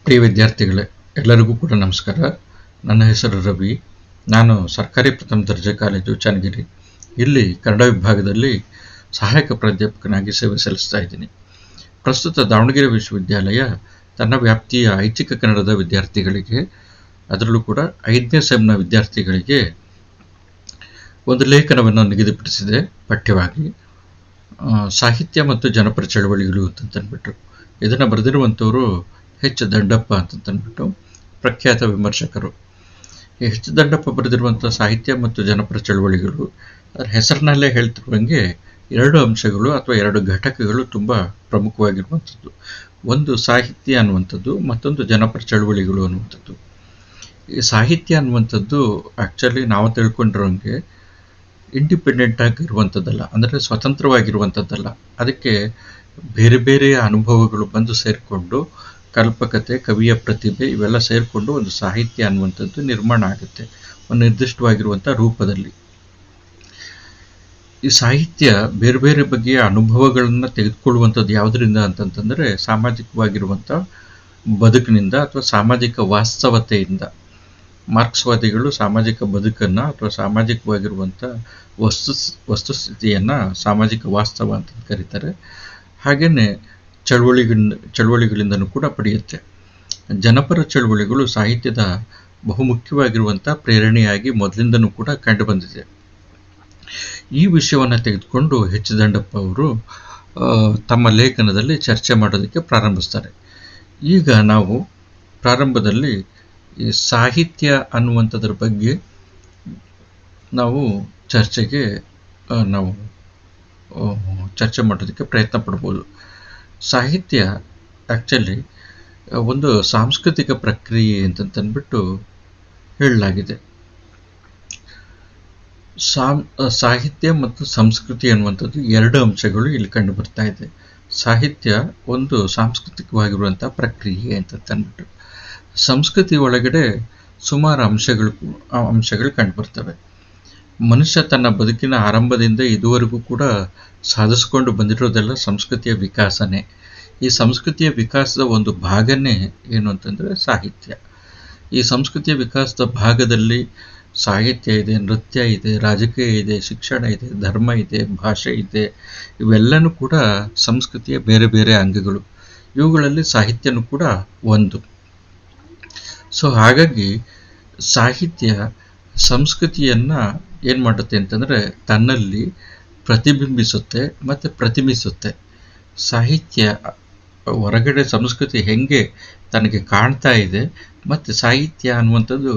ಪ್ರಿಯ ವಿದ್ಯಾರ್ಥಿಗಳೇ, ಎಲ್ಲರಿಗೂ ಕೂಡ ನಮಸ್ಕಾರ. ನನ್ನ ಹೆಸರು ರವಿ. ನಾನು ಸರ್ಕಾರಿ ಪ್ರಥಮ ದರ್ಜೆ ಕಾಲೇಜು ಚನ್ನಗಿರಿ ಇಲ್ಲಿ ಕನ್ನಡ ವಿಭಾಗದಲ್ಲಿ ಸಹಾಯಕ ಪ್ರಾಧ್ಯಾಪಕನಾಗಿ ಸೇವೆ ಸಲ್ಲಿಸ್ತಾ ಇದ್ದೀನಿ. ಪ್ರಸ್ತುತ ದಾವಣಗೆರೆ ವಿಶ್ವವಿದ್ಯಾಲಯ ತನ್ನ ವ್ಯಾಪ್ತಿಯ ಐಚ್ಛಿಕ ಕನ್ನಡದ ವಿದ್ಯಾರ್ಥಿಗಳಿಗೆ, ಅದರಲ್ಲೂ ಕೂಡ 5ನೇ ಸೆಮ್ನ ವಿದ್ಯಾರ್ಥಿಗಳಿಗೆ ಒಂದು ಲೇಖನವನ್ನು ನಿಗದಿಪಡಿಸಿದೆ. ಪಠ್ಯವಾಗಿ ಸಾಹಿತ್ಯ ಮತ್ತು ಜನಪರ ಚಳವಳಿಗಳು ಅಂತಂದ್ಬಿಟ್ಟು ಇದನ್ನು ಬರೆದಿರುವಂಥವರು ಎಚ್ ದಂಡಪ್ಪ ಅಂತಂದ್ಬಿಟ್ಟು ಪ್ರಖ್ಯಾತ ವಿಮರ್ಶಕರು. ಈ ಎಚ್ ದಂಡಪ್ಪ ಬರೆದಿರುವಂಥ ಸಾಹಿತ್ಯ ಮತ್ತು ಜನಪರ ಚಳವಳಿಗಳು ಅದರ ಹೆಸರಿನಲ್ಲೇ ಹೇಳ್ತಿರುವಂಗೆ 2 ಅಂಶಗಳು ಅಥವಾ 2 ಘಟಕಗಳು ತುಂಬ ಪ್ರಮುಖವಾಗಿರುವಂಥದ್ದು. ಒಂದು ಸಾಹಿತ್ಯ ಅನ್ನುವಂಥದ್ದು, ಮತ್ತೊಂದು ಜನಪರ ಚಳವಳಿಗಳು ಅನ್ನುವಂಥದ್ದು. ಈ ಸಾಹಿತ್ಯ ಅನ್ನುವಂಥದ್ದು ಆ್ಯಕ್ಚುಲಿ ನಾವು ತಿಳ್ಕೊಂಡಿರೋಂಗೆ ಇಂಡಿಪೆಂಡೆಂಟ್ ಆಗಿರುವಂಥದ್ದಲ್ಲ, ಅಂದರೆ ಸ್ವತಂತ್ರವಾಗಿರುವಂಥದ್ದಲ್ಲ. ಅದಕ್ಕೆ ಬೇರೆ ಬೇರೆ ಅನುಭವಗಳು ಬಂದು ಸೇರಿಕೊಂಡು ಕಲ್ಪಕತೆ, ಕವಿಯ ಪ್ರತಿಭೆ ಇವೆಲ್ಲ ಸೇರಿಕೊಂಡು ಒಂದು ಸಾಹಿತ್ಯ ಅನ್ನುವಂಥದ್ದು ನಿರ್ಮಾಣ ಆಗುತ್ತೆ ಒಂದು ನಿರ್ದಿಷ್ಟವಾಗಿರುವಂಥ ರೂಪದಲ್ಲಿ. ಈ ಸಾಹಿತ್ಯ ಬೇರೆ ಬೇರೆ ಬಗೆಯ ಅನುಭವಗಳನ್ನು ತೆಗೆದುಕೊಳ್ಳುವಂಥದ್ದು ಯಾವುದರಿಂದ ಅಂತಂತಂದರೆ ಸಾಮಾಜಿಕವಾಗಿರುವಂಥ ಬದುಕಿನಿಂದ ಅಥವಾ ಸಾಮಾಜಿಕ ವಾಸ್ತವತೆಯಿಂದ. ಮಾರ್ಕ್ಸ್ವಾದಿಗಳು ಸಾಮಾಜಿಕ ಬದುಕನ್ನು ಅಥವಾ ಸಾಮಾಜಿಕವಾಗಿರುವಂಥ ವಸ್ತುಸ್ಥಿತಿಯನ್ನು ಸಾಮಾಜಿಕ ವಾಸ್ತವ ಅಂತ ಕರೀತಾರೆ. ಹಾಗೆಯೇ ಚಳವಳಿಗಳಿಂದನೂ ಕೂಡ ಪಡೆಯುತ್ತೆ. ಜನಪರ ಚಳವಳಿಗಳು ಸಾಹಿತ್ಯದ ಬಹುಮುಖ್ಯವಾಗಿರುವಂಥ ಪ್ರೇರಣೆಯಾಗಿ ಮೊದಲಿಂದನೂ ಕೂಡ ಕಂಡುಬಂದಿದೆ. ಈ ವಿಷಯವನ್ನು ತೆಗೆದುಕೊಂಡು ಎಚ್ ದಂಡಪ್ಪ ಅವರು ತಮ್ಮ ಲೇಖನದಲ್ಲಿ ಚರ್ಚೆ ಮಾಡೋದಕ್ಕೆ ಪ್ರಾರಂಭಿಸ್ತಾರೆ. ಈಗ ನಾವು ಪ್ರಾರಂಭದಲ್ಲಿ ಈ ಸಾಹಿತ್ಯ ಅನ್ನುವಂಥದ್ರ ಬಗ್ಗೆ ನಾವು ಚರ್ಚೆ ಮಾಡೋದಕ್ಕೆ ಪ್ರಯತ್ನ ಪಡ್ಬೋದು. ಸಾಹಿತ್ಯ ಆ್ಯಕ್ಚುಲಿ ಒಂದು ಸಾಂಸ್ಕೃತಿಕ ಪ್ರಕ್ರಿಯೆ ಅಂತಂದ್ಬಿಟ್ಟು ಹೇಳಲಾಗಿದೆ. ಸಾಹಿತ್ಯ ಮತ್ತು ಸಂಸ್ಕೃತಿ ಅನ್ನುವಂಥದ್ದು 2 ಅಂಶಗಳು ಇಲ್ಲಿ ಕಂಡು ಬರ್ತಾ ಇದೆ. ಸಾಹಿತ್ಯ ಒಂದು ಸಾಂಸ್ಕೃತಿಕವಾಗಿರುವಂಥ ಪ್ರಕ್ರಿಯೆ ಅಂತಂದ್ಬಿಟ್ಟು, ಸಂಸ್ಕೃತಿ ಒಳಗಡೆ ಸುಮಾರು ಅಂಶಗಳು ಕಂಡುಬರ್ತವೆ. ಮನುಷ್ಯ ತನ್ನ ಬದುಕಿನ ಆರಂಭದಿಂದ ಇದುವರೆಗೂ ಕೂಡ ಸಾಧಿಸ್ಕೊಂಡು ಬಂದಿರೋದೆಲ್ಲ ಸಂಸ್ಕೃತಿಯ ವಿಕಾಸನೇ. ಈ ಸಂಸ್ಕೃತಿಯ ವಿಕಾಸದ ಒಂದು ಭಾಗನೇ ಏನು ಅಂತಂದರೆ ಸಾಹಿತ್ಯ. ಈ ಸಂಸ್ಕೃತಿಯ ವಿಕಾಸದ ಭಾಗದಲ್ಲಿ ಸಾಹಿತ್ಯ ಇದೆ, ನೃತ್ಯ ಇದೆ, ರಾಜಕೀಯ ಇದೆ, ಶಿಕ್ಷಣ ಇದೆ, ಧರ್ಮ ಇದೆ, ಭಾಷೆ ಇದೆ. ಇವೆಲ್ಲನೂ ಕೂಡ ಸಂಸ್ಕೃತಿಯ ಬೇರೆ ಬೇರೆ ಅಂಗಗಳು. ಇವುಗಳಲ್ಲಿ ಸಾಹಿತ್ಯನೂ ಕೂಡ ಒಂದು. ಸೊ ಹಾಗಾಗಿ ಸಾಹಿತ್ಯ ಸಂಸ್ಕೃತಿಯನ್ನು ಏನು ಮಾಡುತ್ತೆ ಅಂತಂದರೆ ತನ್ನಲ್ಲಿ ಪ್ರತಿಬಿಂಬಿಸುತ್ತೆ ಮತ್ತು ಪ್ರತಿಬಿಂಬಿಸುತ್ತೆ. ಸಾಹಿತ್ಯ ಹೊರಗಡೆ ಸಂಸ್ಕೃತಿ ಹೆಂಗೆ ತನಗೆ ಕಾಣ್ತಾ ಇದೆ ಮತ್ತು ಸಾಹಿತ್ಯ ಅನ್ನುವಂಥದ್ದು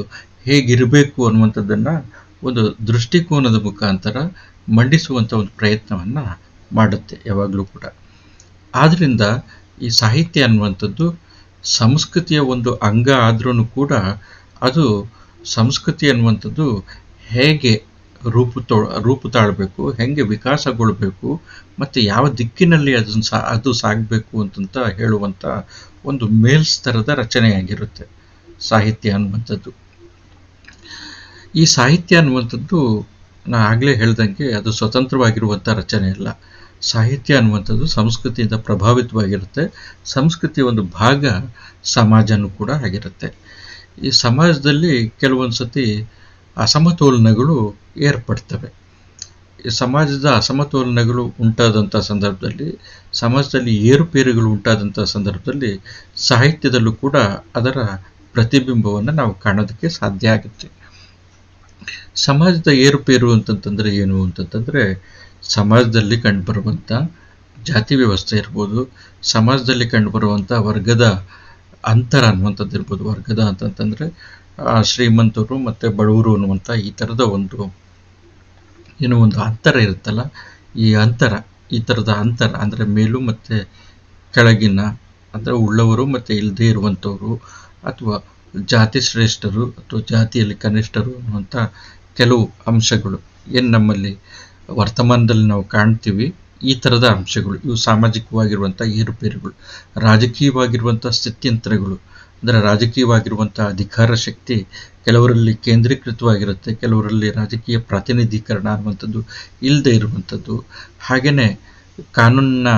ಹೇಗಿರಬೇಕು ಅನ್ನುವಂಥದ್ದನ್ನು ಒಂದು ದೃಷ್ಟಿಕೋನದ ಮುಖಾಂತರ ಮಂಡಿಸುವಂಥ ಒಂದು ಪ್ರಯತ್ನವನ್ನು ಮಾಡುತ್ತೆ ಯಾವಾಗಲೂ ಕೂಡ. ಆದ್ದರಿಂದ ಈ ಸಾಹಿತ್ಯ ಅನ್ನುವಂಥದ್ದು ಸಂಸ್ಕೃತಿಯ ಒಂದು ಅಂಗ ಆದ್ರೂ ಕೂಡ ಅದು ಸಂಸ್ಕೃತಿ ಅನ್ನುವಂಥದ್ದು ಹೇಗೆ ರೂಪು ತಾಳಬೇಕು, ಹೇಗೆ ವಿಕಾಸಗೊಳ್ಳಬೇಕು ಮತ್ತು ಯಾವ ದಿಕ್ಕಿನಲ್ಲಿ ಅದು ಸಾಗಬೇಕು ಅಂತಂತ ಹೇಳುವಂಥ ಒಂದು ಮೇಲ್ಸ್ತರದ ರಚನೆಯಾಗಿರುತ್ತೆ ಸಾಹಿತ್ಯ ಅನ್ನುವಂಥದ್ದು. ಈ ಸಾಹಿತ್ಯ ಅನ್ನುವಂಥದ್ದು ನಾನು ಆಗಲೇ ಹೇಳ್ದಂಗೆ ಅದು ಸ್ವತಂತ್ರವಾಗಿರುವಂಥ ರಚನೆ ಅಲ್ಲ. ಸಾಹಿತ್ಯ ಅನ್ನುವಂಥದ್ದು ಸಂಸ್ಕೃತಿಯಿಂದ ಪ್ರಭಾವಿತವಾಗಿರುತ್ತೆ. ಸಂಸ್ಕೃತಿಯ ಒಂದು ಭಾಗ ಸಮಾಜನೂ ಕೂಡ ಆಗಿರುತ್ತೆ. ಈ ಸಮಾಜದಲ್ಲಿ ಕೆಲವೊಂದು ಸತಿ ಅಸಮತೋಲನಗಳು ಏರ್ಪಡ್ತವೆ. ಈ ಸಮಾಜದ ಅಸಮತೋಲನಗಳು ಉಂಟಾದಂಥ ಸಂದರ್ಭದಲ್ಲಿ, ಸಮಾಜದಲ್ಲಿ ಏರುಪೇರುಗಳು ಉಂಟಾದಂಥ ಸಂದರ್ಭದಲ್ಲಿ ಸಾಹಿತ್ಯದಲ್ಲೂ ಕೂಡ ಅದರ ಪ್ರತಿಬಿಂಬವನ್ನು ನಾವು ಕಾಣೋದಕ್ಕೆ ಸಾಧ್ಯ ಆಗುತ್ತೆ. ಸಮಾಜದ ಏರುಪೇರು ಅಂತಂತಂದರೆ ಏನು ಅಂತಂತಂದರೆ ಸಮಾಜದಲ್ಲಿ ಕಂಡುಬರುವಂಥ ಜಾತಿ ವ್ಯವಸ್ಥೆ ಇರ್ಬೋದು, ಸಮಾಜದಲ್ಲಿ ಕಂಡುಬರುವಂಥ ವರ್ಗದ ಅಂತರ ಅನ್ನುವಂಥದ್ದು ಇರ್ಬೋದು. ವರ್ಗದ ಅಂತಂತಂದರೆ ಶ್ರೀಮಂತರು ಮತ್ತು ಬಡವರು ಅನ್ನುವಂಥ ಈ ಥರದ ಒಂದು ಅಂತರ ಇರುತ್ತಲ್ಲ, ಈ ಥರದ ಅಂತರ ಅಂದರೆ ಮೇಲು ಮತ್ತು ಕೆಳಗಿನ, ಅಂದರೆ ಉಳ್ಳವರು ಮತ್ತು ಇಲ್ಲದೇ ಇರುವಂಥವರು, ಅಥವಾ ಜಾತಿ ಶ್ರೇಷ್ಠರು ಅಥವಾ ಜಾತಿಯಲ್ಲಿ ಕನಿಷ್ಠರು ಅನ್ನುವಂಥ ಕೆಲವು ಅಂಶಗಳು ಏನು ನಮ್ಮಲ್ಲಿ ವರ್ತಮಾನದಲ್ಲಿ ನಾವು ಕಾಣ್ತೀವಿ. ಈ ಥರದ ಅಂಶಗಳು ಇವು ಸಾಮಾಜಿಕವಾಗಿರುವಂಥ ಏರುಪೇರುಗಳು. ರಾಜಕೀಯವಾಗಿರುವಂಥ ಸ್ಥಿತ್ಯಂತರಗಳು ಅಂದರೆ ರಾಜಕೀಯವಾಗಿರುವಂಥ ಅಧಿಕಾರ ಶಕ್ತಿ ಕೆಲವರಲ್ಲಿ ಕೇಂದ್ರೀಕೃತವಾಗಿರುತ್ತೆ, ಕೆಲವರಲ್ಲಿ ರಾಜಕೀಯ ಪ್ರಾತಿನಿಧೀಕರಣ ಅನ್ನುವಂಥದ್ದು ಇಲ್ಲದೆ ಇರುವಂಥದ್ದು. ಹಾಗೆಯೇ ಕಾನೂನಿನ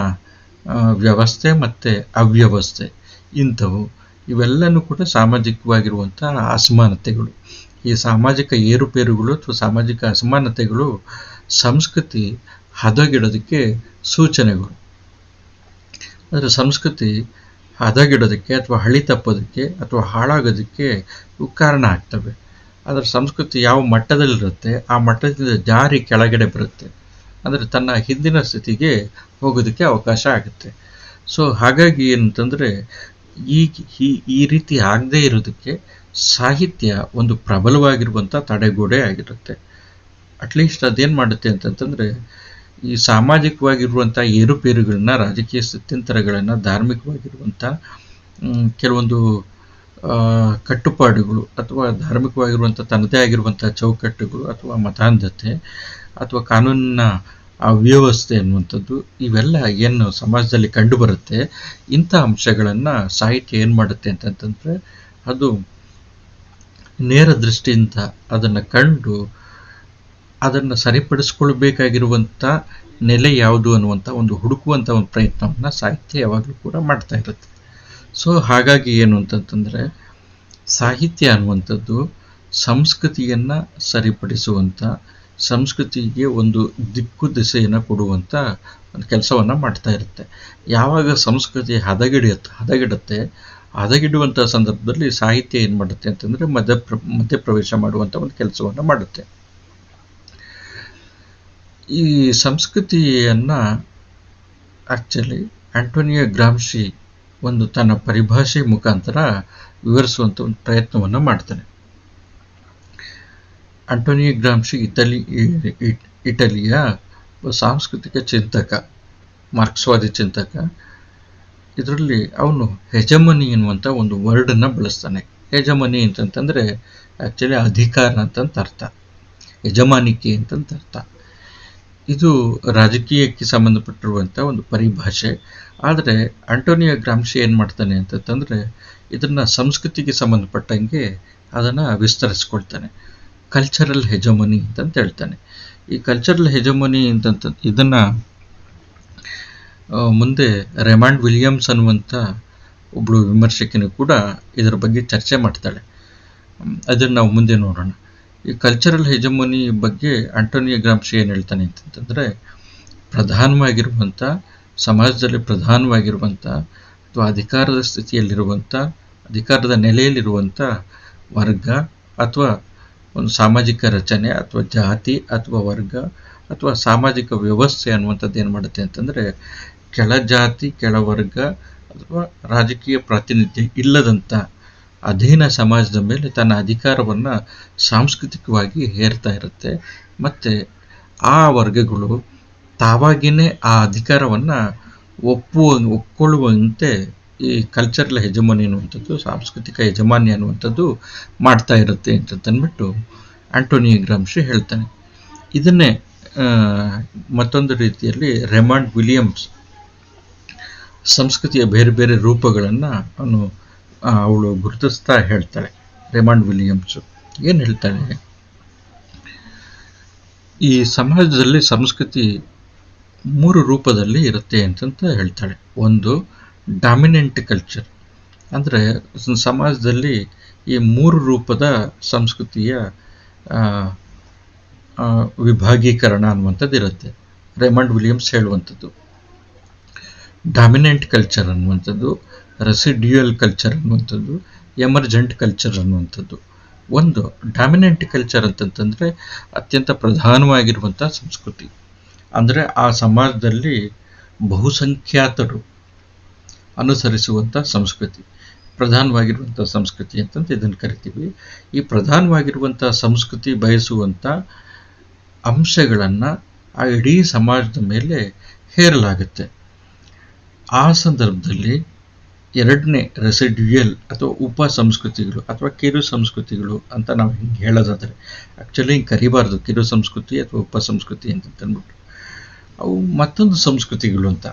ವ್ಯವಸ್ಥೆ ಮತ್ತು ಅವ್ಯವಸ್ಥೆ ಇಂಥವು ಇವೆಲ್ಲನೂ ಕೂಡ ಸಾಮಾಜಿಕವಾಗಿರುವಂಥ ಅಸಮಾನತೆಗಳು. ಈ ಸಾಮಾಜಿಕ ಏರುಪೇರುಗಳು ಅಥವಾ ಸಾಮಾಜಿಕ ಅಸಮಾನತೆಗಳು ಸಂಸ್ಕೃತಿ ಹದಗೆಡೋದಕ್ಕೆ ಸೂಚನೆಗಳು. ಅಂದರೆ ಸಂಸ್ಕೃತಿ ಹದಗೆಡೋದಕ್ಕೆ ಅಥವಾ ಹಳಿ ತಪ್ಪೋದಕ್ಕೆ ಅಥವಾ ಹಾಳಾಗೋದಕ್ಕೆ ಕಾರಣ ಆಗ್ತವೆ. ಅದರ ಸಂಸ್ಕೃತಿ ಯಾವ ಮಟ್ಟದಲ್ಲಿರುತ್ತೆ ಆ ಮಟ್ಟದಿಂದ ಜಾರಿ ಕೆಳಗಡೆ ಬರುತ್ತೆ, ಅಂದರೆ ತನ್ನ ಹಿಂದಿನ ಸ್ಥಿತಿಗೆ ಹೋಗೋದಕ್ಕೆ ಅವಕಾಶ ಆಗುತ್ತೆ. ಸೊ ಹಾಗಾಗಿ ಏನಂತಂದರೆ ಈ ರೀತಿ ಆಗದೇ ಇರೋದಕ್ಕೆ ಸಾಹಿತ್ಯ ಒಂದು ಪ್ರಬಲವಾಗಿರುವಂಥ ತಡೆಗೋಡೆ ಆಗಿರುತ್ತೆ. ಅಟ್ಲೀಸ್ಟ್ ಅದೇನು ಮಾಡುತ್ತೆ ಅಂತಂತಂದರೆ ಈ ಸಾಮಾಜಿಕವಾಗಿರುವಂಥ ಏರುಪೇರುಗಳನ್ನ, ರಾಜಕೀಯ ಸ್ಥಿತ್ಯಂತರಗಳನ್ನು, ಧಾರ್ಮಿಕವಾಗಿರುವಂಥ ಕೆಲವೊಂದು ಕಟ್ಟುಪಾಡುಗಳು ಅಥವಾ ಧಾರ್ಮಿಕವಾಗಿರುವಂಥ ತನ್ನದೇ ಆಗಿರುವಂಥ ಚೌಕಟ್ಟುಗಳು ಅಥವಾ ಮತಾಂಧತೆ ಅಥವಾ ಕಾನೂನಿನ ಅವ್ಯವಸ್ಥೆ ಅನ್ನುವಂಥದ್ದು, ಇವೆಲ್ಲ ಏನು ಸಮಾಜದಲ್ಲಿ ಕಂಡುಬರುತ್ತೆ, ಇಂಥ ಅಂಶಗಳನ್ನು ಸಾಹಿತ್ಯ ಏನು ಮಾಡುತ್ತೆ ಅಂತಂತಂದರೆ ಅದು ನೇರ ದೃಷ್ಟಿಯಿಂದ ಅದನ್ನು ಕಂಡು ಅದನ್ನು ಸರಿಪಡಿಸ್ಕೊಳ್ಬೇಕಾಗಿರುವಂಥ ನೆಲೆ ಯಾವುದು ಅನ್ನುವಂಥ ಒಂದು ಹುಡುಕುವಂಥ ಒಂದು ಪ್ರಯತ್ನವನ್ನು ಸಾಹಿತ್ಯ ಯಾವಾಗಲೂ ಕೂಡ ಮಾಡ್ತಾ ಇರುತ್ತೆ. ಸೊ ಹಾಗಾಗಿ ಏನು ಅಂತಂತಂದರೆ ಸಾಹಿತ್ಯ ಅನ್ನುವಂಥದ್ದು ಸಂಸ್ಕೃತಿಯನ್ನು ಸರಿಪಡಿಸುವಂಥ, ಸಂಸ್ಕೃತಿಗೆ ಒಂದು ದಿಕ್ಕು ದಿಸೆಯನ್ನು ಕೊಡುವಂಥ ಒಂದು ಕೆಲಸವನ್ನು ಮಾಡ್ತಾ ಇರುತ್ತೆ. ಯಾವಾಗ ಸಂಸ್ಕೃತಿ ಹದಗೆಡುವಂಥ ಸಂದರ್ಭದಲ್ಲಿ ಸಾಹಿತ್ಯ ಏನು ಮಾಡುತ್ತೆ ಅಂತಂದರೆ ಮಧ್ಯಪ್ರವೇಶ ಮಾಡುವಂಥ ಒಂದು ಕೆಲಸವನ್ನು ಮಾಡುತ್ತೆ. ಈ ಸಂಸ್ಕೃತಿಯನ್ನು ಆ್ಯಕ್ಚುಲಿ ಆಂಟೋನಿಯೋ ಗ್ರಾಮ್ಶಿ ಒಂದು ತನ್ನ ಪರಿಭಾಷೆ ಮುಖಾಂತರ ವಿವರಿಸುವಂಥ ಒಂದು ಪ್ರಯತ್ನವನ್ನು ಮಾಡ್ತಾನೆ. ಆಂಟೋನಿಯೋ ಗ್ರಾಮ್ಶಿ ಇಟಲಿಯ ಸಾಂಸ್ಕೃತಿಕ ಚಿಂತಕ, ಮಾರ್ಕ್ಸ್ವಾದಿ ಚಿಂತಕ. ಇದರಲ್ಲಿ ಅವನು ಹೆಜಮನಿ ಎನ್ನುವಂಥ ಒಂದು ವರ್ಡನ್ನು ಬಳಸ್ತಾನೆ. ಹೆಜಮನಿ ಅಂತಂತಂದರೆ ಆ್ಯಕ್ಚುಲಿ ಅಧಿಕಾರ ಅಂತಂತ ಅರ್ಥ, ಯಜಮಾನಿಕೆ ಅಂತಂತ ಅರ್ಥ. ಇದು ರಾಜಕೀಯಕ್ಕೆ ಸಂಬಂಧಪಟ್ಟಿರುವಂಥ ಒಂದು ಪರಿಭಾಷೆ. ಆದರೆ ಆಂಟೋನಿಯೋ ಗ್ರಾಮ್ಶಿ ಏನು ಮಾಡ್ತಾನೆ ಅಂತಂತಂದರೆ ಇದನ್ನು ಸಂಸ್ಕೃತಿಗೆ ಸಂಬಂಧಪಟ್ಟಂಗೆ ಅದನ್ನು ವಿಸ್ತರಿಸ್ಕೊಳ್ತಾನೆ. ಕಲ್ಚರಲ್ ಹೆಜಮನಿ ಅಂತಂತ ಹೇಳ್ತಾನೆ. ಈ ಕಲ್ಚರಲ್ ಹೆಜಮನಿ ಇದನ್ನು ಮುಂದೆ ರೆಮಾಂಡ್ ವಿಲಿಯಮ್ಸ್ ಅನ್ನುವಂಥ ಒಬ್ಬಳು ವಿಮರ್ಶಕನು ಕೂಡ ಇದರ ಬಗ್ಗೆ ಚರ್ಚೆ ಮಾಡ್ತಾಳೆ. ಅದನ್ನು ನಾವು ಮುಂದೆ ನೋಡೋಣ. ಈ ಕಲ್ಚರಲ್ ಹೆಜಮನಿ ಬಗ್ಗೆ ಆಂಟೋನಿಯೋ ಗ್ರಾಮ್ಶಿ ಏನು ಹೇಳ್ತಾನೆ ಅಂತಂತಂದರೆ ಪ್ರಧಾನವಾಗಿರುವಂಥ ಸಮಾಜದಲ್ಲಿ ಪ್ರಧಾನವಾಗಿರುವಂಥ ಅಥವಾ ಅಧಿಕಾರದ ಸ್ಥಿತಿಯಲ್ಲಿರುವಂಥ, ಅಧಿಕಾರದ ನೆಲೆಯಲ್ಲಿರುವಂಥ ವರ್ಗ ಅಥವಾ ಒಂದು ಸಾಮಾಜಿಕ ರಚನೆ ಅಥವಾ ಜಾತಿ ಅಥವಾ ವರ್ಗ ಅಥವಾ ಸಾಮಾಜಿಕ ವ್ಯವಸ್ಥೆ ಅನ್ನುವಂಥದ್ದು ಏನು ಮಾಡುತ್ತೆ ಅಂತಂದರೆ ಕೆಳಜಾತಿ, ಕೆಳವರ್ಗ ಅಥವಾ ರಾಜಕೀಯ ಪ್ರಾತಿನಿಧ್ಯ ಇಲ್ಲದಂಥ ಅಧೀನ ಸಮಾಜದ ಮೇಲೆ ತನ್ನ ಅಧಿಕಾರವನ್ನು ಸಾಂಸ್ಕೃತಿಕವಾಗಿ ಹೇರ್ತಾ ಇರುತ್ತೆ. ಮತ್ತು ಆ ವರ್ಗಗಳು ತಾವಾಗಿಯೇ ಆ ಅಧಿಕಾರವನ್ನು ಒಪ್ಕೊಳ್ಳುವಂತೆ ಈ ಕಲ್ಚರಲ್ ಹೆಜಮನಿ ಅನ್ನುವಂಥದ್ದು, ಸಾಂಸ್ಕೃತಿಕ ಯಜಮಾನ್ಯ ಅನ್ನುವಂಥದ್ದು ಮಾಡ್ತಾ ಇರುತ್ತೆ ಅಂತಂದ್ಬಿಟ್ಟು ಆಂಟೋನಿಯೋ ಗ್ರಾಮ್ಶಿ ಹೇಳ್ತಾನೆ. ಇದನ್ನೇ ಮತ್ತೊಂದು ರೀತಿಯಲ್ಲಿ ರೆಮಾಂಡ್ ವಿಲಿಯಮ್ಸ್ ಸಂಸ್ಕೃತಿಯ ಬೇರೆ ಬೇರೆ ರೂಪಗಳನ್ನು ಅವಳು ಗುರುತಿಸ್ತಾ ಹೇಳ್ತಾಳೆ. ರೆಮಾಂಡ್ ವಿಲಿಯಮ್ಸು ಏನು ಹೇಳ್ತಾಳೆ, ಈ ಸಮಾಜದಲ್ಲಿ ಸಂಸ್ಕೃತಿ 3 ರೂಪದಲ್ಲಿ ಇರುತ್ತೆ ಅಂತಂತ ಹೇಳ್ತಾಳೆ. ಒಂದು ಡಾಮಿನೆಂಟ್ ಕಲ್ಚರ್, ಅಂದರೆ ಸಮಾಜದಲ್ಲಿ ಈ 3 ರೂಪದ ಸಂಸ್ಕೃತಿಯ ವಿಭಾಗೀಕರಣ ಅನ್ನುವಂಥದ್ದು ಇರುತ್ತೆ. ರೆಮಾಂಡ್ ವಿಲಿಯಮ್ಸ್ ಹೇಳುವಂಥದ್ದು ಡಾಮಿನೆಂಟ್ ಕಲ್ಚರ್ ಅನ್ನುವಂಥದ್ದು, ರೆಸಿಡ್ಯೂಯಲ್ ಕಲ್ಚರ್ ಅನ್ನುವಂಥದ್ದು, ಎಮರ್ಜೆಂಟ್ ಕಲ್ಚರ್ ಅನ್ನುವಂಥದ್ದು. ಒಂದು ಡಾಮಿನೆಂಟ್ ಕಲ್ಚರ್ ಅಂತಂತಂದರೆ ಅತ್ಯಂತ ಪ್ರಧಾನವಾಗಿರುವಂಥ ಸಂಸ್ಕೃತಿ, ಅಂದರೆ ಆ ಸಮಾಜದಲ್ಲಿ ಬಹುಸಂಖ್ಯಾತರು ಅನುಸರಿಸುವಂಥ ಸಂಸ್ಕೃತಿ, ಪ್ರಧಾನವಾಗಿರುವಂಥ ಸಂಸ್ಕೃತಿ ಅಂತಂತ ಇದನ್ನು ಕರಿತೀವಿ. ಈ ಪ್ರಧಾನವಾಗಿರುವಂಥ ಸಂಸ್ಕೃತಿ ಬಯಸುವಂಥ ಅಂಶಗಳನ್ನು ಆ ಇಡೀ ಸಮಾಜದ ಮೇಲೆ ಹೇರಲಾಗುತ್ತೆ. ಆ ಸಂದರ್ಭದಲ್ಲಿ ಎರಡನೇ ರೆಸಿಡ್ಯೂಯಲ್ ಅಥವಾ ಉಪ ಸಂಸ್ಕೃತಿಗಳು ಅಥವಾ ಕಿರು ಸಂಸ್ಕೃತಿಗಳು ಅಂತ ನಾವು ಹಿಂಗೆ ಹೇಳೋದಾದರೆ, ಆ್ಯಕ್ಚುಲಿ ಹಿಂಗೆ ಕರಿಬಾರ್ದು ಕಿರು ಸಂಸ್ಕೃತಿ ಅಥವಾ ಉಪ ಸಂಸ್ಕೃತಿ ಅಂತಂದ್ಬಿಟ್ಟು. ಅವು ಮತ್ತೊಂದು ಸಂಸ್ಕೃತಿಗಳು ಅಂತ,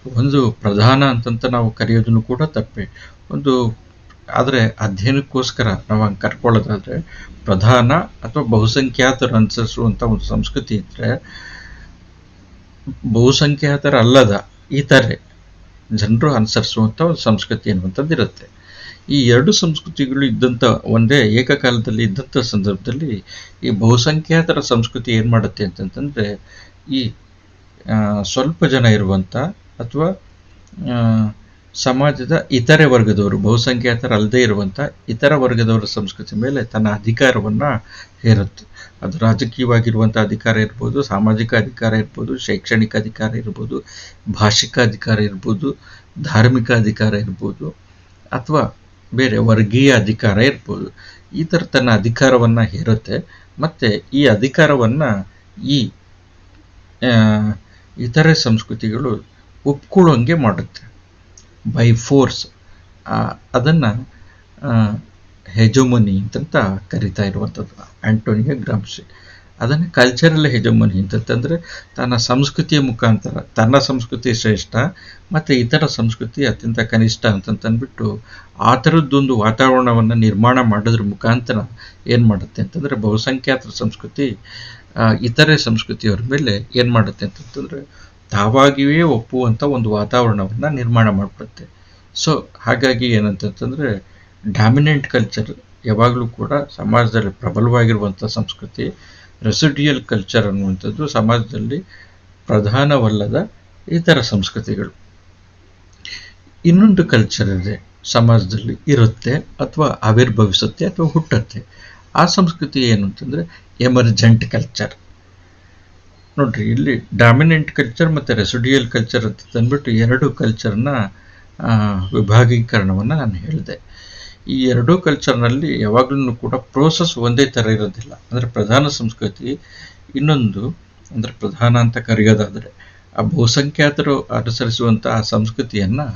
ಒಂದು ಪ್ರಧಾನ ಅಂತಂತ ನಾವು ಕರೆಯೋದನ್ನು ಕೂಡ ತಪ್ಪೆ. ಒಂದು ಆದರೆ ಅಧ್ಯಯನಕ್ಕೋಸ್ಕರ ನಾವು ಹಂಗೆ ಕರ್ಕೊಳ್ಳೋದಾದರೆ ಪ್ರಧಾನ ಅಥವಾ ಬಹುಸಂಖ್ಯಾತರು ಅನುಸರಿಸುವಂಥ ಒಂದು ಸಂಸ್ಕೃತಿ ಇದ್ದರೆ, ಬಹುಸಂಖ್ಯಾತರ ಅಲ್ಲದ ಇತರೆ ಜನರು ಅನುಸರಿಸುವಂಥ ಒಂದು ಸಂಸ್ಕೃತಿ ಅನ್ನುವಂಥದ್ದು ಇರುತ್ತೆ. ಈ ಎರಡು ಸಂಸ್ಕೃತಿಗಳು ಇದ್ದಂಥ ಒಂದೇ ಏಕಕಾಲದಲ್ಲಿ ಇದ್ದಂಥ ಸಂದರ್ಭದಲ್ಲಿ ಈ ಬಹುಸಂಖ್ಯಾತರ ಸಂಸ್ಕೃತಿ ಏನು ಮಾಡುತ್ತೆ ಅಂತಂತಂದರೆ, ಈ ಸ್ವಲ್ಪ ಜನ ಇರುವಂಥ ಅಥವಾ ಸಮಾಜದ ಇತರೆ ವರ್ಗದವರು, ಬಹುಸಂಖ್ಯಾತರಲ್ಲದೇ ಇರುವಂಥ ಇತರ ವರ್ಗದವರ ಸಂಸ್ಕೃತಿ ಮೇಲೆ ತನ್ನ ಅಧಿಕಾರವನ್ನು ಹೇರುತ್ತೆ. ಅದು ರಾಜಕೀಯವಾಗಿರುವಂಥ ಅಧಿಕಾರ ಇರ್ಬೋದು, ಸಾಮಾಜಿಕ ಅಧಿಕಾರ ಇರ್ಬೋದು, ಶೈಕ್ಷಣಿಕ ಅಧಿಕಾರ ಇರ್ಬೋದು, ಭಾಷಿಕ ಅಧಿಕಾರ ಇರ್ಬೋದು, ಧಾರ್ಮಿಕ ಅಧಿಕಾರ ಇರ್ಬೋದು, ಅಥವಾ ಬೇರೆ ವರ್ಗೀಯ ಅಧಿಕಾರ ಇರ್ಬೋದು. ಈ ಥರ ತನ್ನ ಅಧಿಕಾರವನ್ನು ಹೇರುತ್ತೆ. ಮತ್ತು ಈ ಅಧಿಕಾರವನ್ನು ಈ ಇತರೆ ಸಂಸ್ಕೃತಿಗಳು ಒಪ್ಕೊಳ್ಳೋಂಗೆ ಮಾಡುತ್ತೆ ಬೈ ಫೋರ್ಸ್. ಅದನ್ನು ಹೆಜೋಮನಿ ಅಂತ ಕರಿತಾ ಇರುವಂಥದ್ದು ಆಂಟೋನಿಯೋ ಗ್ರಾಮ್ಶಿ. ಅದನ್ನು ಕಲ್ಚರಲ್ ಹೆಜೋಮನಿ ಅಂತಂತಂದರೆ ತನ್ನ ಸಂಸ್ಕೃತಿಯ ಮುಖಾಂತರ ತನ್ನ ಸಂಸ್ಕೃತಿ ಶ್ರೇಷ್ಠ ಮತ್ತು ಇತರ ಸಂಸ್ಕೃತಿ ಅತ್ಯಂತ ಕನಿಷ್ಠ ಅಂತಂತಂದ್ಬಿಟ್ಟು ಆ ಥರದ್ದೊಂದು ವಾತಾವರಣವನ್ನು ನಿರ್ಮಾಣ ಮಾಡೋದ್ರ ಮುಖಾಂತರ ಏನು ಮಾಡುತ್ತೆ ಅಂತಂದರೆ, ಬಹುಸಂಖ್ಯಾತರ ಸಂಸ್ಕೃತಿ ಇತರೆ ಸಂಸ್ಕೃತಿಯವ್ರ ಮೇಲೆ ಏನು ಮಾಡುತ್ತೆ ಅಂತಂತಂದರೆ ತಾವಾಗಿಯೇ ಒಪ್ಪುವಂಥ ಒಂದು ವಾತಾವರಣವನ್ನು ನಿರ್ಮಾಣ ಮಾಡಿಬಿಡುತ್ತೆ. ಸೊ ಹಾಗಾಗಿ ಏನಂತಂತಂದರೆ, ಡಾಮಿನೆಂಟ್ ಕಲ್ಚರ್ ಯಾವಾಗಲೂ ಕೂಡ ಸಮಾಜದಲ್ಲಿ ಪ್ರಬಲವಾಗಿರುವಂಥ ಸಂಸ್ಕೃತಿ, ರೆಸಿಡಿಯಲ್ ಕಲ್ಚರ್ ಅನ್ನುವಂಥದ್ದು ಸಮಾಜದಲ್ಲಿ ಪ್ರಧಾನವಲ್ಲದ ಇತರ ಸಂಸ್ಕೃತಿಗಳು. ಇನ್ನೊಂದು ಕಲ್ಚರ್ ಇದೆ, ಸಮಾಜದಲ್ಲಿ ಇರುತ್ತೆ ಅಥವಾ ಆವಿರ್ಭವಿಸುತ್ತೆ ಅಥವಾ ಹುಟ್ಟುತ್ತೆ. ಆ ಸಂಸ್ಕೃತಿ ಏನು ಅಂತಂದರೆ ಎಮರ್ಜೆಂಟ್ ಕಲ್ಚರ್. ನೋಡ್ರಿ, ಇಲ್ಲಿ ಡಾಮಿನೆಂಟ್ ಕಲ್ಚರ್ ಮತ್ತು ರೆಸಿಡಿಯಲ್ ಕಲ್ಚರ್ ಅಂತ ತಂದ್ಬಿಟ್ಟು ಎರಡು ಕಲ್ಚರ್ನ ವಿಭಾಗೀಕರಣವನ್ನು ನಾನು ಹೇಳಿದೆ. ಈ ಎರಡೂ ಕಲ್ಚರ್ನಲ್ಲಿ ಯಾವಾಗಲೂ ಕೂಡ ಪ್ರೋಸೆಸ್ ಒಂದೇ ಥರ ಇರೋದಿಲ್ಲ. ಅಂದರೆ ಪ್ರಧಾನ ಸಂಸ್ಕೃತಿ ಇನ್ನೊಂದು, ಅಂದರೆ ಪ್ರಧಾನ ಅಂತ ಕರೆಯೋದಾದರೆ ಆ ಬಹುಸಂಖ್ಯಾತರು ಅನುಸರಿಸುವಂಥ ಆ ಸಂಸ್ಕೃತಿಯನ್ನು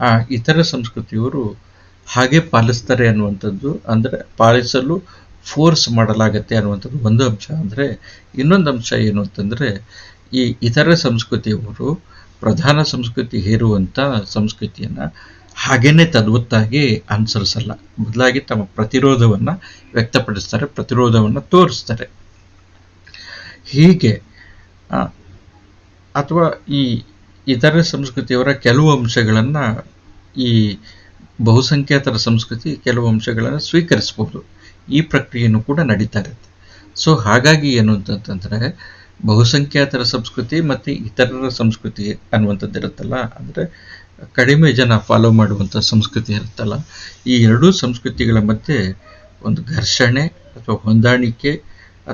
ಆ ಇತರ ಸಂಸ್ಕೃತಿಯವರು ಹಾಗೆ ಪಾಲಿಸ್ತಾರೆ ಅನ್ನುವಂಥದ್ದು, ಅಂದರೆ ಪಾಲಿಸಲು ಫೋರ್ಸ್ ಮಾಡಲಾಗತ್ತೆ ಅನ್ನುವಂಥದ್ದು ಒಂದು ಅಂಶ. ಅಂದರೆ ಇನ್ನೊಂದು ಅಂಶ ಏನು ಅಂತಂದರೆ, ಈ ಇತರ ಸಂಸ್ಕೃತಿಯವರು ಪ್ರಧಾನ ಸಂಸ್ಕೃತಿ ಹೇರುವಂಥ ಸಂಸ್ಕೃತಿಯನ್ನು ಹಾಗೇನೆ ತದ್ವತ್ತಾಗಿ ಅನುಸರಿಸಲ್ಲ, ಬದಲಾಗಿ ತಮ್ಮ ಪ್ರತಿರೋಧವನ್ನು ವ್ಯಕ್ತಪಡಿಸ್ತಾರೆ, ಪ್ರತಿರೋಧವನ್ನು ತೋರಿಸ್ತಾರೆ. ಹೀಗೆ ಅಥವಾ ಈ ಇತರ ಸಂಸ್ಕೃತಿಯವರ ಕೆಲವು ಅಂಶಗಳನ್ನು ಈ ಬಹುಸಂಖ್ಯಾತರ ಸಂಸ್ಕೃತಿ ಕೆಲವು ಅಂಶಗಳನ್ನು ಸ್ವೀಕರಿಸ್ಬೋದು. ಈ ಪ್ರಕ್ರಿಯೆಯೂ ಕೂಡ ನಡೀತಾ ಇರುತ್ತೆ. ಸೊ ಹಾಗಾಗಿ ಏನು ಅಂತಂತಂದರೆ, ಬಹುಸಂಖ್ಯಾತರ ಸಂಸ್ಕೃತಿ ಮತ್ತು ಇತರರ ಸಂಸ್ಕೃತಿ ಅನ್ನುವಂಥದ್ದು ಇರುತ್ತಲ್ಲ, ಅಂದರೆ ಕಡಿಮೆ ಜನ ಫಾಲೋ ಮಾಡುವಂಥ ಸಂಸ್ಕೃತಿ ಇರುತ್ತಲ್ಲ, ಈ ಎರಡೂ ಸಂಸ್ಕೃತಿಗಳ ಮಧ್ಯೆ ಒಂದು ಘರ್ಷಣೆ ಅಥವಾ ಹೊಂದಾಣಿಕೆ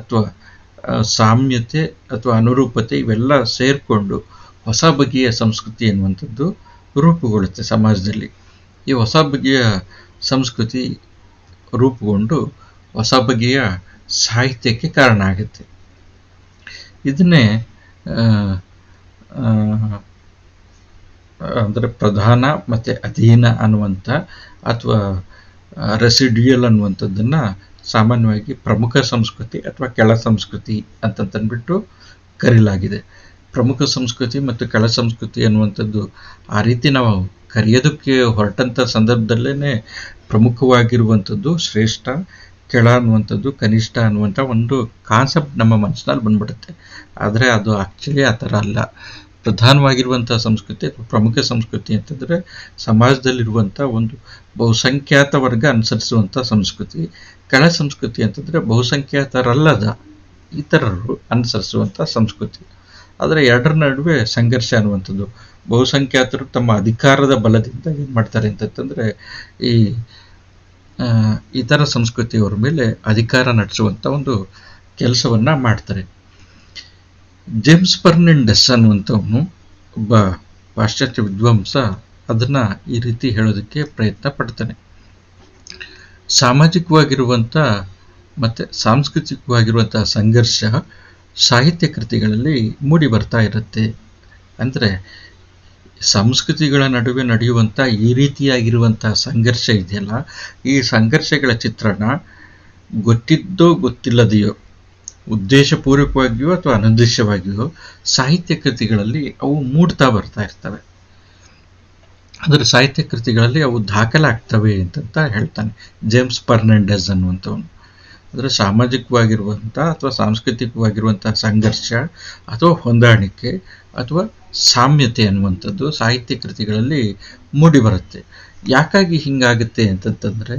ಅಥವಾ ಸಾಮ್ಯತೆ ಅಥವಾ ಅನುರೂಪತೆ ಇವೆಲ್ಲ ಸೇರಿಕೊಂಡು ಹೊಸ ಬಗೆಯ ಸಂಸ್ಕೃತಿ ಎನ್ನುವಂಥದ್ದು ರೂಪುಗೊಳ್ಳುತ್ತೆ ಸಮಾಜದಲ್ಲಿ. ಈ ಹೊಸ ಬಗೆಯ ಸಂಸ್ಕೃತಿ ರೂಪುಗೊಂಡು ಹೊಸ ಬಗೆಯ ಸಾಹಿತ್ಯಕ್ಕೆ ಕಾರಣ ಆಗುತ್ತೆ. ಇದನ್ನೇ ಅಂದರೆ ಪ್ರಧಾನ ಮತ್ತು ಅಧೀನ ಅನ್ನುವಂಥ ಅಥವಾ ರೆಸಿಡಿಯಲ್ ಅನ್ನುವಂಥದ್ದನ್ನು ಸಾಮಾನ್ಯವಾಗಿ ಪ್ರಮುಖ ಸಂಸ್ಕೃತಿ ಅಥವಾ ಕೆಳ ಸಂಸ್ಕೃತಿ ಅಂತಂತಂದ್ಬಿಟ್ಟು ಕರೆಯಲಾಗಿದೆ. ಪ್ರಮುಖ ಸಂಸ್ಕೃತಿ ಮತ್ತು ಕೆಳ ಸಂಸ್ಕೃತಿ ಅನ್ನುವಂಥದ್ದು ಆ ರೀತಿ ನಾವು ಕರೆಯೋದಕ್ಕೆ ಹೊರಟಂಥ ಸಂದರ್ಭದಲ್ಲೇ ಪ್ರಮುಖವಾಗಿರುವಂಥದ್ದು ಶ್ರೇಷ್ಠ, ಕೆಳ ಅನ್ನುವಂಥದ್ದು ಕನಿಷ್ಠ ಅನ್ನುವಂಥ ಒಂದು ಕಾನ್ಸೆಪ್ಟ್ ನಮ್ಮ ಮನಸ್ಸಿನಲ್ಲಿ ಬಂದ್ಬಿಡುತ್ತೆ. ಆದರೆ ಅದು ಆ್ಯಕ್ಚುಲಿ ಆ ಥರ ಅಲ್ಲ. ಪ್ರಧಾನವಾಗಿರುವಂಥ ಸಂಸ್ಕೃತಿ ಅಥವಾ ಪ್ರಮುಖ ಸಂಸ್ಕೃತಿ ಅಂತಂದರೆ ಸಮಾಜದಲ್ಲಿರುವಂಥ ಒಂದು ಬಹುಸಂಖ್ಯಾತ ವರ್ಗ ಅನುಸರಿಸುವಂಥ ಸಂಸ್ಕೃತಿ. ಕೆಳ ಸಂಸ್ಕೃತಿ ಅಂತಂದರೆ ಬಹುಸಂಖ್ಯಾತರಲ್ಲದ ಇತರರು ಅನುಸರಿಸುವಂಥ ಸಂಸ್ಕೃತಿ. ಆದರೆ ಎರಡರ ನಡುವೆ ಸಂಘರ್ಷ ಅನ್ನುವಂಥದ್ದು, ಬಹುಸಂಖ್ಯಾತರು ತಮ್ಮ ಅಧಿಕಾರದ ಬಲದಿಂದ ಏನು ಮಾಡ್ತಾರೆ ಅಂತಂತಂದರೆ ಈ ಇತರ ಸಂಸ್ಕೃತಿಯವರ ಮೇಲೆ ಅಧಿಕಾರ ನಡೆಸುವಂಥ ಒಂದು ಕೆಲಸವನ್ನು ಮಾಡ್ತಾರೆ. ಜೇಮ್ಸ್ ಫರ್ನಾಂಡಿಸ್ ಅನ್ನುವಂಥವನು ಒಬ್ಬ ಪಾಶ್ಚಾತ್ಯ ವಿದ್ವಾಂಸ ಅದನ್ನು ಈ ರೀತಿ ಹೇಳೋದಕ್ಕೆ ಪ್ರಯತ್ನ ಪಡ್ತಾನೆ. ಸಾಮಾಜಿಕವಾಗಿರುವಂಥ ಮತ್ತು ಸಾಂಸ್ಕೃತಿಕವಾಗಿರುವಂಥ ಸಂಘರ್ಷ ಸಾಹಿತ್ಯ ಕೃತಿಗಳಲ್ಲಿ ಮೂಡಿ ಬರ್ತಾ ಇರುತ್ತೆ. ಅಂದರೆ ಸಂಸ್ಕೃತಿಗಳ ನಡುವೆ ನಡೆಯುವಂಥ ಈ ರೀತಿಯಾಗಿರುವಂಥ ಸಂಘರ್ಷ ಇದೆಯಲ್ಲ, ಈ ಸಂಘರ್ಷಗಳ ಚಿತ್ರಣ ಗೊತ್ತಿದ್ದೋ ಗೊತ್ತಿಲ್ಲದೆಯೋ, ಉದ್ದೇಶಪೂರ್ವಕವಾಗಿಯೋ ಅಥವಾ ಅನುದ್ದೇಶವಾಗಿಯೋ ಸಾಹಿತ್ಯ ಕೃತಿಗಳಲ್ಲಿ ಅವು ಮೂಡ್ತಾ ಬರ್ತಾ ಇರ್ತವೆ. ಅಂದರೆ ಸಾಹಿತ್ಯ ಕೃತಿಗಳಲ್ಲಿ ಅವು ದಾಖಲಾಗ್ತವೆ ಅಂತ ಹೇಳ್ತಾನೆ ಜೇಮ್ಸ್ ಫರ್ನಾಂಡಿಸ್ ಅನ್ನುವಂಥವನು. ಅಂದರೆ ಸಾಮಾಜಿಕವಾಗಿರುವಂಥ ಅಥವಾ ಸಾಂಸ್ಕೃತಿಕವಾಗಿರುವಂಥ ಸಂಘರ್ಷ ಅಥವಾ ಹೊಂದಾಣಿಕೆ ಅಥವಾ ಸಾಮ್ಯತೆ ಅನ್ನುವಂಥದ್ದು ಸಾಹಿತ್ಯ ಕೃತಿಗಳಲ್ಲಿ ಮೂಡಿಬರುತ್ತೆ. ಯಾಕಾಗಿ ಹಿಂಗಾಗುತ್ತೆ ಅಂತಂತಂದರೆ,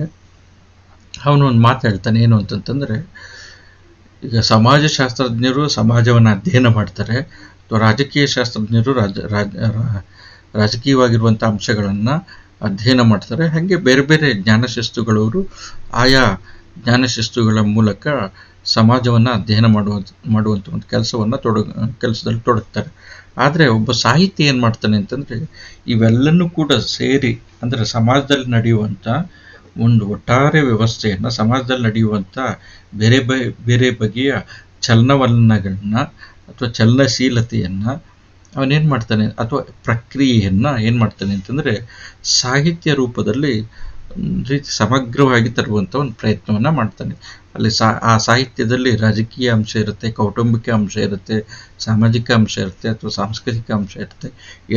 ಅವನು ಒಂದು ಮಾತು ಹೇಳ್ತಾನೆ. ಏನು ಅಂತಂತಂದರೆ, ಈಗ ಸಮಾಜಶಾಸ್ತ್ರಜ್ಞರು ಸಮಾಜವನ್ನು ಅಧ್ಯಯನ ಮಾಡ್ತಾರೆ, ಅಥವಾ ರಾಜಕೀಯ ಶಾಸ್ತ್ರಜ್ಞರು ರಾಜಕೀಯವಾಗಿರುವಂಥ ಅಂಶಗಳನ್ನು ಅಧ್ಯಯನ ಮಾಡ್ತಾರೆ. ಹಾಗೆ ಬೇರೆ ಬೇರೆ ಜ್ಞಾನಶಿಸ್ತುಗಳವರು ಆಯಾ ಜ್ಞಾನಶಿಸ್ತುಗಳ ಮೂಲಕ ಸಮಾಜವನ್ನು ಅಧ್ಯಯನ ಮಾಡುವಂಥ ಒಂದು ಕೆಲಸದಲ್ಲಿ ತೊಡಗ್ತಾರೆ. ಆದರೆ ಒಬ್ಬ ಸಾಹಿತಿ ಏನು ಮಾಡ್ತಾನೆ ಅಂತಂದರೆ, ಇವೆಲ್ಲನೂ ಕೂಡ ಸೇರಿ, ಅಂದರೆ ಸಮಾಜದಲ್ಲಿ ನಡೆಯುವಂಥ ಒಂದು ಒಟ್ಟಾರೆ ವ್ಯವಸ್ಥೆಯನ್ನು, ಸಮಾಜದಲ್ಲಿ ನಡೆಯುವಂಥ ಬೇರೆ ಬೇರೆ ಬಗೆಯ ಚಲನವಲನಗಳನ್ನ ಅಥವಾ ಚಲನಶೀಲತೆಯನ್ನು ಅವನೇನು ಮಾಡ್ತಾನೆ, ಅಥವಾ ಪ್ರಕ್ರಿಯೆಯನ್ನು ಏನು ಮಾಡ್ತಾನೆ ಅಂತಂದರೆ ಸಾಹಿತ್ಯ ರೂಪದಲ್ಲಿ ರೀತಿ ಸಮಗ್ರವಾಗಿ ತರುವಂಥ ಒಂದು ಪ್ರಯತ್ನವನ್ನು ಮಾಡ್ತಾನೆ. ಅಲ್ಲಿ ಆ ಸಾಹಿತ್ಯದಲ್ಲಿ ರಾಜಕೀಯ ಅಂಶ ಇರುತ್ತೆ, ಕೌಟುಂಬಿಕ ಅಂಶ ಇರುತ್ತೆ, ಸಾಮಾಜಿಕ ಅಂಶ ಇರುತ್ತೆ, ಅಥವಾ ಸಾಂಸ್ಕೃತಿಕ ಅಂಶ ಇರುತ್ತೆ.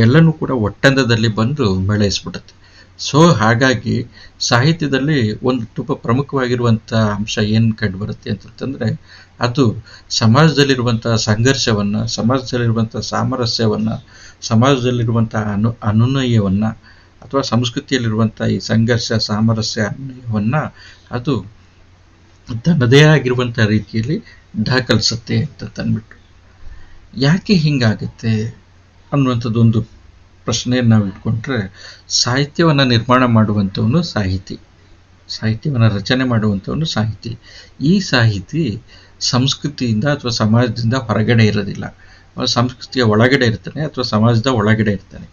ಎಲ್ಲನೂ ಕೂಡ ಒಟ್ಟಂದದಲ್ಲಿ ಬಂದು ಬೆಳೆಯಿಸ್ಬಿಡುತ್ತೆ. ಸೊ ಹಾಗಾಗಿ ಸಾಹಿತ್ಯದಲ್ಲಿ ಒಂದು ತುಂಬ ಪ್ರಮುಖವಾಗಿರುವಂಥ ಅಂಶ ಏನು ಕಂಡುಬರುತ್ತೆ ಅಂತಂತಂದರೆ, ಅದು ಸಮಾಜದಲ್ಲಿರುವಂಥ ಸಂಘರ್ಷವನ್ನು, ಸಮಾಜದಲ್ಲಿರುವಂಥ ಸಾಮರಸ್ಯವನ್ನು, ಸಮಾಜದಲ್ಲಿರುವಂಥ ಅನುನಯವನ್ನು ಅಥವಾ ಸಂಸ್ಕೃತಿಯಲ್ಲಿರುವಂಥ ಈ ಸಂಘರ್ಷ, ಸಾಮರಸ್ಯ, ಅನುನಯವನ್ನು ಅದು ತನ್ನದೇ ಆಗಿರುವಂಥ ರೀತಿಯಲ್ಲಿ ದಾಖಲಿಸುತ್ತೆ ಅಂತಂದ್ಬಿಟ್ಟು. ಯಾಕೆ ಹಿಂಗಾಗುತ್ತೆ ಅನ್ನುವಂಥದ್ದು ಒಂದು ಪ್ರಶ್ನೆಯನ್ನು ನಾವು ಇಟ್ಕೊಂಡ್ರೆ, ಸಾಹಿತ್ಯವನ್ನು ನಿರ್ಮಾಣ ಮಾಡುವಂಥವನು ಸಾಹಿತಿ, ಸಾಹಿತ್ಯವನ್ನು ರಚನೆ ಮಾಡುವಂಥವನು ಸಾಹಿತಿ. ಈ ಸಾಹಿತಿ ಸಂಸ್ಕೃತಿಯಿಂದ ಅಥವಾ ಸಮಾಜದಿಂದ ಹೊರಗಡೆ ಇರೋದಿಲ್ಲ, ಸಂಸ್ಕೃತಿಯ ಒಳಗಡೆ ಇರ್ತಾನೆ ಅಥವಾ ಸಮಾಜದ ಒಳಗಡೆ ಇರ್ತಾನೆ.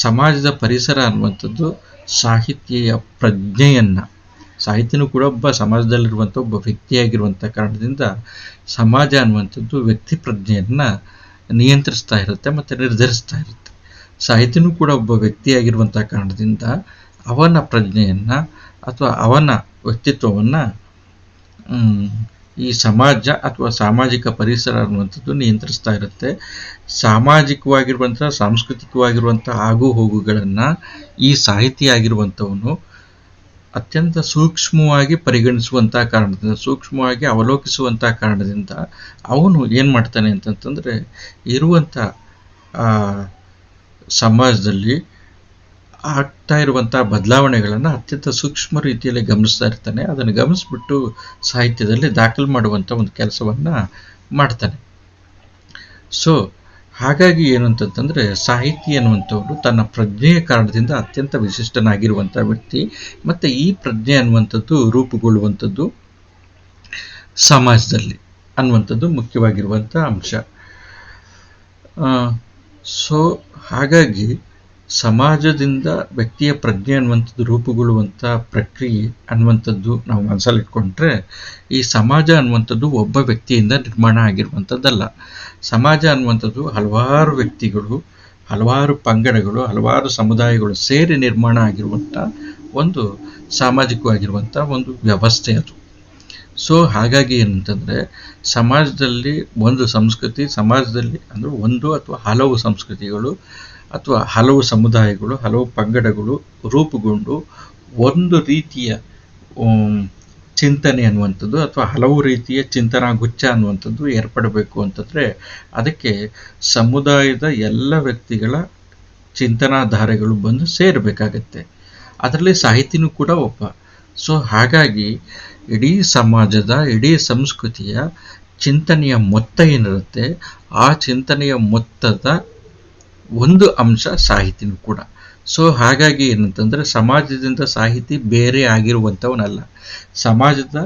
ಸಮಾಜದ ಪರಿಸರ ಅನ್ನುವಂಥದ್ದು ಸಾಹಿತ್ಯ ಪ್ರಜ್ಞೆಯನ್ನು, ಸಾಹಿತ್ಯನೂ ಕೂಡ ಒಬ್ಬ ಸಮಾಜದಲ್ಲಿರುವಂಥ ಒಬ್ಬ ವ್ಯಕ್ತಿಯಾಗಿರುವಂಥ ಕಾರಣದಿಂದ ಸಮಾಜ ಅನ್ನುವಂಥದ್ದು ವ್ಯಕ್ತಿ ಪ್ರಜ್ಞೆಯನ್ನು ನಿಯಂತ್ರಿಸ್ತಾ ಇರುತ್ತೆ ಮತ್ತು ನಿರ್ಧರಿಸ್ತಾ ಇರುತ್ತೆ. ಸಾಹಿತ್ಯನೂ ಕೂಡ ಒಬ್ಬ ವ್ಯಕ್ತಿಯಾಗಿರುವಂಥ ಕಾರಣದಿಂದ ಅವನ ಪ್ರಜ್ಞೆಯನ್ನು ಅಥವಾ ಅವನ ವ್ಯಕ್ತಿತ್ವವನ್ನು ಈ ಸಮಾಜ ಅಥವಾ ಸಾಮಾಜಿಕ ಪರಿಸರ ಅನ್ನುವಂಥದ್ದು ನಿಯಂತ್ರಿಸ್ತಾ ಇರುತ್ತೆ. ಸಾಮಾಜಿಕವಾಗಿರುವಂಥ, ಸಾಂಸ್ಕೃತಿಕವಾಗಿರುವಂಥ ಆಗು ಹೋಗುಗಳನ್ನು ಈ ಸಾಹಿತಿ ಆಗಿರುವಂಥವನು ಅತ್ಯಂತ ಸೂಕ್ಷ್ಮವಾಗಿ ಪರಿಗಣಿಸುವಂಥ ಕಾರಣದಿಂದ, ಸೂಕ್ಷ್ಮವಾಗಿ ಅವಲೋಕಿಸುವಂಥ ಕಾರಣದಿಂದ ಅವನು ಏನು ಮಾಡ್ತಾನೆ ಅಂತಂತಂದರೆ, ಇರುವಂಥ ಸಮಾಜದಲ್ಲಿ ಆಗ್ತಾ ಇರುವಂಥ ಬದಲಾವಣೆಗಳನ್ನು ಅತ್ಯಂತ ಸೂಕ್ಷ್ಮ ರೀತಿಯಲ್ಲಿ ಗಮನಿಸ್ತಾ ಇರ್ತಾನೆ. ಅದನ್ನು ಗಮನಿಸ್ಬಿಟ್ಟು ಸಾಹಿತ್ಯದಲ್ಲಿ ದಾಖಲು ಮಾಡುವಂಥ ಒಂದು ಕೆಲಸವನ್ನು ಮಾಡ್ತಾನೆ. ಸೊ ಹಾಗಾಗಿ ಏನು ಅಂತಂತಂದರೆ, ಸಾಹಿತಿ ಅನ್ನುವಂಥವ್ರು ತನ್ನ ಪ್ರಜ್ಞೆಯ ಕಾರಣದಿಂದ ಅತ್ಯಂತ ವಿಶಿಷ್ಟನಾಗಿರುವಂಥ ವ್ಯಕ್ತಿ. ಮತ್ತು ಈ ಪ್ರಜ್ಞೆ ಅನ್ನುವಂಥದ್ದು ರೂಪುಗೊಳ್ಳುವಂಥದ್ದು ಸಮಾಜದಲ್ಲಿ ಅನ್ನುವಂಥದ್ದು ಮುಖ್ಯವಾಗಿರುವಂಥ ಅಂಶ. ಸೊ ಹಾಗಾಗಿ ಸಮಾಜದಿಂದ ವ್ಯಕ್ತಿಯ ಪ್ರಜ್ಞೆ ಅನ್ನುವಂಥದ್ದು ರೂಪುಗೊಳ್ಳುವಂಥ ಪ್ರಕ್ರಿಯೆ ಅನ್ನುವಂಥದ್ದು ನಾವು ಮನಸ್ಸಲ್ಲಿ ಇಟ್ಕೊಂಡ್ರೆ, ಈ ಸಮಾಜ ಅನ್ನುವಂಥದ್ದು ಒಬ್ಬ ವ್ಯಕ್ತಿಯಿಂದ ನಿರ್ಮಾಣ ಆಗಿರುವಂಥದ್ದಲ್ಲ. ಸಮಾಜ ಅನ್ನುವಂಥದ್ದು ಹಲವಾರು ವ್ಯಕ್ತಿಗಳು, ಹಲವಾರು ಪಂಗಡಗಳು, ಹಲವಾರು ಸಮುದಾಯಗಳು ಸೇರಿ ನಿರ್ಮಾಣ ಆಗಿರುವಂಥ ಒಂದು ಸಾಮಾಜಿಕವಾಗಿರುವಂಥ ಒಂದು ವ್ಯವಸ್ಥೆ ಅದು. ಸೊ ಹಾಗಾಗಿ ಏನಂತಂದರೆ, ಸಮಾಜದಲ್ಲಿ ಒಂದು ಸಂಸ್ಕೃತಿ, ಸಮಾಜದಲ್ಲಿ ಅಂದರೆ ಒಂದು ಅಥವಾ ಹಲವು ಸಂಸ್ಕೃತಿಗಳು ಅಥವಾ ಹಲವು ಸಮುದಾಯಗಳು, ಹಲವು ಪಂಗಡಗಳು ರೂಪುಗೊಂಡು ಒಂದು ರೀತಿಯ ಚಿಂತನೆ ಅನ್ನುವಂಥದ್ದು ಅಥವಾ ಹಲವು ರೀತಿಯ ಚಿಂತನಾ ಗುಚ್ಛ ಅನ್ನುವಂಥದ್ದು ಏರ್ಪಡಬೇಕು ಅಂತಂದರೆ, ಅದಕ್ಕೆ ಸಮುದಾಯದ ಎಲ್ಲ ವ್ಯಕ್ತಿಗಳ ಚಿಂತನಾಧಾರೆಗಳು ಬಂದು ಸೇರಬೇಕಾಗತ್ತೆ. ಅದರಲ್ಲಿ ಸಾಹಿತಿನೂ ಕೂಡ ಒಬ್ಬ. ಸೊ ಹಾಗಾಗಿ ಇಡೀ ಸಮಾಜದ, ಇಡೀ ಸಂಸ್ಕೃತಿಯ ಚಿಂತನೆಯ ಮೊತ್ತ ಏನಿರುತ್ತೆ, ಆ ಚಿಂತನೆಯ ಮೊತ್ತದ ಒಂದು ಅಂಶ ಸಾಹಿತಿನೂ ಕೂಡ. ಸೊ ಹಾಗಾಗಿ ಏನಂತಂದರೆ, ಸಮಾಜದಿಂದ ಸಾಹಿತಿ ಬೇರೆ ಆಗಿರುವಂಥವನಲ್ಲ, ಸಮಾಜದ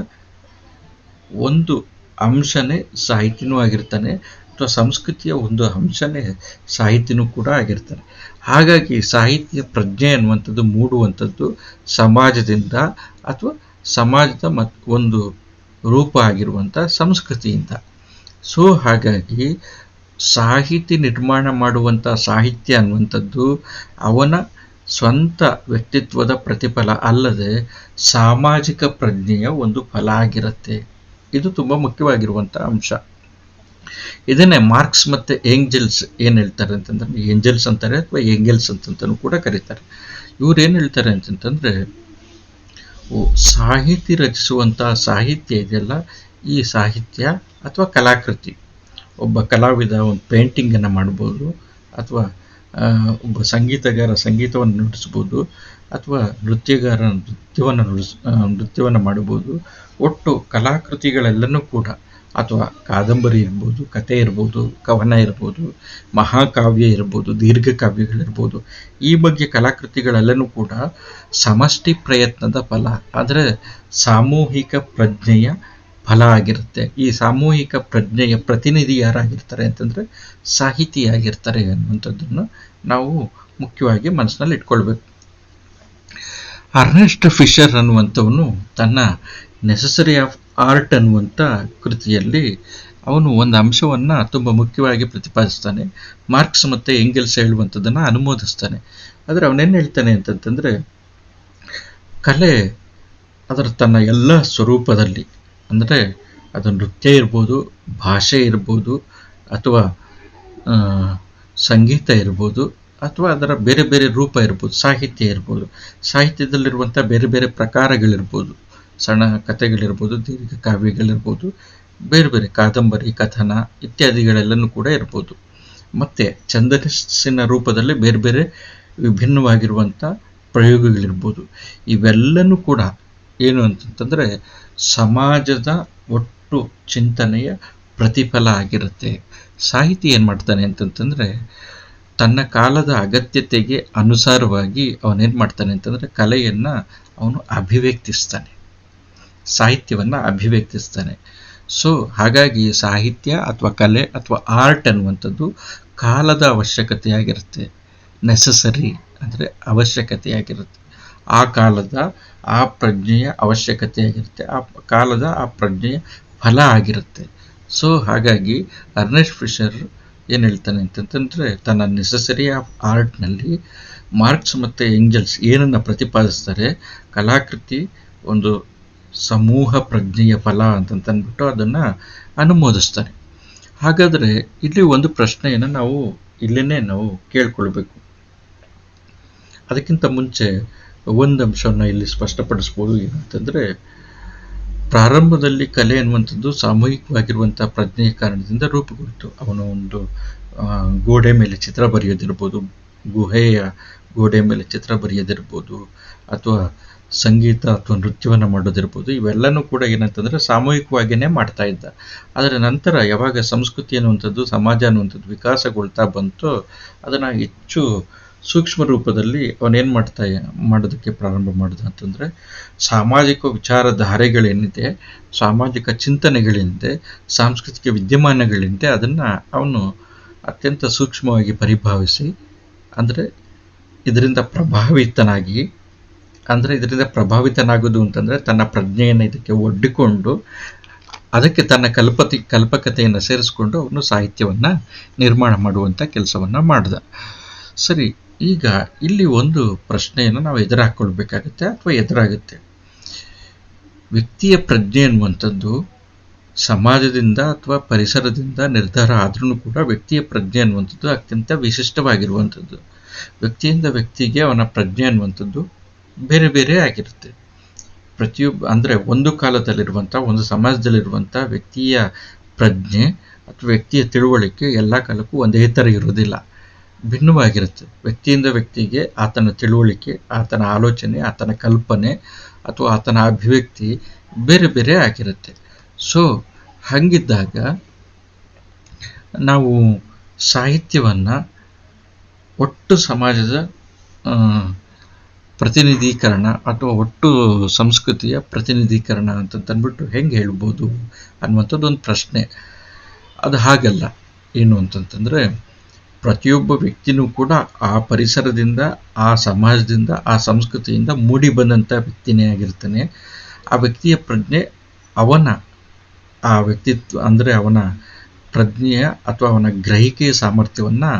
ಒಂದು ಅಂಶನೇ ಸಾಹಿತಿನೂ ಆಗಿರ್ತಾನೆ ಅಥವಾ ಸಂಸ್ಕೃತಿಯ ಒಂದು ಅಂಶನೇ ಸಾಹಿತಿನೂ ಕೂಡ ಆಗಿರ್ತಾನೆ. ಹಾಗಾಗಿ ಸಾಹಿತ್ಯ ಪ್ರಜ್ಞೆ ಅನ್ನುವಂಥದ್ದು ಮೂಡುವಂಥದ್ದು ಸಮಾಜದಿಂದ ಅಥವಾ ಸಮಾಜದ ಒಂದು ರೂಪ ಆಗಿರುವಂಥ ಸಂಸ್ಕೃತಿಯಿಂದ. ಸೊ ಹಾಗಾಗಿ ಸಾಹಿತಿ ನಿರ್ಮಾಣ ಮಾಡುವಂಥ ಸಾಹಿತ್ಯ ಅನ್ನುವಂಥದ್ದು ಅವನ ಸ್ವಂತ ವ್ಯಕ್ತಿತ್ವದ ಪ್ರತಿಫಲ ಅಲ್ಲದೆ ಸಾಮಾಜಿಕ ಪ್ರಜ್ಞೆಯ ಒಂದು ಫಲ ಆಗಿರುತ್ತೆ. ಇದು ತುಂಬ ಮುಖ್ಯವಾಗಿರುವಂಥ ಅಂಶ. ಇದನ್ನೇ ಮಾರ್ಕ್ಸ್ ಮತ್ತು ಏಂಜಲ್ಸ್ ಏನು ಹೇಳ್ತಾರೆ ಅಂತಂದ್ರೆ, ಏಂಜಲ್ಸ್ ಅಂತಾರೆ ಅಥವಾ ಎಂಗೆಲ್ಸ್ ಅಂತಂತನೂ ಕೂಡ ಕರೀತಾರೆ. ಇವ್ರು ಏನು ಹೇಳ್ತಾರೆ ಅಂತಂತಂದರೆ, ಸಾಹಿತಿ ರಚಿಸುವಂತಹ ಸಾಹಿತ್ಯ ಇದೆಯಲ್ಲ, ಈ ಸಾಹಿತ್ಯ ಅಥವಾ ಕಲಾಕೃತಿ, ಒಬ್ಬ ಕಲಾವಿದ ಒಂದು ಪೇಂಟಿಂಗನ್ನು ಮಾಡ್ಬೋದು, ಅಥವಾ ಒಬ್ಬ ಸಂಗೀತಗಾರ ಸಂಗೀತವನ್ನು ನುಡಿಸ್ಬೋದು, ಅಥವಾ ನೃತ್ಯಗಾರ ನೃತ್ಯವನ್ನು ಮಾಡ್ಬೋದು. ಒಟ್ಟು ಕಲಾಕೃತಿಗಳೆಲ್ಲನೂ ಕೂಡ, ಅಥವಾ ಕಾದಂಬರಿ ಇರ್ಬೋದು, ಕತೆ ಇರ್ಬೋದು, ಕವನ ಇರ್ಬೋದು, ಮಹಾಕಾವ್ಯ ಇರ್ಬೋದು, ದೀರ್ಘಕಾವ್ಯಗಳಿರ್ಬೋದು, ಈ ಬಗ್ಗೆ ಕಲಾಕೃತಿಗಳೆಲ್ಲನೂ ಕೂಡ ಸಮಷ್ಟಿ ಪ್ರಯತ್ನದ ಫಲ, ಅಂದರೆ ಸಾಮೂಹಿಕ ಪ್ರಜ್ಞೆಯ ಫಲ ಆಗಿರುತ್ತೆ. ಈ ಸಾಮೂಹಿಕ ಪ್ರಜ್ಞೆಯ ಪ್ರತಿನಿಧಿ ಯಾರಾಗಿರ್ತಾರೆ ಅಂತಂದರೆ ಸಾಹಿತಿಯಾಗಿರ್ತಾರೆ ಅನ್ನುವಂಥದ್ದನ್ನು ನಾವು ಮುಖ್ಯವಾಗಿ ಮನಸ್ಸಿನಲ್ಲಿ ಇಟ್ಕೊಳ್ಬೇಕು. ಅರ್ನೆಸ್ಟ್ ಫಿಶರ್ ಅನ್ನುವಂಥವನು ತನ್ನ ನೆಸೆಸರಿ ಆಫ್ ಆರ್ಟ್ ಅನ್ನುವಂಥ ಕೃತಿಯಲ್ಲಿ ಅವನು ಒಂದು ಅಂಶವನ್ನು ತುಂಬ ಮುಖ್ಯವಾಗಿ ಪ್ರತಿಪಾದಿಸ್ತಾನೆ. ಮಾರ್ಕ್ಸ್ ಮತ್ತು ಎಂಗೆಲ್ಸ್ ಹೇಳುವಂಥದ್ದನ್ನು ಅನುಮೋದಿಸ್ತಾನೆ. ಆದರೆ ಅವನೇನು ಹೇಳ್ತಾನೆ ಅಂತಂತಂದರೆ, ಕಲೆ ಅದರ ತನ್ನ ಎಲ್ಲ ಸ್ವರೂಪದಲ್ಲಿ, ಅಂದರೆ ಅದು ನೃತ್ಯ ಇರ್ಬೋದು, ಭಾಷೆ ಇರ್ಬೋದು, ಅಥವಾ ಸಂಗೀತ ಇರ್ಬೋದು, ಅಥವಾ ಅದರ ಬೇರೆ ಬೇರೆ ರೂಪ ಇರ್ಬೋದು, ಸಾಹಿತ್ಯ ಇರ್ಬೋದು, ಸಾಹಿತ್ಯದಲ್ಲಿರುವಂಥ ಬೇರೆ ಬೇರೆ ಪ್ರಕಾರಗಳಿರ್ಬೋದು, ಸಣ್ಣ ಕಥೆಗಳಿರ್ಬೋದು, ದೀರ್ಘ ಕಾವ್ಯಗಳಿರ್ಬೋದು, ಬೇರೆ ಬೇರೆ ಕಾದಂಬರಿ, ಕಥನ ಇತ್ಯಾದಿಗಳೆಲ್ಲನೂ ಕೂಡ ಇರ್ಬೋದು. ಮತ್ತು ಛಂದಸ್ಸಿನ ರೂಪದಲ್ಲಿ ಬೇರೆ ಬೇರೆ ವಿಭಿನ್ನವಾಗಿರುವಂಥ ಪ್ರಯೋಗಗಳಿರ್ಬೋದು. ಇವೆಲ್ಲನೂ ಕೂಡ ಏನು ಅಂತಂತಂದರೆ ಸಮಾಜದ ಒಟ್ಟು ಚಿಂತನೆಯ ಪ್ರತಿಫಲ ಆಗಿರುತ್ತೆ. ಸಾಹಿತಿ ಏನು ಮಾಡ್ತಾನೆ ಅಂತಂತಂದರೆ ತನ್ನ ಕಾಲದ ಅಗತ್ಯತೆಗೆ ಅನುಸಾರವಾಗಿ ಅವನೇನು ಮಾಡ್ತಾನೆ ಅಂತಂದರೆ ಕಲೆಯನ್ನು ಅವನು ಅಭಿವ್ಯಕ್ತಿಸ್ತಾನೆ, ಸಾಹಿತ್ಯವನ್ನು ಅಭಿವ್ಯಕ್ತಿಸ್ತಾನೆ. ಸೊ ಹಾಗಾಗಿ ಸಾಹಿತ್ಯ ಅಥವಾ ಕಲೆ ಅಥವಾ ಆರ್ಟ್ ಅನ್ನುವಂಥದ್ದು ಕಾಲದ ಅವಶ್ಯಕತೆಯಾಗಿರುತ್ತೆ. ನೆಸಸರಿ ಅಂದರೆ ಅವಶ್ಯಕತೆಯಾಗಿರುತ್ತೆ, ಆ ಕಾಲದ ಆ ಪ್ರಜ್ಞೆಯ ಅವಶ್ಯಕತೆಯಾಗಿರುತ್ತೆ, ಆ ಕಾಲದ ಆ ಪ್ರಜ್ಞೆಯ ಫಲ ಆಗಿರುತ್ತೆ. ಸೊ ಹಾಗಾಗಿ ಅರ್ನೆಸ್ಟ್ ಫಿಶರ್ ಏನು ಹೇಳ್ತಾನೆ ಅಂತಂತಂದರೆ ತನ್ನ ನೆಸಸರಿ ಆಫ್ ಆರ್ಟ್ನಲ್ಲಿ ಮಾರ್ಕ್ಸ್ ಮತ್ತು ಎಂಗೆಲ್ಸ್ ಏನನ್ನು ಪ್ರತಿಪಾದಿಸ್ತಾರೆ, ಕಲಾಕೃತಿ ಒಂದು ಸಮೂಹ ಪ್ರಜ್ಞೆಯ ಫಲ ಅಂತಂತಂದ್ಬಿಟ್ಟು ಅದನ್ನು ಅನುಮೋದಿಸ್ತಾರೆ. ಹಾಗಾದರೆ ಇಲ್ಲಿ ಒಂದು ಪ್ರಶ್ನೆಯನ್ನು ನಾವು ಇಲ್ಲೇ ನಾವು ಕೇಳ್ಕೊಳ್ಬೇಕು. ಅದಕ್ಕಿಂತ ಮುಂಚೆ ಒಂದು ಅಂಶವನ್ನು ಇಲ್ಲಿ ಸ್ಪಷ್ಟಪಡಿಸ್ಬೋದು. ಏನಂತಂದರೆ ಪ್ರಾರಂಭದಲ್ಲಿ ಕಲೆ ಅನ್ನುವಂಥದ್ದು ಸಾಮೂಹಿಕವಾಗಿರುವಂಥ ಪ್ರಜ್ಞೆಯ ಕಾರಣದಿಂದ ರೂಪುಗೊಂಡಿತು. ಅವನು ಒಂದು ಗೋಡೆ ಮೇಲೆ ಚಿತ್ರ ಬರೆಯೋದಿರ್ಬೋದು, ಗುಹೆಯ ಗೋಡೆ ಮೇಲೆ ಚಿತ್ರ ಬರೆಯೋದಿರ್ಬೋದು, ಅಥವಾ ಸಂಗೀತ ಅಥವಾ ನೃತ್ಯವನ್ನು ಮಾಡೋದಿರ್ಬೋದು, ಇವೆಲ್ಲನೂ ಕೂಡ ಏನಂತಂದರೆ ಸಾಮೂಹಿಕವಾಗಿಯೇ ಮಾಡ್ತಾ ಇದ್ದ. ಆದರೆ ನಂತರ ಯಾವಾಗ ಸಂಸ್ಕೃತಿ ಅನ್ನುವಂಥದ್ದು, ಸಮಾಜ ಅನ್ನುವಂಥದ್ದು ವಿಕಾಸಗೊಳ್ತಾ ಬಂತು, ಅದನ್ನು ಹೆಚ್ಚು ಸೂಕ್ಷ್ಮ ರೂಪದಲ್ಲಿ ಅವನೇನು ಮಾಡೋದಕ್ಕೆ ಪ್ರಾರಂಭ ಮಾಡಿದ ಅಂತಂದರೆ ಸಾಮಾಜಿಕ ವಿಚಾರಧಾರೆಗಳೇನಿದೆ, ಸಾಮಾಜಿಕ ಚಿಂತನೆಗಳೇನಿದೆ, ಸಾಂಸ್ಕೃತಿಕ ವಿದ್ಯಮಾನಗಳೇನಿದೆ, ಅದನ್ನು ಅವನು ಅತ್ಯಂತ ಸೂಕ್ಷ್ಮವಾಗಿ ಪರಿಭಾವಿಸಿ, ಅಂದರೆ ಇದರಿಂದ ಪ್ರಭಾವಿತನಾಗೋದು ಅಂತಂದರೆ ತನ್ನ ಪ್ರಜ್ಞೆಯನ್ನು ಇದಕ್ಕೆ ಒಡ್ಡಿಕೊಂಡು ಅದಕ್ಕೆ ತನ್ನ ಕಲ್ಪಕತೆಯನ್ನು ಸೇರಿಸ್ಕೊಂಡು ಅವನು ಸಾಹಿತ್ಯವನ್ನು ನಿರ್ಮಾಣ ಮಾಡುವಂಥ ಕೆಲಸವನ್ನು ಮಾಡಿದ. ಸರಿ, ಈಗ ಇಲ್ಲಿ ಒಂದು ಪ್ರಶ್ನೆಯನ್ನು ನಾವು ಎದುರಾಕೊಳ್ಬೇಕಾಗತ್ತೆ ಅಥವಾ ಎದುರಾಗುತ್ತೆ. ವ್ಯಕ್ತಿಯ ಪ್ರಜ್ಞೆ ಅನ್ನುವಂಥದ್ದು ಸಮಾಜದಿಂದ ಅಥವಾ ಪರಿಸರದಿಂದ ನಿರ್ಧಾರ ಆದ್ರೂ ಕೂಡ ವ್ಯಕ್ತಿಯ ಪ್ರಜ್ಞೆ ಅನ್ನುವಂಥದ್ದು ಅತ್ಯಂತ ವಿಶಿಷ್ಟವಾಗಿರುವಂಥದ್ದು. ವ್ಯಕ್ತಿಯಿಂದ ವ್ಯಕ್ತಿಗೆ ಅವನ ಪ್ರಜ್ಞೆ ಅನ್ನುವಂಥದ್ದು ಬೇರೆ ಬೇರೆ ಆಗಿರುತ್ತೆ. ಅಂದರೆ ಒಂದು ಕಾಲದಲ್ಲಿರುವಂಥ, ಒಂದು ಸಮಾಜದಲ್ಲಿರುವಂಥ ವ್ಯಕ್ತಿಯ ಪ್ರಜ್ಞೆ ಅಥವಾ ವ್ಯಕ್ತಿಯ ತಿಳುವಳಿಕೆ ಎಲ್ಲ ಕಾಲಕ್ಕೂ ಒಂದೇ ಥರ ಇರೋದಿಲ್ಲ, ಭಿನ್ನವಾಗಿರುತ್ತೆ. ವ್ಯಕ್ತಿಯಿಂದ ವ್ಯಕ್ತಿಗೆ ಆತನ ತಿಳುವಳಿಕೆ, ಆತನ ಆಲೋಚನೆ, ಆತನ ಕಲ್ಪನೆ ಅಥವಾ ಆತನ ಅಭಿವ್ಯಕ್ತಿ ಬೇರೆ ಬೇರೆ ಆಗಿರುತ್ತೆ. ಸೊ ಹಾಗಿದ್ದಾಗ ನಾವು ಸಾಹಿತ್ಯವನ್ನು ಒಟ್ಟು ಸಮಾಜದ ಪ್ರತಿನಿಧೀಕರಣ ಅಥವಾ ಒಟ್ಟು ಸಂಸ್ಕೃತಿಯ ಪ್ರತಿನಿಧೀಕರಣ ಅಂತಂದ್ಬಿಟ್ಟು ಹೆಂಗೆ ಹೇಳ್ಬೋದು ಅನ್ನುವಂಥದ್ದು ಒಂದು ಪ್ರಶ್ನೆ. ಅದು ಹಾಗಲ್ಲ. ಏನು ಅಂತಂತಂದರೆ ಪ್ರತಿಯೊಬ್ಬ ವ್ಯಕ್ತಿನೂ ಕೂಡ ಆ ಪರಿಸರದಿಂದ, ಆ ಸಮಾಜದಿಂದ, ಆ ಸಂಸ್ಕೃತಿಯಿಂದ ಮೂಡಿ ಬಂದಂಥ ವ್ಯಕ್ತಿನೇ ಆಗಿರ್ತಾನೆ. ಆ ವ್ಯಕ್ತಿಯ ಪ್ರಜ್ಞೆ ಆ ವ್ಯಕ್ತಿತ್ವ ಅಂದರೆ ಅವನ ಪ್ರಜ್ಞೆಯ ಅಥವಾ ಅವನ ಗ್ರಹಿಕೆಯ ಸಾಮರ್ಥ್ಯವನ್ನು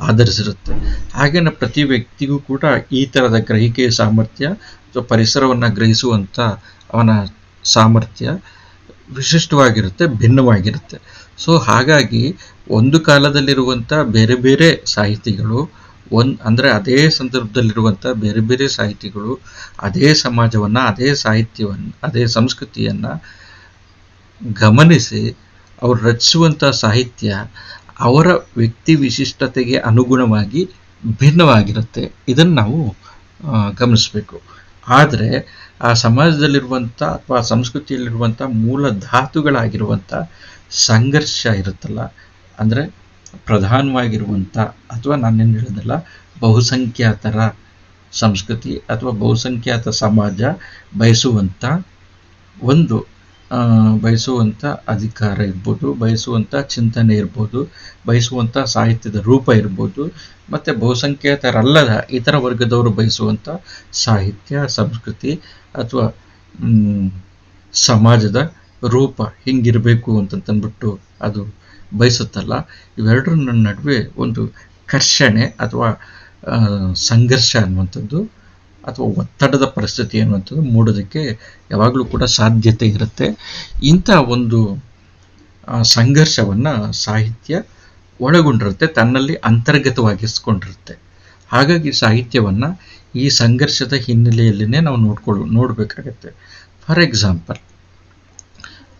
ಆಧರಿಸಿರುತ್ತೆ. ಹಾಗೇನೆ ಪ್ರತಿ ವ್ಯಕ್ತಿಗೂ ಕೂಡ ಈ ಥರದ ಗ್ರಹಿಕೆಯ ಸಾಮರ್ಥ್ಯ ಅಥವಾ ಪರಿಸರವನ್ನು ಗ್ರಹಿಸುವಂಥ ಅವನ ಸಾಮರ್ಥ್ಯ ವಿಶಿಷ್ಟವಾಗಿರುತ್ತೆ, ಭಿನ್ನವಾಗಿರುತ್ತೆ. ಸೊ ಹಾಗಾಗಿ ಒಂದು ಕಾಲದಲ್ಲಿರುವಂಥ ಬೇರೆ ಬೇರೆ ಸಾಹಿತಿಗಳು ಅಂದರೆ ಅದೇ ಸಂದರ್ಭದಲ್ಲಿರುವಂಥ ಬೇರೆ ಬೇರೆ ಸಾಹಿತಿಗಳು ಅದೇ ಸಮಾಜವನ್ನು, ಅದೇ ಸಾಹಿತ್ಯವನ್ನು, ಅದೇ ಸಂಸ್ಕೃತಿಯನ್ನು ಗಮನಿಸಿ ಅವರು ರಚಿಸುವಂಥ ಸಾಹಿತ್ಯ ಅವರ ವ್ಯಕ್ತಿ ವಿಶಿಷ್ಟತೆಗೆ ಅನುಗುಣವಾಗಿ ಭಿನ್ನವಾಗಿರುತ್ತೆ. ಇದನ್ನು ನಾವು ಗಮನಿಸಬೇಕು. ಆದರೆ ಆ ಸಮಾಜದಲ್ಲಿರುವಂಥ ಅಥವಾ ಸಂಸ್ಕೃತಿಯಲ್ಲಿರುವಂಥ ಮೂಲ ಧಾತುಗಳಾಗಿರುವಂಥ ಸಂಘರ್ಷ ಇರುತ್ತಲ್ಲ, ಅಂದರೆ ಪ್ರಧಾನವಾಗಿರುವಂಥ ಅಥವಾ ನಾನೇನು ಹೇಳಿದಲ್ಲ, ಬಹುಸಂಖ್ಯಾತರ ಸಂಸ್ಕೃತಿ ಅಥವಾ ಬಹುಸಂಖ್ಯಾತ ಸಮಾಜ ಬಯಸುವಂಥ ಬಯಸುವಂಥ ಅಧಿಕಾರ ಇರ್ಬೋದು, ಬಯಸುವಂಥ ಚಿಂತನೆ ಇರ್ಬೋದು, ಬಯಸುವಂಥ ಸಾಹಿತ್ಯದ ರೂಪ ಇರ್ಬೋದು, ಮತ್ತು ಬಹುಸಂಖ್ಯಾತರಲ್ಲದ ಇತರ ವರ್ಗದವರು ಬಯಸುವಂಥ ಸಾಹಿತ್ಯ, ಸಂಸ್ಕೃತಿ ಅಥವಾ ಸಮಾಜದ ರೂಪ ಹಿಂಗಿರಬೇಕು ಅಂತಂದ್ಬಿಟ್ಟು ಅದು ಬಯಸುತ್ತಲ್ಲ, ಇವೆರಡರ ನಡುವೆ ಒಂದು ಘರ್ಷಣೆ ಅಥವಾ ಸಂಘರ್ಷ ಅನ್ನುವಂಥದ್ದು ಅಥವಾ ಒತ್ತಡದ ಪರಿಸ್ಥಿತಿ ಅನ್ನುವಂಥದ್ದು ಮೂಡೋದಕ್ಕೆ ಯಾವಾಗಲೂ ಕೂಡ ಸಾಧ್ಯತೆ ಇರುತ್ತೆ. ಇಂಥ ಒಂದು ಸಂಘರ್ಷವನ್ನು ಸಾಹಿತ್ಯ ಒಳಗೊಂಡಿರುತ್ತೆ, ತನ್ನಲ್ಲಿ ಅಂತರ್ಗತವಾಗಿಸ್ಕೊಂಡಿರುತ್ತೆ. ಹಾಗಾಗಿ ಸಾಹಿತ್ಯವನ್ನು ಈ ಸಂಘರ್ಷದ ಹಿನ್ನೆಲೆಯಲ್ಲಿನೇ ನಾವು ನೋಡಬೇಕಾಗತ್ತೆ. ಫಾರ್ ಎಕ್ಸಾಂಪಲ್,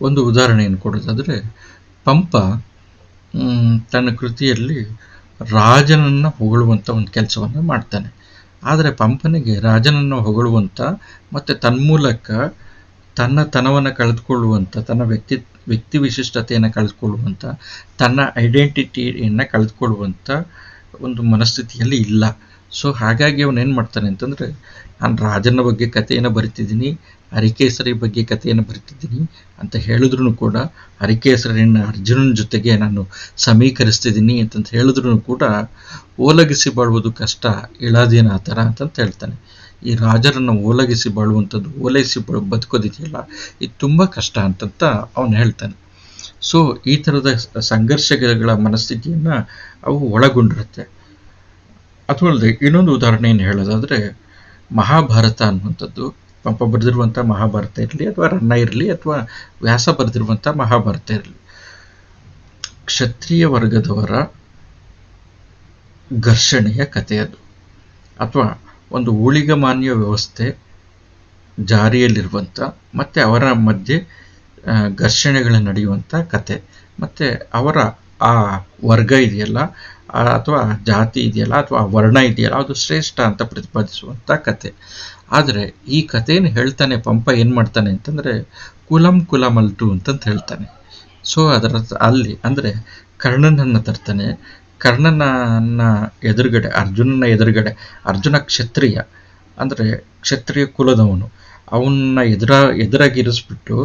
ಒಂದು ಉದಾಹರಣೆಯನ್ನು ಕೊಡೋದಾದರೆ, ಪಂಪ ತನ್ನ ಕೃತಿಯಲ್ಲಿ ರಾಜನನ್ನು ಹೊಗಳುವಂಥ ಒಂದು ಕೆಲಸವನ್ನು ಮಾಡ್ತಾನೆ. ಆದರೆ ಪಂಪನಿಗೆ ರಾಜನನ್ನು ಹೊಗಳುವಂಥ ಮತ್ತು ತನ್ಮೂಲಕ ತನ್ನತನವನ್ನು ಕಳೆದುಕೊಳ್ಳುವಂಥ, ತನ್ನ ವ್ಯಕ್ತಿ ವಿಶಿಷ್ಟತೆಯನ್ನು ಕಳೆದುಕೊಳ್ಳುವಂಥ, ತನ್ನ ಐಡೆಂಟಿಟಿಯನ್ನು ಕಳೆದುಕೊಳ್ಳುವಂಥ ಒಂದು ಮನಸ್ಥಿತಿಯಲ್ಲಿ ಇಲ್ಲ. ಸೊ ಹಾಗಾಗಿ ಅವನೇನು ಮಾಡ್ತಾನೆ ಅಂತಂದರೆ, ನಾನು ರಾಜನ ಬಗ್ಗೆ ಕಥೆಯನ್ನು ಬರಿತಿದ್ದೀನಿ, ಅರಿಕೇಸರಿ ಬಗ್ಗೆ ಕಥೆಯನ್ನು ಬರಿತಿದ್ದೀನಿ ಅಂತ ಹೇಳಿದ್ರು ಕೂಡ, ಅರಿಕೇಸರಿನ ಅರ್ಜುನನ ಜೊತೆಗೆ ನಾನು ಸಮೀಕರಿಸ್ತಿದ್ದೀನಿ ಅಂತಂತ ಹೇಳಿದ್ರು ಕೂಡ ಓಲಗಿಸಿ ಬಾಳುವುದು ಕಷ್ಟ ಇಳಾದೇನ ಆ ಥರ ಅಂತಂತ ಹೇಳ್ತಾನೆ. ಈ ರಾಜರನ್ನು ಓಲಗಿಸಿ ಬಾಳುವಂಥದ್ದು, ಓಲೈಸಿ ಬದುಕೋದಿದೆಯಲ್ಲ, ಇದು ತುಂಬ ಕಷ್ಟ ಅಂತಂತ ಅವನು ಹೇಳ್ತಾನೆ. ಸೊ ಈ ಥರದ ಸಂಘರ್ಷಗಳ ಮನಸ್ಥಿತಿಯನ್ನು ಅವು ಒಳಗೊಂಡಿರುತ್ತೆ. ಅದು ಅಲ್ಲದೆ ಇನ್ನೊಂದು ಉದಾಹರಣೆಯನ್ನು ಹೇಳೋದಾದರೆ, ಮಹಾಭಾರತ ಅನ್ನುವಂಥದ್ದು, ಪಂಪ ಬರೆದಿರುವಂಥ ಮಹಾಭಾರತ ಇರಲಿ ಅಥವಾ ರನ್ನ ಇರಲಿ ಅಥವಾ ವ್ಯಾಸ ಬರೆದಿರುವಂಥ ಮಹಾಭಾರತ ಇರಲಿ, ಕ್ಷತ್ರಿಯ ವರ್ಗದವರ ಘರ್ಷಣೆಯ ಕಥೆ ಅದು, ಅಥವಾ ಒಂದು ಊಳಿಗಮಾನ್ಯ ವ್ಯವಸ್ಥೆ ಜಾರಿಯಲ್ಲಿರುವಂಥ ಮತ್ತು ಅವರ ಮಧ್ಯೆ ಘರ್ಷಣೆಗಳು ನಡೆಯುವಂಥ ಕತೆ, ಮತ್ತು ಅವರ ಆ ವರ್ಗ ಇದೆಯಲ್ಲ ಅಥವಾ ಜಾತಿ ಇದೆಯಲ್ಲ ಅಥವಾ ವರ್ಣ ಇದೆಯಲ್ಲ ಅದು ಶ್ರೇಷ್ಠ ಅಂತ ಪ್ರತಿಪಾದಿಸುವಂಥ ಕತೆ. ಆದರೆ ಈ ಕಥೆಯನ್ನು ಹೇಳ್ತಾನೆ ಪಂಪ ಏನು ಮಾಡ್ತಾನೆ ಅಂತಂದರೆ, ಕುಲಮಲ್ಟು ಅಂತಂತ ಹೇಳ್ತಾನೆ. ಸೊ ಅದರ ಅಲ್ಲಿ ಅಂದರೆ ಕರ್ಣನನ್ನು ತರ್ತಾನೆ. ಕರ್ಣನ ಎದುರುಗಡೆ, ಅರ್ಜುನನ ಎದುರುಗಡೆ, ಅರ್ಜುನ ಕ್ಷತ್ರಿಯ ಅಂದರೆ ಕ್ಷತ್ರಿಯ ಕುಲದವನು, ಅವನ್ನ ಎದುರಾಗಿರಿಸ್ಬಿಟ್ಟು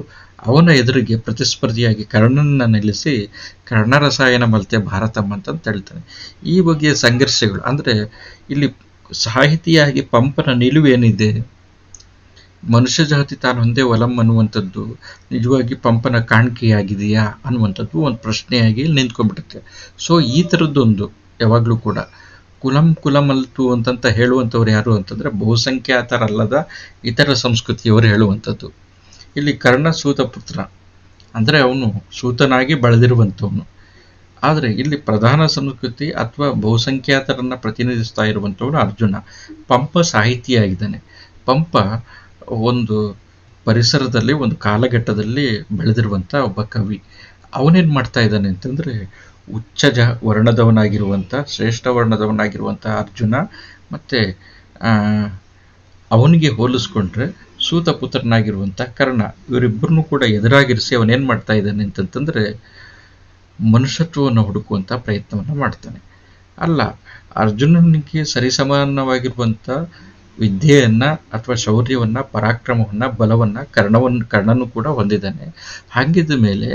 ಅವನ ಎದುರಿಗೆ ಪ್ರತಿಸ್ಪರ್ಧಿಯಾಗಿ ಕರ್ಣನ ನಿಲ್ಲಿಸಿ ಕರ್ಣರಸಾಯನ ಮಲ್ತೆ ಭಾರತಂ ಅಂತಂತ ಹೇಳ್ತಾನೆ. ಈ ಬಗೆಯ ಸಂಘರ್ಷಗಳು ಅಂದರೆ ಇಲ್ಲಿ ಸಾಹಿತಿಯಾಗಿ ಪಂಪನ ನಿಲುವೇನಿದೆ, ಮನುಷ್ಯ ಜಾತಿ ತಾನು ಒಂದೇ ಒಲಂ ಅನ್ನುವಂಥದ್ದು ನಿಜವಾಗಿ ಪಂಪನ ಕಾಣಿಕೆಯಾಗಿದೆಯಾ ಅನ್ನುವಂಥದ್ದು ಒಂದು ಪ್ರಶ್ನೆಯಾಗಿ ನಿಂತ್ಕೊಂಡ್ಬಿಡುತ್ತೆ. ಸೊ ಈ ಥರದ್ದೊಂದು ಯಾವಾಗಲೂ ಕೂಡ ಕುಲಮಲ್ತು ಅಂತಂತ ಹೇಳುವಂಥವ್ರು ಯಾರು ಅಂತಂದರೆ ಬಹುಸಂಖ್ಯಾತರಲ್ಲದ ಇತರ ಸಂಸ್ಕೃತಿಯವರು ಹೇಳುವಂಥದ್ದು. ಇಲ್ಲಿ ಕರ್ಣ ಸೂತ ಪುತ್ರ ಅಂದರೆ ಅವನು ಸೂತನಾಗಿ ಬೆಳೆದಿರುವಂಥವನು. ಆದರೆ ಇಲ್ಲಿ ಪ್ರಧಾನ ಸಂಸ್ಕೃತಿ ಅಥವಾ ಬಹುಸಂಖ್ಯಾತರನ್ನು ಪ್ರತಿನಿಧಿಸ್ತಾ ಇರುವಂಥವನು ಅರ್ಜುನ. ಪಂಪ ಸಾಹಿತಿಯಾಗಿದ್ದಾನೆ. ಪಂಪ ಒಂದು ಪರಿಸರದಲ್ಲಿ, ಒಂದು ಕಾಲಘಟ್ಟದಲ್ಲಿ ಬೆಳೆದಿರುವಂಥ ಒಬ್ಬ ಕವಿ. ಅವನೇನು ಮಾಡ್ತಾ ಇದ್ದಾನೆ ಅಂತಂದರೆ, ಉಚ್ಚ ವರ್ಣದವನಾಗಿರುವಂಥ, ಶ್ರೇಷ್ಠ ವರ್ಣದವನಾಗಿರುವಂಥ ಅರ್ಜುನ ಮತ್ತು ಅವನಿಗೆ ಹೋಲಿಸ್ಕೊಂಡ್ರೆ ಸೂತ ಪುತ್ರನಾಗಿರುವಂಥ ಕರ್ಣ, ಇವರಿಬ್ಬರನ್ನೂ ಕೂಡ ಎದುರಾಗಿರಿಸಿ ಅವನೇನು ಮಾಡ್ತಾ ಇದ್ದಾನೆ ಅಂತಂತಂದರೆ ಮನುಷ್ಯತ್ವವನ್ನು ಹುಡುಕುವಂಥ ಪ್ರಯತ್ನವನ್ನು ಮಾಡ್ತಾನೆ. ಅಲ್ಲ, ಅರ್ಜುನನಿಗೆ ಸರಿಸಮಾನವಾಗಿರುವಂಥ ವಿದ್ಯೆಯನ್ನು ಅಥವಾ ಶೌರ್ಯವನ್ನು, ಪರಾಕ್ರಮವನ್ನು, ಬಲವನ್ನು ಕರ್ಣನು ಕೂಡ ಹೊಂದಿದ್ದಾನೆ. ಹಾಗಿದ್ದ ಮೇಲೆ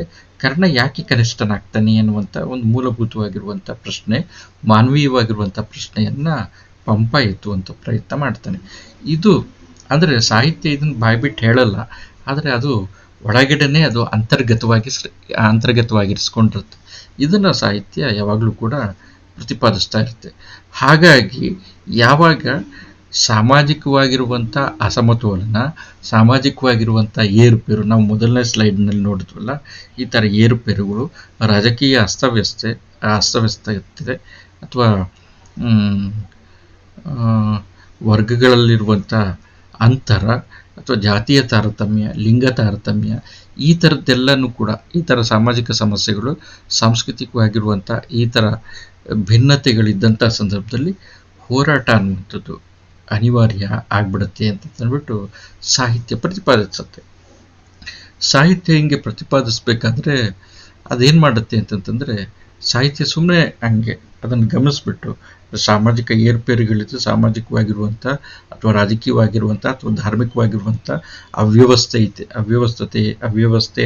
ಕರ್ಣ ಯಾಕೆ ಕನಿಷ್ಠನಾಗ್ತಾನೆ ಎನ್ನುವಂಥ ಒಂದು ಮೂಲಭೂತವಾಗಿರುವಂಥ ಪ್ರಶ್ನೆ, ಮಾನವೀಯವಾಗಿರುವಂಥ ಪ್ರಶ್ನೆಯನ್ನು ಪಂಪ ಎತ್ತುವಂಥ ಪ್ರಯತ್ನ ಮಾಡ್ತಾನೆ. ಇದು ಅಂದರೆ ಸಾಹಿತ್ಯ ಇದನ್ನು ಬಾಯ್ಬಿಟ್ಟು ಹೇಳಲ್ಲ, ಆದರೆ ಅದು ಒಳಗಡೆನೇ ಅದು ಅಂತರ್ಗತವಾಗಿರಿಸ್ಕೊಂಡಿರುತ್ತೆ. ಇದನ್ನು ಸಾಹಿತ್ಯ ಯಾವಾಗಲೂ ಕೂಡ ಪ್ರತಿಪಾದಿಸ್ತಾ ಇರುತ್ತೆ. ಹಾಗಾಗಿ ಯಾವಾಗ ಸಾಮಾಜಿಕವಾಗಿರುವಂಥ ಅಸಮತೋಲನ, ಸಾಮಾಜಿಕವಾಗಿರುವಂಥ ಏರುಪೇರು, ನಾವು ಮೊದಲನೇ ಸ್ಲೈಡ್ನಲ್ಲಿ ನೋಡಿದ್ವಲ್ಲ, ಈ ಥರ ಏರುಪೇರುಗಳು, ರಾಜಕೀಯ ಅಸ್ತವ್ಯಸ್ತ ಇರ್ತದೆ ಅಥವಾ ವರ್ಗಗಳಲ್ಲಿರುವಂಥ ಅಂತರ ಅಥವಾ ಜಾತಿಯ ತಾರತಮ್ಯ, ಲಿಂಗ ತಾರತಮ್ಯ, ಈ ಥರದ್ದೆಲ್ಲನೂ ಕೂಡ, ಈ ಥರ ಸಾಮಾಜಿಕ ಸಮಸ್ಯೆಗಳು, ಸಾಂಸ್ಕೃತಿಕವಾಗಿರುವಂಥ ಈ ಥರ ಭಿನ್ನತೆಗಳಿದ್ದಂಥ ಸಂದರ್ಭದಲ್ಲಿ ಹೋರಾಟ ಅನ್ನುವಂಥದ್ದು ಅನಿವಾರ್ಯ ಆಗ್ಬಿಡುತ್ತೆ ಅಂತ ಅಂದ್ಬಿಟ್ಟು ಸಾಹಿತ್ಯ ಪ್ರತಿಪಾದಿಸುತ್ತೆ. ಸಾಹಿತ್ಯ ಹಿಂಗೆ ಪ್ರತಿಪಾದಿಸ್ಬೇಕಾದ್ರೆ ಅದೇನು ಮಾಡುತ್ತೆ ಅಂತಂತಂದರೆ, ಸಾಹಿತ್ಯ ಸುಮ್ಮನೆ ಹಂಗೆ ಅದನ್ನು ಗಮನಿಸ್ಬಿಟ್ಟು ಸಾಮಾಜಿಕ ಏರ್ಪೇರುಗಳಿದ್ದು ಸಾಮಾಜಿಕವಾಗಿರುವಂಥ ಅಥವಾ ರಾಜಕೀಯವಾಗಿರುವಂಥ ಅಥವಾ ಧಾರ್ಮಿಕವಾಗಿರುವಂಥ ಅವ್ಯವಸ್ಥೆ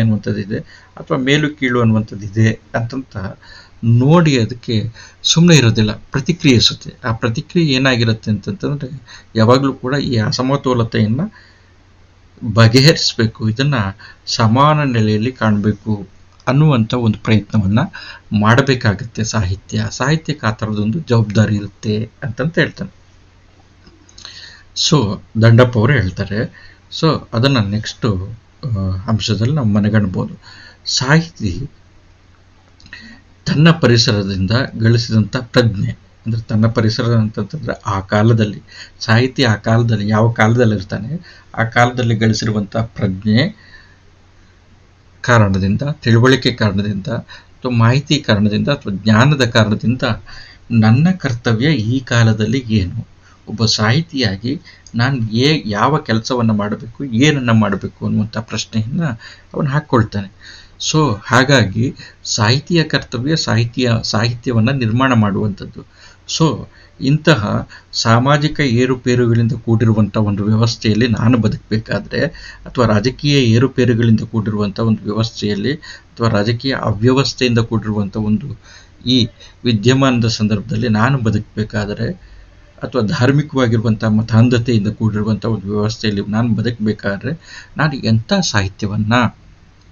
ಅನ್ನುವಂಥದ್ದಿದೆ ಅಥವಾ ಮೇಲು ಕೀಳು ಅನ್ನುವಂಥದ್ದಿದೆ ಅಂತಂತ ನೋಡಿ ಅದಕ್ಕೆ ಸುಮ್ಮನೆ ಇರೋದಿಲ್ಲ, ಪ್ರತಿಕ್ರಿಯಿಸುತ್ತೆ. ಆ ಪ್ರತಿಕ್ರಿಯೆ ಏನಾಗಿರುತ್ತೆ ಅಂತಂತಂದರೆ, ಯಾವಾಗಲೂ ಕೂಡ ಈ ಅಸಮತೋಲತೆಯನ್ನು ಬಗೆಹರಿಸಬೇಕು, ಇದನ್ನು ಸಮಾನ ನೆಲೆಯಲ್ಲಿ ಕಾಣಬೇಕು ಅನ್ನುವಂಥ ಒಂದು ಪ್ರಯತ್ನವನ್ನು ಮಾಡಬೇಕಾಗತ್ತೆ ಸಾಹಿತ್ಯಕ್ಕೆ ಆ ಥರದೊಂದು ಜವಾಬ್ದಾರಿ ಇರುತ್ತೆ ಅಂತಂತ ಹೇಳ್ತಾನೆ. ಸೊ ದಂಡಪ್ಪ ಅವರು ಹೇಳ್ತಾರೆ. ಸೊ ಅದನ್ನು ನೆಕ್ಸ್ಟು ಅಂಶದಲ್ಲಿ ನಾವು ಮನಗಣ್ಬೋದು. ಸಾಹಿತಿ ತನ್ನ ಪರಿಸರದಿಂದ ಗಳಿಸಿದಂಥ ಪ್ರಜ್ಞೆ, ಅಂದರೆ ತನ್ನ ಪರಿಸರ ಅಂತಂತಂದರೆ ಆ ಕಾಲದಲ್ಲಿ ಸಾಹಿತಿ ಆ ಕಾಲದಲ್ಲಿ ಯಾವ ಕಾಲದಲ್ಲಿ ಇರ್ತಾನೆ ಆ ಕಾಲದಲ್ಲಿ ಗಳಿಸಿರುವಂಥ ಪ್ರಜ್ಞೆ ಕಾರಣದಿಂದ, ತಿಳುವಳಿಕೆ ಕಾರಣದಿಂದ ಅಥವಾ ಮಾಹಿತಿ ಕಾರಣದಿಂದ ಅಥವಾ ಜ್ಞಾನದ ಕಾರಣದಿಂದ ನನ್ನ ಕರ್ತವ್ಯ ಈ ಕಾಲದಲ್ಲಿ ಏನು, ಒಬ್ಬ ಸಾಹಿತಿಯಾಗಿ ನಾನು ಯಾವ ಕೆಲಸವನ್ನು ಮಾಡಬೇಕು, ಏನನ್ನು ಮಾಡಬೇಕು ಅನ್ನುವಂಥ ಪ್ರಶ್ನೆಯನ್ನು ಅವನು ಹಾಕ್ಕೊಳ್ತಾನೆ. ಸೊ ಹಾಗಾಗಿ ಸಾಹಿತಿಯ ಕರ್ತವ್ಯ ಸಾಹಿತ್ಯವನ್ನು ನಿರ್ಮಾಣ ಮಾಡುವಂಥದ್ದು. ಸೊ ಇಂತಹ ಸಾಮಾಜಿಕ ಏರುಪೇರುಗಳಿಂದ ಕೂಡಿರುವಂಥ ಒಂದು ವ್ಯವಸ್ಥೆಯಲ್ಲಿ ನಾನು ಬದುಕಬೇಕಾದ್ರೆ, ಅಥವಾ ರಾಜಕೀಯ ಏರುಪೇರುಗಳಿಂದ ಕೂಡಿರುವಂಥ ಒಂದು ವ್ಯವಸ್ಥೆಯಲ್ಲಿ ಅಥವಾ ರಾಜಕೀಯ ಅವ್ಯವಸ್ಥೆಯಿಂದ ಕೂಡಿರುವಂಥ ಒಂದು ಈ ವಿದ್ಯಮಾನದ ಸಂದರ್ಭದಲ್ಲಿ ನಾನು ಬದುಕಬೇಕಾದರೆ, ಅಥವಾ ಧಾರ್ಮಿಕವಾಗಿರುವಂಥ ಮತಾಂಧತೆಯಿಂದ ಕೂಡಿರುವಂಥ ಒಂದು ವ್ಯವಸ್ಥೆಯಲ್ಲಿ ನಾನು ಬದುಕಬೇಕಾದ್ರೆ ನಾನು ಎಂಥ ಸಾಹಿತ್ಯವನ್ನು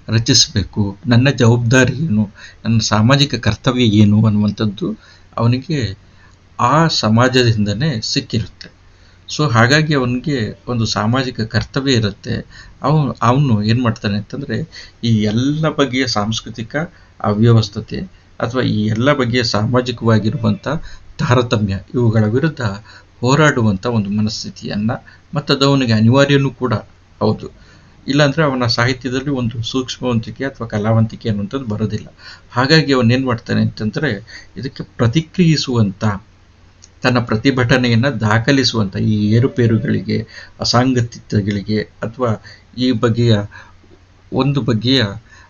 ರಚಿಸಬೇಕು, ನನ್ನ ಜವಾಬ್ದಾರಿ ಏನು, ನನ್ನ ಸಾಮಾಜಿಕ ಕರ್ತವ್ಯ ಏನು ಅನ್ನುವಂಥದ್ದು ಅವನಿಗೆ ಆ ಸಮಾಜದಿಂದನೇ ಸಿಕ್ಕಿರುತ್ತೆ. ಸೊ ಹಾಗಾಗಿ ಅವನಿಗೆ ಒಂದು ಸಾಮಾಜಿಕ ಕರ್ತವ್ಯ ಇರುತ್ತೆ. ಅವನು ಏನು ಮಾಡ್ತಾನೆ ಅಂತಂದರೆ, ಈ ಎಲ್ಲ ಬಗೆಯ ಸಾಂಸ್ಕೃತಿಕ ಅವ್ಯವಸ್ಥತೆ ಅಥವಾ ಈ ಎಲ್ಲ ಬಗೆಯ ಸಾಮಾಜಿಕವಾಗಿರುವಂಥ ತಾರತಮ್ಯ ಇವುಗಳ ವಿರುದ್ಧ ಹೋರಾಡುವಂಥ ಒಂದು ಮನಸ್ಥಿತಿಯನ್ನು, ಮತ್ತು ಅದು ಅವನಿಗೆ ಅನಿವಾರ್ಯನೂ ಕೂಡ ಹೌದು. ಇಲ್ಲಾಂದರೆ ಅವನ ಸಾಹಿತ್ಯದಲ್ಲಿ ಒಂದು ಸೂಕ್ಷ್ಮವಂತಿಕೆ ಅಥವಾ ಕಲಾವಂತಿಕೆ ಅನ್ನುವಂಥದ್ದು ಬರೋದಿಲ್ಲ. ಹಾಗಾಗಿ ಅವನೇನು ಮಾಡ್ತಾನೆ ಅಂತಂದರೆ, ಇದಕ್ಕೆ ಪ್ರತಿಕ್ರಿಯಿಸುವಂಥ, ತನ್ನ ಪ್ರತಿಭಟನೆಯನ್ನು ದಾಖಲಿಸುವಂಥ ಈ ಏರುಪೇರುಗಳಿಗೆ, ಅಸಾಂಗತ್ಯತೆಗಳಿಗೆ ಅಥವಾ ಈ ಒಂದು ಬಗೆಯ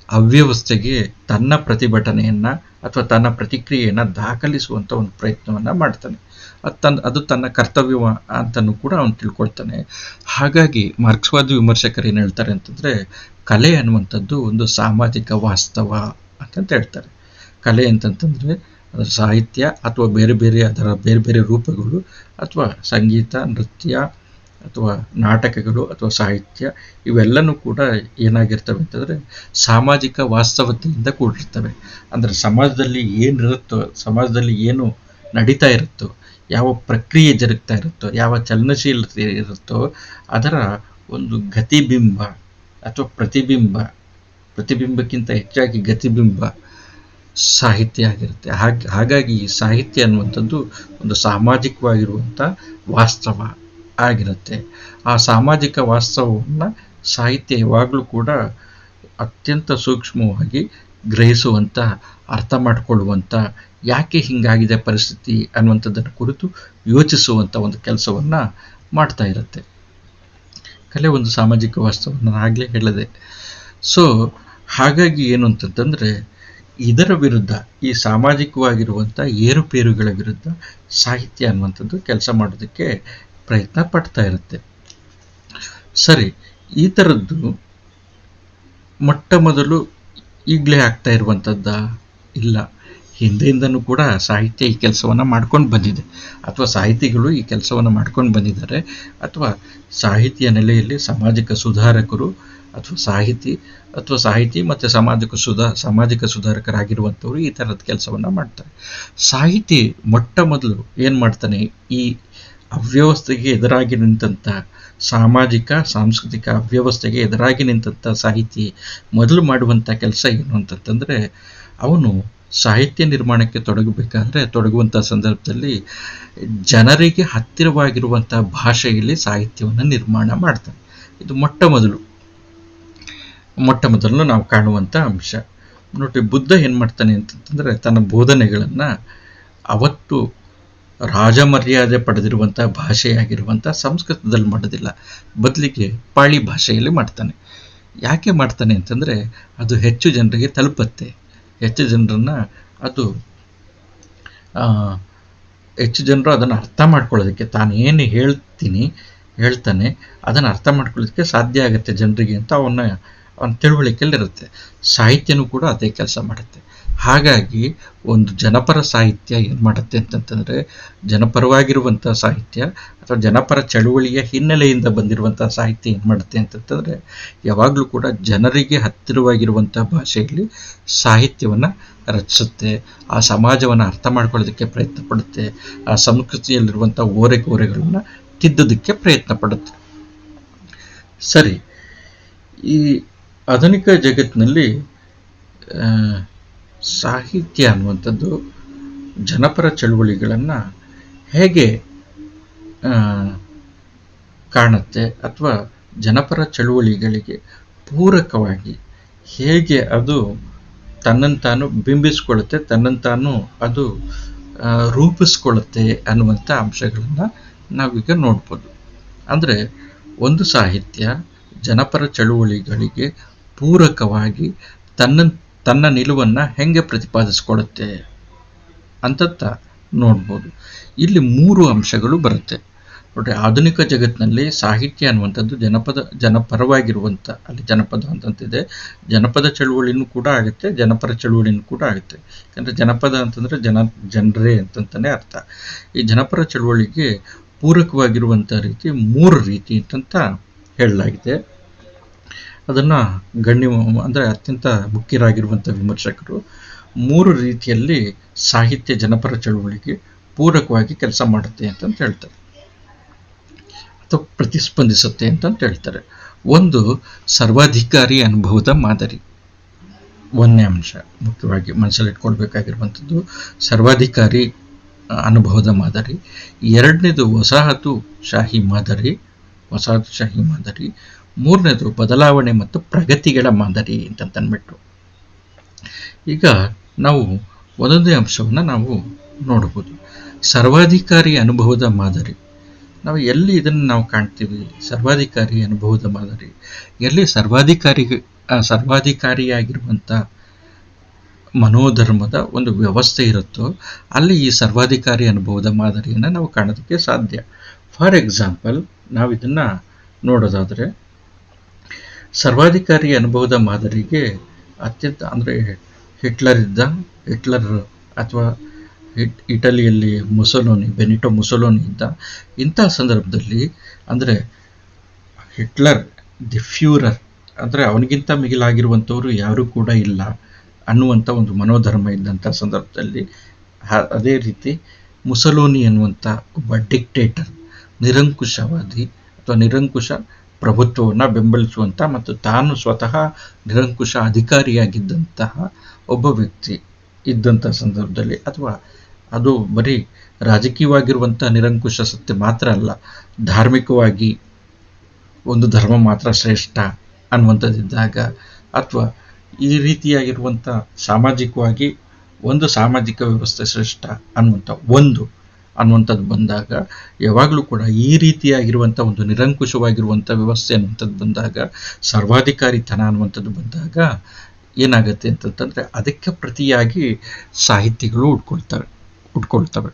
ಅವ್ಯವಸ್ಥೆಗೆ ತನ್ನ ಪ್ರತಿಭಟನೆಯನ್ನು ಅಥವಾ ತನ್ನ ಪ್ರತಿಕ್ರಿಯೆಯನ್ನು ದಾಖಲಿಸುವಂಥ ಒಂದು ಪ್ರಯತ್ನವನ್ನು ಮಾಡ್ತಾನೆ. ಅದು ತನ್ನ ಕರ್ತವ್ಯ ಅಂತಲೂ ಕೂಡ ಅವನು ತಿಳ್ಕೊಳ್ತಾನೆ. ಹಾಗಾಗಿ ಮಾರ್ಕ್ಸ್ವಾದಿ ವಿಮರ್ಶಕರು ಏನು ಹೇಳ್ತಾರೆ ಅಂತಂದರೆ, ಕಲೆ ಅನ್ನುವಂಥದ್ದು ಒಂದು ಸಾಮಾಜಿಕ ವಾಸ್ತವ ಅಂತಂತ ಹೇಳ್ತಾರೆ. ಕಲೆ ಅಂತಂತಂದರೆ ಅದರ ಸಾಹಿತ್ಯ ಅಥವಾ ಅದರ ಬೇರೆ ಬೇರೆ ರೂಪಗಳು ಅಥವಾ ಸಂಗೀತ, ನೃತ್ಯ ಅಥವಾ ನಾಟಕಗಳು ಅಥವಾ ಸಾಹಿತ್ಯ ಇವೆಲ್ಲನೂ ಕೂಡ ಏನಾಗಿರ್ತವೆ ಅಂತಂದರೆ ಸಾಮಾಜಿಕ ವಾಸ್ತವತೆಯಿಂದ ಕೂಡಿರ್ತವೆ. ಅಂದರೆ ಸಮಾಜದಲ್ಲಿ ಏನಿರುತ್ತೋ, ಸಮಾಜದಲ್ಲಿ ಏನು ನಡೀತಾ ಇರುತ್ತೋ, ಯಾವ ಪ್ರಕ್ರಿಯೆ ಜರುಗ್ತಾ ಇರುತ್ತೋ, ಯಾವ ಚಲನಶೀಲತೆ ಇರುತ್ತೋ ಅದರ ಒಂದು ಗತಿಬಿಂಬ ಅಥವಾ ಪ್ರತಿಬಿಂಬಕ್ಕಿಂತ ಹೆಚ್ಚಾಗಿ ಗತಿಬಿಂಬ ಸಾಹಿತ್ಯ ಆಗಿರುತ್ತೆ. ಹಾಗಾಗಿ ಸಾಹಿತ್ಯ ಅನ್ನುವಂಥದ್ದು ಒಂದು ಸಾಮಾಜಿಕವಾಗಿರುವಂಥ ವಾಸ್ತವ ಆಗಿರುತ್ತೆ. ಆ ಸಾಮಾಜಿಕ ವಾಸ್ತವವನ್ನು ಸಾಹಿತ್ಯ ಯಾವಾಗಲೂ ಕೂಡ ಅತ್ಯಂತ ಸೂಕ್ಷ್ಮವಾಗಿ ಗ್ರಹಿಸುವಂಥ, ಅರ್ಥ ಮಾಡಿಕೊಳ್ಳುವಂಥ, ಯಾಕೆ ಹೀಗಾಗಿದೆ ಪರಿಸ್ಥಿತಿ ಅನ್ನುವಂಥದ್ದನ್ನು ಕುರಿತು ಯೋಚಿಸುವಂಥ ಒಂದು ಕೆಲಸವನ್ನು ಮಾಡ್ತಾ ಇರುತ್ತೆ. ಕಲೆ ಒಂದು ಸಾಮಾಜಿಕ ವಾಸ್ತವವನ್ನು ನಾನು ಆಗಲೇ ಹೇಳಿದೆ. ಸೊ ಹಾಗಾಗಿ ಏನು ಅಂತಂತಂದರೆ, ಇದರ ವಿರುದ್ಧ, ಈ ಸಾಮಾಜಿಕವಾಗಿರುವಂಥ ಏರುಪೇರುಗಳ ವಿರುದ್ಧ ಸಾಹಿತ್ಯ ಅನ್ನುವಂಥದ್ದು ಕೆಲಸ ಮಾಡೋದಕ್ಕೆ ಪ್ರಯತ್ನ ಪಡ್ತಾ ಇರುತ್ತೆ. ಸರಿ, ಈ ಥರದ್ದು ಮೊಟ್ಟ ಮೊದಲು ಈಗಲೇ ಆಗ್ತಾ ಇರುವಂಥದ್ದ? ಇಲ್ಲ, ಹಿಂದೆಯಿಂದನೂ ಕೂಡ ಸಾಹಿತ್ಯ ಈ ಕೆಲಸವನ್ನು ಮಾಡ್ಕೊಂಡು ಬಂದಿದೆ, ಅಥವಾ ಸಾಹಿತಿಗಳು ಈ ಕೆಲಸವನ್ನು ಮಾಡ್ಕೊಂಡು ಬಂದಿದ್ದಾರೆ, ಅಥವಾ ಸಾಹಿತ್ಯ ನೆಲೆಯಲ್ಲಿ ಸಾಮಾಜಿಕ ಸುಧಾರಕರು ಅಥವಾ ಸಾಹಿತಿ ಮತ್ತು ಸಾಮಾಜಿಕ ಸುಧಾರಕರಾಗಿರುವಂಥವ್ರು ಈ ಥರದ ಕೆಲಸವನ್ನು ಮಾಡ್ತಾರೆ. ಸಾಹಿತಿ ಮೊಟ್ಟ ಮೊದಲು ಏನು ಮಾಡ್ತಾನೆ, ಈ ಅವ್ಯವಸ್ಥೆಗೆ ಎದುರಾಗಿ ನಿಂತಹ ಸಾಮಾಜಿಕ ಸಾಂಸ್ಕೃತಿಕ ಅವ್ಯವಸ್ಥೆಗೆ ಎದುರಾಗಿ ನಿಂತಹ ಸಾಹಿತಿ ಮೊದಲು ಮಾಡುವಂಥ ಕೆಲಸ ಏನು ಅಂತಂತಂದರೆ, ಅವನು ಸಾಹಿತ್ಯ ನಿರ್ಮಾಣಕ್ಕೆ ತೊಡಗುವಂಥ ಸಂದರ್ಭದಲ್ಲಿ ಜನರಿಗೆ ಹತ್ತಿರವಾಗಿರುವಂಥ ಭಾಷೆಯಲ್ಲಿ ಸಾಹಿತ್ಯವನ್ನು ನಿರ್ಮಾಣ ಮಾಡ್ತಾನೆ. ಇದು ಮೊಟ್ಟ ಮೊದಲು ನಾವು ಕಾಣುವಂಥ ಅಂಶ. ನೋಡಿ, ಬುದ್ಧ ಏನು ಮಾಡ್ತಾನೆ ಅಂತಂದರೆ ತನ್ನ ಬೋಧನೆಗಳನ್ನು ಅವತ್ತು ರಾಜಮರ್ಯಾದೆ ಪಡೆದಿರುವಂಥ ಭಾಷೆಯಾಗಿರುವಂಥ ಸಂಸ್ಕೃತದಲ್ಲಿ ಮಾಡೋದಿಲ್ಲ, ಬದಲಿಗೆ ಪಾಳಿ ಭಾಷೆಯಲ್ಲಿ ಮಾಡ್ತಾನೆ. ಯಾಕೆ ಮಾಡ್ತಾನೆ ಅಂತಂದರೆ ಅದು ಹೆಚ್ಚು ಜನರಿಗೆ ತಲುಪತ್ತೆ, ಹೆಚ್ಚು ಜನರು ಅದನ್ನು ಅರ್ಥ ಮಾಡ್ಕೊಳ್ಳೋದಕ್ಕೆ, ತಾನು ಏನು ಹೇಳ್ತಾನೆ ಅದನ್ನು ಅರ್ಥ ಮಾಡ್ಕೊಳ್ಳೋದಕ್ಕೆ ಸಾಧ್ಯ ಆಗುತ್ತೆ ಜನರಿಗೆ ಅಂತ ಅವನ ತಿಳುವಳಿಕೆಯಲ್ಲಿರುತ್ತೆ. ಸಾಹಿತ್ಯನೂ ಕೂಡ ಅದೇ ಕೆಲಸ ಮಾಡುತ್ತೆ. ಹಾಗಾಗಿ ಒಂದು ಜನಪರ ಸಾಹಿತ್ಯ ಏನು ಮಾಡುತ್ತೆ ಅಂತಂತಂದರೆ, ಜನಪರವಾಗಿರುವಂಥ ಸಾಹಿತ್ಯ ಅಥವಾ ಜನಪರ ಚಳುವಳಿಯ ಹಿನ್ನೆಲೆಯಿಂದ ಬಂದಿರುವಂಥ ಸಾಹಿತ್ಯ ಏನು ಮಾಡುತ್ತೆ ಅಂತಂತಂದರೆ, ಯಾವಾಗಲೂ ಕೂಡ ಜನರಿಗೆ ಹತ್ತಿರವಾಗಿರುವಂಥ ಭಾಷೆಯಲ್ಲಿ ಸಾಹಿತ್ಯವನ್ನು ರಚಿಸುತ್ತೆ. ಆ ಸಮಾಜವನ್ನು ಅರ್ಥ ಮಾಡ್ಕೊಳ್ಳೋದಕ್ಕೆ ಪ್ರಯತ್ನ ಪಡುತ್ತೆ. ಆ ಸಂಸ್ಕೃತಿಯಲ್ಲಿರುವಂಥ ಓರೆಗೋರೆಗಳನ್ನು ತಿದ್ದೋದಕ್ಕೆ ಪ್ರಯತ್ನ ಪಡುತ್ತೆ. ಸರಿ, ಈ ಆಧುನಿಕ ಜಗತ್ತಿನಲ್ಲಿ ಸಾಹಿತ್ಯ ಅನ್ನುವಂಥದ್ದು ಜನಪರ ಚಳುವಳಿಗಳನ್ನು ಹೇಗೆ ಕಾಣುತ್ತೆ, ಅಥವಾ ಜನಪರ ಚಳುವಳಿಗಳಿಗೆ ಪೂರಕವಾಗಿ ಹೇಗೆ ಅದು ತನ್ನಂತಾನು ಬಿಂಬಿಸ್ಕೊಳ್ಳುತ್ತೆ, ತನ್ನಂತಾನು ಅದು ರೂಪಿಸ್ಕೊಳ್ಳುತ್ತೆ ಅನ್ನುವಂಥ ಅಂಶಗಳನ್ನು ನಾವೀಗ ನೋಡ್ಬೋದು. ಅಂದರೆ ಒಂದು ಸಾಹಿತ್ಯ ಜನಪರ ಚಳುವಳಿಗಳಿಗೆ ಪೂರಕವಾಗಿ ತನ್ನ ನಿಲುವನ್ನು ಹೆಂಗೆ ಪ್ರತಿಪಾದಿಸ್ಕೊಡುತ್ತೆ ಅಂತ ನೋಡ್ಬೋದು. ಇಲ್ಲಿ 3 ಅಂಶಗಳು ಬರುತ್ತೆ ನೋಡಿ. ಆಧುನಿಕ ಜಗತ್ತಿನಲ್ಲಿ ಸಾಹಿತ್ಯ ಅನ್ನುವಂಥದ್ದು ಜನಪರವಾಗಿರುವಂಥ, ಅಲ್ಲಿ ಜನಪದ ಅಂತಂತಿದೆ, ಜನಪದ ಚಳುವಳಿನೂ ಕೂಡ ಆಗುತ್ತೆ, ಜನಪರ ಚಳುವಳಿನೂ ಕೂಡ ಆಗುತ್ತೆ. ಯಾಕಂದರೆ ಜನಪದ ಅಂತಂದರೆ ಜನರೇ ಅಂತಂತಾನೆ ಅರ್ಥ. ಈ ಜನಪರ ಚಳುವಳಿಗೆ ಪೂರಕವಾಗಿರುವಂಥ ರೀತಿ 3 ರೀತಿ ಅಂತ ಹೇಳಲಾಗಿದೆ. ಅದನ್ನು ಅಂದರೆ ಅತ್ಯಂತ ಮುಖ್ಯರಾಗಿರುವಂಥ ವಿಮರ್ಶಕರು 3 ರೀತಿಯಲ್ಲಿ ಸಾಹಿತ್ಯ ಜನಪರ ಚಳುವಳಿಗೆ ಪೂರಕವಾಗಿ ಕೆಲಸ ಮಾಡುತ್ತೆ ಅಂತ ಹೇಳ್ತಾರೆ, ಅಥವಾ ಪ್ರತಿಸ್ಪಂದಿಸುತ್ತೆ ಅಂತ ಹೇಳ್ತಾರೆ. ಒಂದು, ಸರ್ವಾಧಿಕಾರಿ ಅನುಭವದ ಮಾದರಿ. ಒಂದನೇ ಅಂಶ ಮುಖ್ಯವಾಗಿ ಮನಸ್ಸಲ್ಲಿಟ್ಕೊಳ್ಬೇಕಾಗಿರುವಂಥದ್ದು ಸರ್ವಾಧಿಕಾರಿ ಅನುಭವದ ಮಾದರಿ. ಎರಡನೇದು ವಸಾಹತುಶಾಹಿ ಮಾದರಿ. ಮೂರನೇದು ಬದಲಾವಣೆ ಮತ್ತು ಪ್ರಗತಿಗಳ ಮಾದರಿ ಅಂತಂದ್ಬಿಟ್ಟು. ಈಗ ನಾವು ಒಂದೊಂದೇ ಅಂಶವನ್ನು ನಾವು ನೋಡಬಹುದು. ಸರ್ವಾಧಿಕಾರಿ ಅನುಭವದ ಮಾದರಿ, ನಾವು ಎಲ್ಲಿ ಇದನ್ನು ನಾವು ಕಾಣ್ತೀವಿ? ಸರ್ವಾಧಿಕಾರಿ ಅನುಭವದ ಮಾದರಿ ಎಲ್ಲಿ ಸರ್ವಾಧಿಕಾರಿಯಾಗಿರುವಂಥ ಮನೋಧರ್ಮದ ಒಂದು ವ್ಯವಸ್ಥೆ ಇರುತ್ತೋ ಅಲ್ಲಿ ಈ ಸರ್ವಾಧಿಕಾರಿ ಅನುಭವದ ಮಾದರಿಯನ್ನು ನಾವು ಕಾಣೋದಕ್ಕೆ ಸಾಧ್ಯ. ಫಾರ್ ಎಕ್ಸಾಂಪಲ್, ನಾವು ಇದನ್ನು ನೋಡೋದಾದರೆ, ಸರ್ವಾಧಿಕಾರಿ ಅನುಭವದ ಮಾದರಿಗೆ ಅತ್ಯಂತ ಅಂದರೆ ಹಿಟ್ಲರ್ ಅಥವಾ ಇಟಲಿಯಲ್ಲಿ ಬೆನಿಟೋ ಮುಸೋಲಿನಿ ಇದ್ದ. ಇಂಥ ಸಂದರ್ಭದಲ್ಲಿ ಅಂದರೆ ಹಿಟ್ಲರ್ ದಿ ಫ್ಯೂರರ್, ಅಂದರೆ ಅವನಿಗಿಂತ ಮಿಗಿಲಾಗಿರುವಂಥವರು ಯಾರೂ ಕೂಡ ಇಲ್ಲ ಅನ್ನುವಂಥ ಒಂದು ಮನೋಧರ್ಮ ಇದ್ದಂಥ ಸಂದರ್ಭದಲ್ಲಿ, ಅದೇ ರೀತಿ ಮುಸೋಲಿನಿ ಅನ್ನುವಂಥ ಒಬ್ಬ ಡಿಕ್ಟೇಟರ್, ನಿರಂಕುಶವಾದಿ ಅಥವಾ ನಿರಂಕುಶ ಪ್ರಭುತ್ವವನ್ನು ಬೆಂಬಲಿಸುವಂಥ ಮತ್ತು ತಾನು ಸ್ವತಃ ನಿರಂಕುಶ ಅಧಿಕಾರಿಯಾಗಿದ್ದಂತಹ ಒಬ್ಬ ವ್ಯಕ್ತಿ ಇದ್ದಂಥ ಸಂದರ್ಭದಲ್ಲಿ, ಅಥವಾ ಅದು ಬರೀ ರಾಜಕೀಯವಾಗಿರುವಂಥ ನಿರಂಕುಶ ಸತ್ಯ ಮಾತ್ರ ಅಲ್ಲ, ಧಾರ್ಮಿಕವಾಗಿ ಒಂದು ಧರ್ಮ ಮಾತ್ರ ಶ್ರೇಷ್ಠ ಅನ್ನುವಂಥದ್ದಿದ್ದಾಗ, ಅಥವಾ ಈ ರೀತಿಯಾಗಿರುವಂಥ ಸಾಮಾಜಿಕವಾಗಿ ಒಂದು ಸಾಮಾಜಿಕ ವ್ಯವಸ್ಥೆ ಶ್ರೇಷ್ಠ ಅನ್ನುವಂಥದ್ದು ಬಂದಾಗ, ಯಾವಾಗಲೂ ಕೂಡ ಈ ರೀತಿಯಾಗಿರುವಂಥ ಒಂದು ನಿರಂಕುಶವಾಗಿರುವಂಥ ವ್ಯವಸ್ಥೆ ಅನ್ನುವಂಥದ್ದು ಬಂದಾಗ, ಸರ್ವಾಧಿಕಾರಿತನ ಅನ್ನುವಂಥದ್ದು ಬಂದಾಗ ಏನಾಗುತ್ತೆ ಅಂತಂತಂದರೆ ಅದಕ್ಕೆ ಪ್ರತಿಯಾಗಿ ಸಾಹಿತ್ಯಗಳು ಹುಟ್ಕೊಳ್ತವೆ.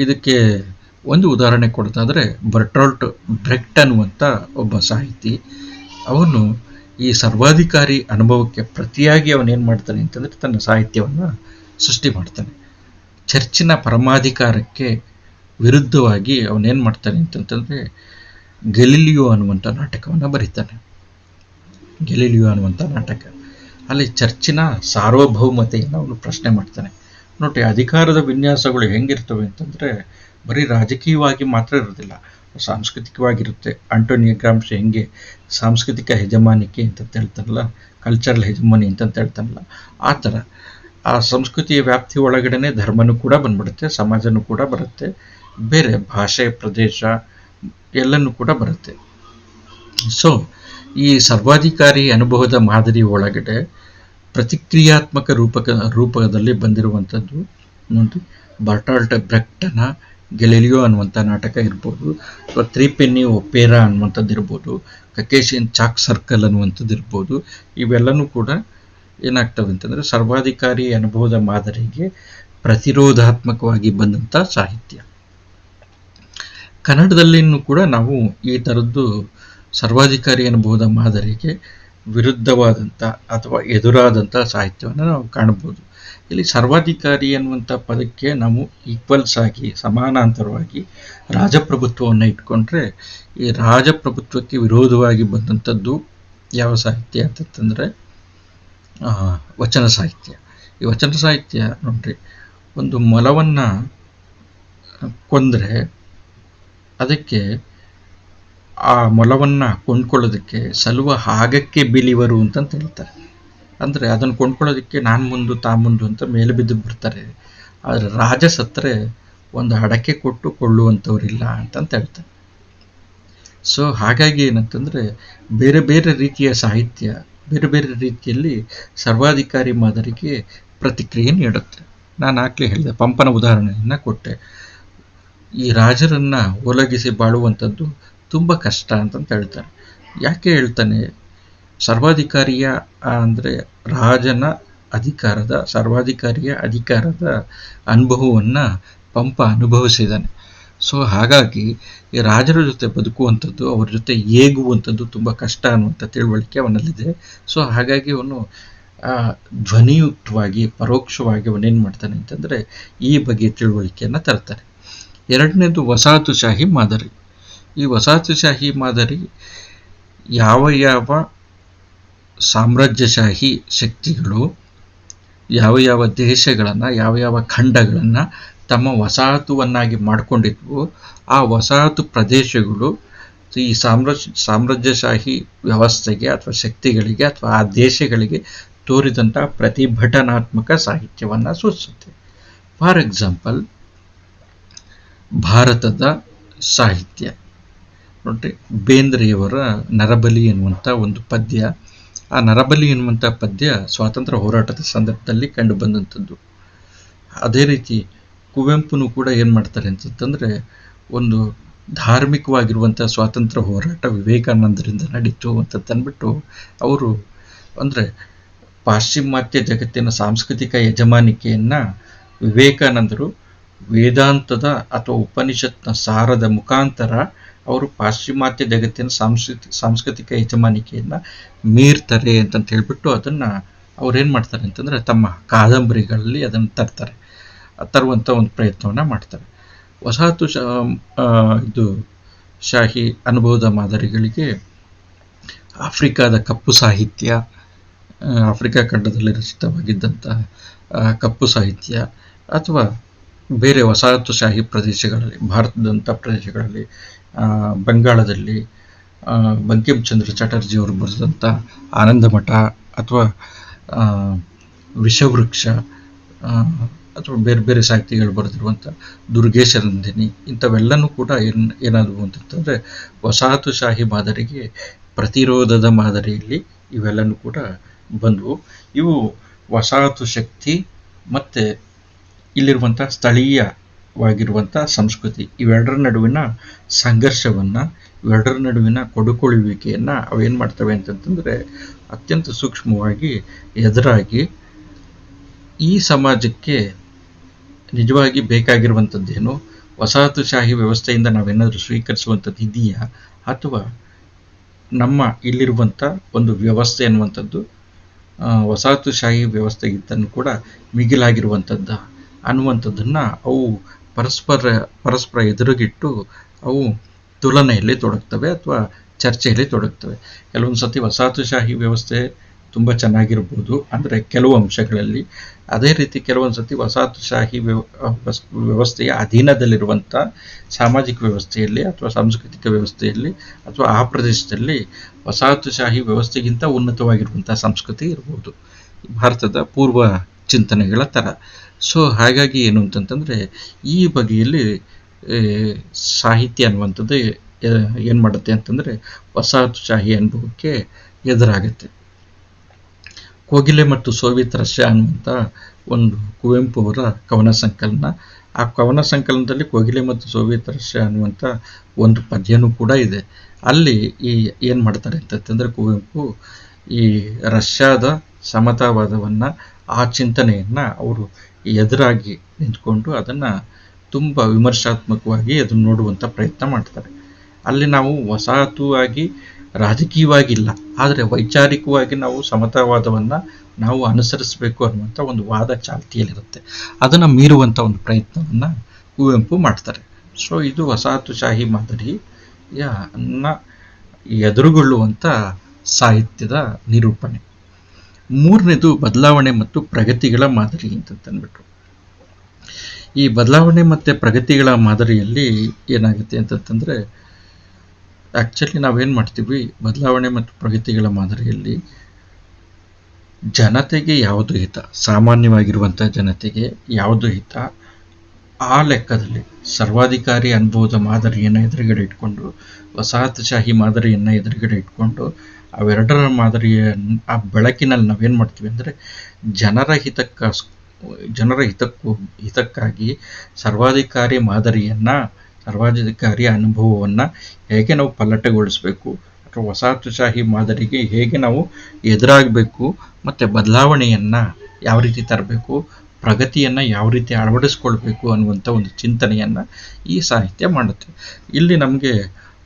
ಇದಕ್ಕೆ ಒಂದು ಉದಾಹರಣೆ ಕೊಡ್ತಾದರೆ, ಬರ್ಟೋಲ್ಟ್ ಬ್ರೆಕ್ಟ್ ಅನ್ನುವಂಥ ಒಬ್ಬ ಸಾಹಿತಿ, ಅವನು ಈ ಸರ್ವಾಧಿಕಾರಿ ಅನುಭವಕ್ಕೆ ಪ್ರತಿಯಾಗಿ ಅವನೇನು ಮಾಡ್ತಾನೆ ಅಂತಂದರೆ ತನ್ನ ಸಾಹಿತ್ಯವನ್ನು ಸೃಷ್ಟಿ ಮಾಡ್ತಾನೆ. ಚರ್ಚಿನ ಪರಮಾಧಿಕಾರಕ್ಕೆ ವಿರುದ್ಧವಾಗಿ ಅವನೇನು ಮಾಡ್ತಾನೆ ಅಂತಂತಂದರೆ ಗೆಲಿಲಿಯೋ ಅನ್ನುವಂಥ ನಾಟಕವನ್ನು ಬರೀತಾನೆ. ಗೆಲಿಲಿಯೋ ಅನ್ನುವಂಥ ನಾಟಕ, ಅಲ್ಲಿ ಚರ್ಚಿನ ಸಾರ್ವಭೌಮತೆಯನ್ನು ಅವನು ಪ್ರಶ್ನೆ ಮಾಡ್ತಾನೆ. ನೋಡಿ, ಅಧಿಕಾರದ ವಿನ್ಯಾಸಗಳು ಹೆಂಗಿರ್ತವೆ ಅಂತಂದರೆ ಬರೀ ರಾಜಕೀಯವಾಗಿ ಮಾತ್ರ ಇರೋದಿಲ್ಲ, ಸಾಂಸ್ಕೃತಿಕವಾಗಿರುತ್ತೆ. ಆಂಟೋನಿಯೋ ಗ್ರಾಮ್ಶಿ ಹೆಂಗೆ ಸಾಂಸ್ಕೃತಿಕ ಹೆಜಮಾನಿಕೆ ಅಂತ ಹೇಳ್ತಾನಲ್ಲ, ಕಲ್ಚರಲ್ ಹೆಜಮನಿ ಅಂತ ಹೇಳ್ತಾನಲ್ಲ, ಆ ಥರ ಆ ಸಂಸ್ಕೃತಿಯ ವ್ಯಾಪ್ತಿ ಒಳಗಡೆನೆ ಧರ್ಮನೂ ಕೂಡ ಬಂದ್ಬಿಡುತ್ತೆ, ಸಮಾಜನೂ ಕೂಡ ಬರುತ್ತೆ, ಬೇರೆ ಭಾಷೆ, ಪ್ರದೇಶ ಎಲ್ಲನೂ ಕೂಡ ಬರುತ್ತೆ. ಸೊ ಈ ಸರ್ವಾಧಿಕಾರಿ ಅನುಭವದ ಮಾದರಿ ಒಳಗಡೆ ಪ್ರತಿಕ್ರಿಯಾತ್ಮಕ ರೂಪದಲ್ಲಿ ಬಂದಿರುವಂಥದ್ದು ನೋಡಿ, ಬರ್ಟಾಲ್ಟ್ ಬ್ರೆಕ್ಟನ ಗೆಲಿಲಿಯೋ ಅನ್ನುವಂಥ ನಾಟಕ ಇರ್ಬೋದು, ಅಥವಾ 3 ಪೆನ್ನಿ ಒಪೇರಾ ಅನ್ನುವಂಥದ್ದು ಇರ್ಬೋದು, ಕಕೇಶಿಯನ್ ಚಾಕ್ ಸರ್ಕಲ್ ಅನ್ನುವಂಥದ್ದು ಇರ್ಬೋದು. ಇವೆಲ್ಲನೂ ಕೂಡ ಏನಾಗ್ತವೆ ಅಂತಂದರೆ ಸರ್ವಾಧಿಕಾರಿ ಅನುಭವದ ಮಾದರಿಗೆ ಪ್ರತಿರೋಧಾತ್ಮಕವಾಗಿ ಬಂದಂಥ ಸಾಹಿತ್ಯ. ಕನ್ನಡದಲ್ಲಿನೂ ಕೂಡ ನಾವು ಈ ಥರದ್ದು ಸರ್ವಾಧಿಕಾರಿ ಅನುಭವದ ಮಾದರಿಗೆ ವಿರುದ್ಧವಾದಂಥ ಅಥವಾ ಎದುರಾದಂಥ ಸಾಹಿತ್ಯವನ್ನು ನಾವು ಕಾಣಬಹುದು. ಇಲ್ಲಿ ಸರ್ವಾಧಿಕಾರಿ ಅನ್ನುವಂಥ ಪದಕ್ಕೆ ನಾವು ಈಕ್ವಲ್ಸ್ ಆಗಿ, ಸಮಾನಾಂತರವಾಗಿ ರಾಜಪ್ರಭುತ್ವವನ್ನು ಇಟ್ಕೊಂಡ್ರೆ, ಈ ರಾಜಪ್ರಭುತ್ವಕ್ಕೆ ವಿರೋಧವಾಗಿ ಬಂದಂಥದ್ದು ಯಾವ ಸಾಹಿತ್ಯ ಅಂತಂದರೆ ವಚನ ಸಾಹಿತ್ಯ. ಈ ವಚನ ಸಾಹಿತ್ಯ ನೋಡ್ರಿ, ಒಂದು ಮೊಲವನ್ನು ಕೊಂದರೆ ಅದಕ್ಕೆ ಆ ಮೊಲವನ್ನು ಕೊಂಡ್ಕೊಳ್ಳೋದಕ್ಕೆ ಸಲುವ ಹಾಗಕ್ಕೆ ಬಿಲಿವರು ಅಂತಂತ ಹೇಳ್ತಾರೆ. ಅಂದರೆ ಅದನ್ನು ಕೊಂಡ್ಕೊಳ್ಳೋದಕ್ಕೆ ನಾನು ಮುಂದು ತಾ ಮುಂದು ಅಂತ ಮೇಲೆ ಬಿದ್ದು ಬಿಡ್ತಾರೆ. ಆದರೆ ರಾಜ ಸತ್ತರೆ ಒಂದು ಅಡಕೆ ಕೊಟ್ಟು ಕೊಳ್ಳುವಂಥವ್ರಿಲ್ಲ ಅಂತಂತ ಹೇಳ್ತಾರೆ. ಸೊ ಹಾಗಾಗಿ ಏನಂತಂದರೆ ಬೇರೆ ಬೇರೆ ರೀತಿಯ ಸಾಹಿತ್ಯ ಬೇರೆ ಬೇರೆ ರೀತಿಯಲ್ಲಿ ಸರ್ವಾಧಿಕಾರಿ ಮಾದರಿಗೆ ಪ್ರತಿಕ್ರಿಯೆ ನೀಡುತ್ತೆ. ನಾನು ಆಗಲೇ ಹೇಳಿದೆ, ಪಂಪನ ಉದಾಹರಣೆಯನ್ನು ಕೊಟ್ಟೆ. ಈ ರಾಜರನ್ನು ಒಲಗಿಸಿ ಬಾಳುವಂಥದ್ದು ತುಂಬ ಕಷ್ಟ ಅಂತಂತ ಹೇಳ್ತಾರೆ. ಯಾಕೆ ಹೇಳ್ತಾನೆ? ಸರ್ವಾಧಿಕಾರಿಯ ಅಂದರೆ ರಾಜನ ಅಧಿಕಾರದ, ಸರ್ವಾಧಿಕಾರಿಯ ಅಧಿಕಾರದ ಅನುಭವವನ್ನು ಪಂಪ ಅನುಭವಿಸಿದ್ದಾನೆ. ಸೊ ಹಾಗಾಗಿ ಈ ರಾಜರ ಜೊತೆ ಬದುಕುವಂಥದ್ದು, ಅವ್ರ ಜೊತೆ ಏಗುವಂಥದ್ದು ತುಂಬ ಕಷ್ಟ ಅನ್ನುವಂಥ ತಿಳುವಳಿಕೆ ಅವನಲ್ಲಿದೆ. ಸೊ ಹಾಗಾಗಿ ಅವನು ಧ್ವನಿಯುಕ್ತವಾಗಿ, ಪರೋಕ್ಷವಾಗಿ ಅವನೇನು ಮಾಡ್ತಾನೆ ಅಂತಂದರೆ ಈ ಬಗೆಯ ತಿಳುವಳಿಕೆಯನ್ನು ತರ್ತಾನೆ. ಎರಡನೇದು ವಸಾಹತುಶಾಹಿ ಮಾದರಿ. ಈ ವಸಾಹತುಶಾಹಿ ಮಾದರಿ ಯಾವ ಯಾವ ಸಾಮ್ರಾಜ್ಯಶಾಹಿ ಶಕ್ತಿಗಳು ಯಾವ ಯಾವ ದೇಶಗಳನ್ನು, ಯಾವ ಯಾವ ಖಂಡಗಳನ್ನು ತಮ್ಮ ವಸಾಹತುವನ್ನಾಗಿ ಮಾಡಿಕೊಂಡಿದ್ವು, ಆ ವಸಾಹತು ಪ್ರದೇಶಗಳು ಈ ಸಾಮ್ರಾಜ್ಯಶಾಹಿ ವ್ಯವಸ್ಥೆಗೆ ಅಥವಾ ಶಕ್ತಿಗಳಿಗೆ ಅಥವಾ ಆ ದೇಶಗಳಿಗೆ ತೋರಿದಂಥ ಪ್ರತಿಭಟನಾತ್ಮಕ ಸಾಹಿತ್ಯವನ್ನು ಸೂಚಿಸುತ್ತೆ. ಫಾರ್ ಎಕ್ಸಾಂಪಲ್, ಭಾರತದ ಸಾಹಿತ್ಯ ನೋಡ್ರಿ, ಬೇಂದ್ರೆಯವರ ನರಬಲಿ ಎನ್ನುವಂಥ ಒಂದು ಪದ್ಯ. ಆ ನರಬಲಿ ಎನ್ನುವಂಥ ಪದ್ಯ ಸ್ವಾತಂತ್ರ್ಯ ಹೋರಾಟದ ಸಂದರ್ಭದಲ್ಲಿ ಕಂಡು ಬಂದಂಥದ್ದು. ಅದೇ ರೀತಿ ಕುವೆಂಪುನು ಕೂಡ ಏನು ಮಾಡ್ತಾರೆ ಅಂತಂದರೆ, ಒಂದು ಧಾರ್ಮಿಕವಾಗಿರುವಂಥ ಸ್ವಾತಂತ್ರ್ಯ ಹೋರಾಟ ವಿವೇಕಾನಂದರಿಂದ ನಡೀತು ಅಂತಂದ್ಬಿಟ್ಟು ಅವರು ಅಂದರೆ ಪಾಶ್ಚಿಮಾತ್ಯ ಜಗತ್ತಿನ ಸಾಂಸ್ಕೃತಿಕ ಯಜಮಾನಿಕೆಯನ್ನು ವಿವೇಕಾನಂದರು ವೇದಾಂತದ ಅಥವಾ ಉಪನಿಷತ್ನ ಸಾರದ ಮುಖಾಂತರ ಅವರು ಪಾಶ್ಚಿಮಾತ್ಯ ಜಗತ್ತಿನ ಸಾಂಸ್ಕೃತಿಕ ಯಜಮಾನಿಕೆಯನ್ನು ಮೀರ್ತಾರೆ ಅಂತಂತ ಹೇಳ್ಬಿಟ್ಟು ಅದನ್ನು ಅವ್ರೇನು ಮಾಡ್ತಾರೆ ಅಂತಂದರೆ ತಮ್ಮ ಕಾದಂಬರಿಗಳಲ್ಲಿ ಅದನ್ನು ತರುವಂಥ ಒಂದು ಪ್ರಯತ್ನವನ್ನು ಮಾಡ್ತಾರೆ. ವಸಾಹತು ಶಾಹಿ ಅನುಭವದ ಮಾದರಿಗಳಿಗೆ ಆಫ್ರಿಕಾದ ಕಪ್ಪು ಸಾಹಿತ್ಯ, ಆಫ್ರಿಕಾ ಖಂಡದಲ್ಲಿ ರಚಿತವಾಗಿದ್ದಂಥ ಕಪ್ಪು ಸಾಹಿತ್ಯ, ಅಥವಾ ಬೇರೆ ವಸಾಹತುಶಾಹಿ ಪ್ರದೇಶಗಳಲ್ಲಿ, ಭಾರತದಂಥ ಪ್ರದೇಶಗಳಲ್ಲಿ, ಬಂಗಾಳದಲ್ಲಿ ಬಂಕಿಂಚಂದ್ರ ಚಟರ್ಜಿಯವರು ಬರೆದಂಥ ಆನಂದಮಠ ಅಥವಾ ವಿಷವೃಕ್ಷ, ಅಥವಾ ಬೇರೆ ಬೇರೆ ಸಾಹಿತಿಗಳು ಬರೆದಿರುವಂಥ ದುರ್ಗೇಶನಂದಿನಿ, ಇಂಥವೆಲ್ಲನೂ ಕೂಡ ಏನಾದವು ಅಂತಂದರೆ ವಸಾಹತುಶಾಹಿ ಮಾದರಿಗೆ ಪ್ರತಿರೋಧದ ಮಾದರಿಯಲ್ಲಿ ಇವೆಲ್ಲನೂ ಕೂಡ ಬಂದವು. ಇವು ವಸಾಹತು ಶಕ್ತಿ ಮತ್ತು ಇಲ್ಲಿರುವಂಥ ಸ್ಥಳೀಯವಾಗಿರುವಂಥ ಸಂಸ್ಕೃತಿ, ಇವೆರಡರ ನಡುವಿನ ಸಂಘರ್ಷವನ್ನು, ಇವೆರಡರ ನಡುವಿನ ಕೊಡುಕೊಳ್ಳುವಿಕೆಯನ್ನು ಅವೇನು ಮಾಡ್ತವೆ ಅಂತಂತಂದರೆ ಅತ್ಯಂತ ಸೂಕ್ಷ್ಮವಾಗಿ ಎದುರಾಗಿ ಈ ಸಮಾಜಕ್ಕೆ ನಿಜವಾಗಿ ಬೇಕಾಗಿರುವಂಥದ್ದೇನು, ವಸಾಹತುಶಾಹಿ ವ್ಯವಸ್ಥೆಯಿಂದ ನಾವೇನಾದರೂ ಸ್ವೀಕರಿಸುವಂಥದ್ದು ಇದೆಯಾ, ಅಥವಾ ನಮ್ಮ ಇಲ್ಲಿರುವಂಥ ಒಂದು ವ್ಯವಸ್ಥೆ ಅನ್ನುವಂಥದ್ದು ವಸಾಹತುಶಾಹಿ ವ್ಯವಸ್ಥೆಗಿಂತನೂ ಕೂಡ ಮಿಗಿಲಾಗಿರುವಂಥದ್ದು ಅನ್ನುವಂಥದ್ದನ್ನು ಅವು ಪರಸ್ಪರ ಎದುರುಗಿಟ್ಟು ಅವು ತುಲನೆಯಲ್ಲಿ ತೊಡಗ್ತವೆ ಅಥವಾ ಚರ್ಚೆಯಲ್ಲಿ ತೊಡಗ್ತವೆ. ಕೆಲವೊಂದು ಸತಿ ವಸಾಹತುಶಾಹಿ ವ್ಯವಸ್ಥೆ ತುಂಬ ಚೆನ್ನಾಗಿರ್ಬೋದು, ಅಂದರೆ ಕೆಲವು ಅಂಶಗಳಲ್ಲಿ. ಅದೇ ರೀತಿ ಕೆಲವೊಂದು ಸತಿ ವಸಾಹತುಶಾಹಿ ವ್ಯವಸ್ಥೆಯ ಅಧೀನದಲ್ಲಿರುವಂಥ ಸಾಮಾಜಿಕ ವ್ಯವಸ್ಥೆಯಲ್ಲಿ ಅಥವಾ ಸಾಂಸ್ಕೃತಿಕ ವ್ಯವಸ್ಥೆಯಲ್ಲಿ ಅಥವಾ ಆ ಪ್ರದೇಶದಲ್ಲಿ ವಸಾಹತುಶಾಹಿ ವ್ಯವಸ್ಥೆಗಿಂತ ಉನ್ನತವಾಗಿರುವಂಥ ಸಂಸ್ಕೃತಿ ಇರ್ಬೋದು. ಭಾರತದ ಪೂರ್ವ ಚಿಂತನೆಗಳ ಥರ. ಸೊ ಹಾಗಾಗಿ ಏನು ಅಂತಂತಂದರೆ ಈ ಬಗೆಯಲ್ಲಿ ಸಾಹಿತ್ಯ ಅನ್ನುವಂಥದ್ದು ಏನು ಮಾಡುತ್ತೆ ಅಂತಂದರೆ ವಸಾಹತುಶಾಹಿ ಅನುಭವಕ್ಕೆ ಎದುರಾಗುತ್ತೆ. ಕೋಗಿಲೆ ಮತ್ತು ಸೋವಿಯತ್ ರಷ್ಯಾ ಅನ್ನುವಂಥ ಒಂದು ಕುವೆಂಪು ಅವರ ಕವನ ಸಂಕಲನ. ಆ ಕವನ ಸಂಕಲನದಲ್ಲಿ ಕೋಗಿಲೆ ಮತ್ತು ಸೋವಿಯತ್ ರಷ್ಯಾ ಅನ್ನುವಂಥ ಒಂದು ಪದ್ಯನೂ ಕೂಡ ಇದೆ. ಅಲ್ಲಿ ಏನು ಮಾಡ್ತಾರೆ ಅಂತಂತಂದರೆ ಕುವೆಂಪು ಈ ರಷ್ಯಾದ ಸಮತಾವಾದವನ್ನು, ಆ ಚಿಂತನೆಯನ್ನು ಅವರು ಎದುರಾಗಿ ನಿಂತ್ಕೊಂಡು ಅದನ್ನು ತುಂಬ ವಿಮರ್ಶಾತ್ಮಕವಾಗಿ ಅದನ್ನು ನೋಡುವಂಥ ಪ್ರಯತ್ನ ಮಾಡ್ತಾರೆ. ಅಲ್ಲಿ ನಾವು ವಸಾಹತುವಾಗಿ ರಾಜಕೀಯವಾಗಿಲ್ಲ, ಆದರೆ ವೈಚಾರಿಕವಾಗಿ ನಾವು ಸಮತಾವಾದವನ್ನು ನಾವು ಅನುಸರಿಸಬೇಕು ಅನ್ನುವಂಥ ಒಂದು ವಾದ ಚಾಲ್ತಿಯಲ್ಲಿರುತ್ತೆ. ಅದನ್ನು ಮೀರುವಂಥ ಒಂದು ಪ್ರಯತ್ನವನ್ನು ಕುವೆಂಪು ಮಾಡ್ತಾರೆ. ಸೊ ಇದು ವಸಾಹತುಶಾಹಿ ಮಾದರಿಯನ್ನ ಎದುರುಗೊಳ್ಳುವಂಥ ಸಾಹಿತ್ಯದ ನಿರೂಪಣೆ. ಮೂರನೇದು ಬದಲಾವಣೆ ಮತ್ತು ಪ್ರಗತಿಗಳ ಮಾದರಿ ಅಂತಂದ್ಬಿಟ್ರು. ಈ ಬದಲಾವಣೆ ಮತ್ತು ಪ್ರಗತಿಗಳ ಮಾದರಿಯಲ್ಲಿ ಏನಾಗುತ್ತೆ ಅಂತಂತಂದರೆ, ಆ್ಯಕ್ಚುಲಿ ನಾವೇನು ಮಾಡ್ತೀವಿ, ಬದಲಾವಣೆ ಮತ್ತು ಪ್ರಗತಿಗಳ ಮಾದರಿಯಲ್ಲಿ ಜನತೆಗೆ ಯಾವುದು ಹಿತ, ಸಾಮಾನ್ಯವಾಗಿರುವಂಥ ಜನತೆಗೆ ಯಾವುದು ಹಿತ, ಆ ಲೆಕ್ಕದಲ್ಲಿ ಸರ್ವಾಧಿಕಾರಿ ಅನುಭವದ ಮಾದರಿಯನ್ನು ಎದುರುಗಡೆ ಇಟ್ಕೊಂಡು, ವಸಾಹತುಶಾಹಿ ಮಾದರಿಯನ್ನು ಎದುರುಗಡೆ ಇಟ್ಕೊಂಡು, ಅವೆರಡರ ಮಾದರಿಯ ಆ ಬೆಳಕಿನಲ್ಲಿ ನಾವೇನು ಮಾಡ್ತೀವಿ ಅಂದರೆ ಜನರ ಹಿತಕ್ಕಾಗಿ ಸರ್ವಾಧಿಕಾರಿ ಮಾದರಿಯನ್ನು, ಸರ್ವಾಧಿಕಾರಿ ಅನುಭವವನ್ನು ಹೇಗೆ ನಾವು ಪಲ್ಲಟಗೊಳಿಸಬೇಕು ಅಥವಾ ವಸಾಹತುಶಾಹಿ ಮಾದರಿಗೆ ಹೇಗೆ ನಾವು ಎದುರಾಗಬೇಕು, ಮತ್ತು ಬದಲಾವಣೆಯನ್ನು ಯಾವ ರೀತಿ ತರಬೇಕು, ಪ್ರಗತಿಯನ್ನು ಯಾವ ರೀತಿ ಅಳವಡಿಸ್ಕೊಳ್ಬೇಕು ಅನ್ನುವಂಥ ಒಂದು ಚಿಂತನೆಯನ್ನು ಈ ಸಾಹಿತ್ಯ ಮಾಡುತ್ತೆ. ಇಲ್ಲಿ ನಮಗೆ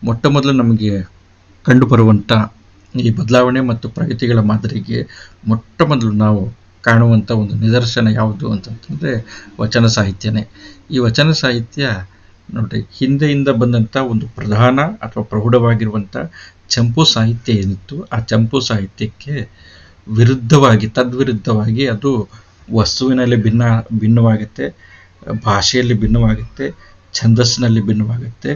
ಮೊದಲು ನಮಗೆ ಕಂಡುಬರುವಂಥ ಈ ಬದಲಾವಣೆ ಮತ್ತು ಪ್ರಗತಿಗಳ ಮಾದರಿಗೆ ಮೊದಲು ನಾವು ಕಾಣುವಂಥ ಒಂದು ನಿದರ್ಶನ ಯಾವುದು ಅಂತಂತಂದರೆ ವಚನ ಸಾಹಿತ್ಯನೇ. ಈ ವಚನ ಸಾಹಿತ್ಯ ನೋಡ್ರಿ, ಹಿಂದೆಯಿಂದ ಬಂದಂಥ ಒಂದು ಪ್ರಧಾನ ಅಥವಾ ಪ್ರೌಢವಾಗಿರುವಂಥ ಚಂಪು ಸಾಹಿತ್ಯ ಏನಿತ್ತು, ಆ ಚಂಪು ಸಾಹಿತ್ಯಕ್ಕೆ ತದ್ವಿರುದ್ಧವಾಗಿ ಅದು ವಸ್ತುವಿನಲ್ಲಿ ಭಿನ್ನವಾಗುತ್ತೆ, ಭಾಷೆಯಲ್ಲಿ ಭಿನ್ನವಾಗುತ್ತೆ, ಛಂದಸ್ಸಿನಲ್ಲಿ ಭಿನ್ನವಾಗುತ್ತೆ.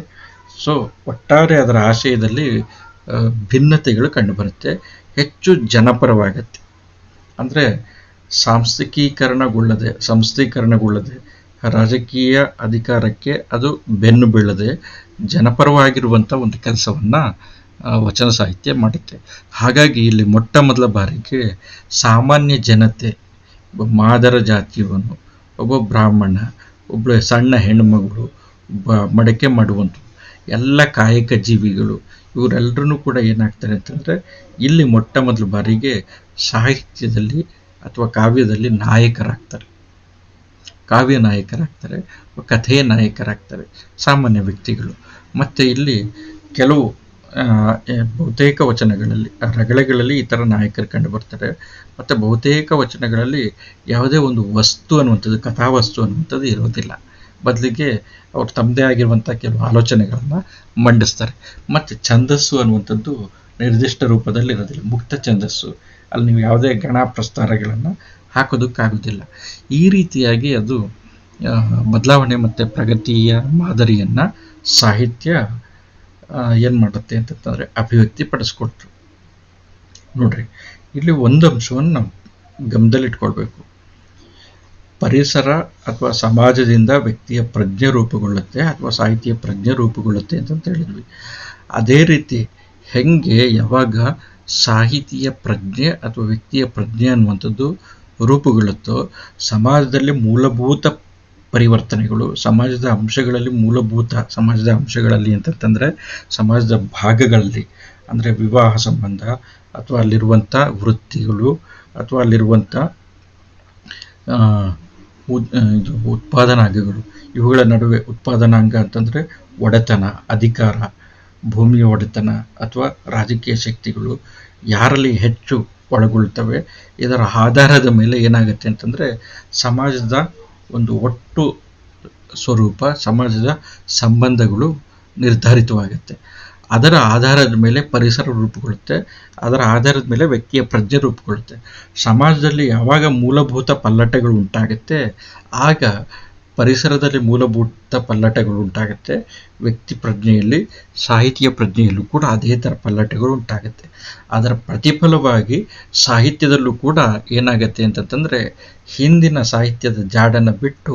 ಸೊ ಒಟ್ಟಾರೆ ಅದರ ಆಶಯದಲ್ಲಿ ಭಿನ್ನತೆಗಳು ಕಂಡುಬರುತ್ತೆ, ಹೆಚ್ಚು ಜನಪರವಾಗತ್ತೆ. ಅಂದರೆ ಸಂಸ್ಥೀಕರಣಗೊಳ್ಳದೆ ರಾಜಕೀಯ ಅಧಿಕಾರಕ್ಕೆ ಅದು ಬೆನ್ನು ಬೀಳದೆ ಜನಪರವಾಗಿರುವಂಥ ಒಂದು ಕೆಲಸವನ್ನು ವಚನ ಸಾಹಿತ್ಯ ಮಾಡುತ್ತೆ. ಹಾಗಾಗಿ ಇಲ್ಲಿ ಮೊದಲ ಬಾರಿಗೆ ಸಾಮಾನ್ಯ ಜನತೆ, ಒಬ್ಬ ಮಾದರ ಜಾತಿಯವನು, ಒಬ್ಬ ಬ್ರಾಹ್ಮಣ, ಒಬ್ಬ ಸಣ್ಣ ಹೆಣ್ಣುಮಗಳು, ಒಬ್ಬ ಮಡಕೆ ಮಾಡುವಂಥ ಎಲ್ಲ ಕಾಯಕ ಜೀವಿಗಳು, ಇವರೆಲ್ಲರೂ ಕೂಡ ಏನಾಗ್ತಾರೆ ಅಂತಂದರೆ ಇಲ್ಲಿ ಮೊದಲ ಬಾರಿಗೆ ಸಾಹಿತ್ಯದಲ್ಲಿ ಅಥವಾ ಕಾವ್ಯದಲ್ಲಿ ಕಾವ್ಯ ನಾಯಕರಾಗ್ತಾರೆ, ಕಥೆಯ ನಾಯಕರಾಗ್ತಾರೆ ಸಾಮಾನ್ಯ ವ್ಯಕ್ತಿಗಳು. ಮತ್ತು ಇಲ್ಲಿ ಕೆಲವು ಬಹುತೇಕ ವಚನಗಳಲ್ಲಿ, ರಗಳೆಗಳಲ್ಲಿ ಈ ಥರ ನಾಯಕರು ಕಂಡು ಬರ್ತಾರೆ. ಮತ್ತು ಬಹುತೇಕ ವಚನಗಳಲ್ಲಿ ಯಾವುದೇ ಒಂದು ವಸ್ತು ಅನ್ನುವಂಥದ್ದು, ಕಥಾವಸ್ತು ಅನ್ನುವಂಥದ್ದು ಇರೋದಿಲ್ಲ. ಬದಲಿಗೆ ಅವ್ರು ತಮ್ಮದೇ ಆಗಿರುವಂಥ ಕೆಲವು ಆಲೋಚನೆಗಳನ್ನು ಮಂಡಿಸ್ತಾರೆ. ಮತ್ತು ಛಂದಸ್ಸು ಅನ್ನುವಂಥದ್ದು ನಿರ್ದಿಷ್ಟ ರೂಪದಲ್ಲಿ ಇರೋದಿಲ್ಲ, ಮುಕ್ತ ಛಂದಸ್ಸು. ಅಲ್ಲಿ ನೀವು ಯಾವುದೇ ಗಣ ಪ್ರಸ್ತಾರಗಳನ್ನು ಹಾಕೋದಕ್ಕಾಗೋದಿಲ್ಲ. ಈ ರೀತಿಯಾಗಿ ಅದು ಬದಲಾವಣೆ ಮತ್ತು ಪ್ರಗತಿಯ ಮಾದರಿಯನ್ನು ಸಾಹಿತ್ಯ ಏನು ಮಾಡುತ್ತೆ ಅಂತಂದರೆ ಅಭಿವ್ಯಕ್ತಿ ಪಡಿಸ್ಕೊಟ್ರು. ನೋಡ್ರಿ, ಇಲ್ಲಿ ಒಂದು ಅಂಶವನ್ನು ನಾವು ಗಮನದಲ್ಲಿಟ್ಕೊಳ್ಬೇಕು. ಪರಿಸರ ಅಥವಾ ಸಮಾಜದಿಂದ ವ್ಯಕ್ತಿಯ ಪ್ರಜ್ಞೆ ರೂಪುಗೊಳ್ಳುತ್ತೆ ಅಥವಾ ಸಾಹಿತ್ಯ ಪ್ರಜ್ಞೆ ರೂಪುಗೊಳ್ಳುತ್ತೆ ಅಂತ ಹೇಳಿದ್ವಿ. ಅದೇ ರೀತಿ ಯಾವಾಗ ಸಾಹಿತಿಯ ಪ್ರಜ್ಞೆ ಅಥವಾ ವ್ಯಕ್ತಿಯ ಪ್ರಜ್ಞೆ ಅನ್ನುವಂಥದ್ದು ರೂಪುಗೊಳ್ಳುತ್ತೋ, ಸಮಾಜದಲ್ಲಿ ಮೂಲಭೂತ ಪರಿವರ್ತನೆಗಳು, ಸಮಾಜದ ಅಂಶಗಳಲ್ಲಿ ಅಂತಂತಂದರೆ ಸಮಾಜದ ಭಾಗಗಳಲ್ಲಿ, ಅಂದರೆ ವಿವಾಹ ಸಂಬಂಧ ಅಥವಾ ಅಲ್ಲಿರುವಂಥ ವೃತ್ತಿಗಳು ಅಥವಾ ಅಲ್ಲಿರುವಂಥ ಉತ್ಪಾದನಾಂಗಗಳು, ಇವುಗಳ ನಡುವೆ ಉತ್ಪಾದನಾಂಗ ಅಂತಂದರೆ ಒಡೆತನ, ಅಧಿಕಾರ, ಭೂಮಿಯ ಒಡೆತನ ಅಥವಾ ರಾಜಕೀಯ ಶಕ್ತಿಗಳು ಯಾರಲ್ಲಿ ಹೆಚ್ಚು ಒಳಗೊಳ್ತವೆ, ಇದರ ಆಧಾರದ ಮೇಲೆ ಏನಾಗುತ್ತೆ ಅಂತಂದರೆ ಸಮಾಜದ ಒಂದು ಒಟ್ಟು ಸ್ವರೂಪ, ಸಮಾಜದ ಸಂಬಂಧಗಳು ನಿರ್ಧಾರಿತವಾಗುತ್ತೆ. ಅದರ ಆಧಾರದ ಮೇಲೆ ಪರಿಸರ ರೂಪುಗೊಳ್ಳುತ್ತೆ, ಅದರ ಆಧಾರದ ಮೇಲೆ ವ್ಯಕ್ತಿಯ ಪ್ರಜ್ಞೆ ರೂಪುಗೊಳ್ಳುತ್ತೆ. ಸಮಾಜದಲ್ಲಿ ಯಾವಾಗ ಮೂಲಭೂತ ಪಲ್ಲಟಗಳು ಉಂಟಾಗುತ್ತೆ, ಆಗ ಪರಿಸರದಲ್ಲಿ ಮೂಲಭೂತ ಪಲ್ಲಟಗಳು ಉಂಟಾಗುತ್ತೆ. ವ್ಯಕ್ತಿ ಪ್ರಜ್ಞೆಯಲ್ಲಿ, ಸಾಹಿತ್ಯ ಪ್ರಜ್ಞೆಯಲ್ಲೂ ಕೂಡ ಅದೇ ಥರ ಪಲ್ಲಟಗಳು ಉಂಟಾಗುತ್ತೆ. ಅದರ ಪ್ರತಿಫಲವಾಗಿ ಸಾಹಿತ್ಯದಲ್ಲೂ ಕೂಡ ಏನಾಗುತ್ತೆ ಅಂತಂತಂದರೆ, ಹಿಂದಿನ ಸಾಹಿತ್ಯದ ಜಾಡನ್ನು ಬಿಟ್ಟು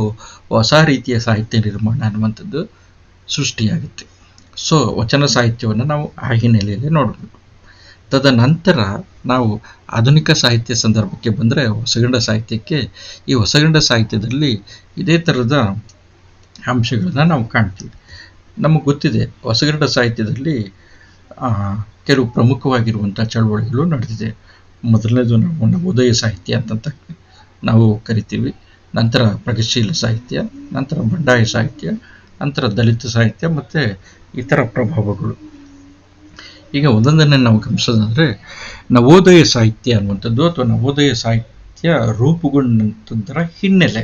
ಹೊಸ ರೀತಿಯ ಸಾಹಿತ್ಯ ನಿರ್ಮಾಣ ಅನ್ನುವಂಥದ್ದು ಸೃಷ್ಟಿಯಾಗುತ್ತೆ. ಸೊ ವಚನ ಸಾಹಿತ್ಯವನ್ನು ನಾವು ಆ ಹಿನ್ನೆಲೆಯಲ್ಲಿ ನೋಡಬೇಕು. ತದನಂತರ ನಾವು ಆಧುನಿಕ ಸಾಹಿತ್ಯ ಸಂದರ್ಭಕ್ಕೆ ಬಂದರೆ ಹೊಸಗಂಡ ಸಾಹಿತ್ಯಕ್ಕೆ, ಈ ಹೊಸಗಂಡ ಸಾಹಿತ್ಯದಲ್ಲಿ ಇದೇ ಥರದ ಅಂಶಗಳನ್ನು ನಾವು ಕಾಣ್ತೀವಿ. ನಮಗೆ ಗೊತ್ತಿದೆ, ಹೊಸಗಂಡ ಸಾಹಿತ್ಯದಲ್ಲಿ ಕೆಲವು ಪ್ರಮುಖವಾಗಿರುವಂಥ ಚಳವಳಿಗಳು ನಡೆದಿದೆ. ಮೊದಲನೇದು ನಾವು ನವೋದಯ ಸಾಹಿತ್ಯ ಅಂತಂತ ನಾವು ಕರಿತೀವಿ. ನಂತರ ಪ್ರಗತಿಶೀಲ ಸಾಹಿತ್ಯ, ನಂತರ ಬಂಡಾಯ ಸಾಹಿತ್ಯ, ನಂತರ ದಲಿತ ಸಾಹಿತ್ಯ ಮತ್ತು ಇತರ ಪ್ರಭಾವಗಳು. ಈಗ ಒಂದೊಂದನ್ನೇ ನಾವು ಗಮನಿಸೋದಂದರೆ, ನವೋದಯ ಸಾಹಿತ್ಯ ಅನ್ನುವಂಥದ್ದು ಅಥವಾ ನವೋದಯ ಸಾಹಿತ್ಯ ರೂಪುಗೊಂಡಂಥದ್ದರ ಹಿನ್ನೆಲೆ,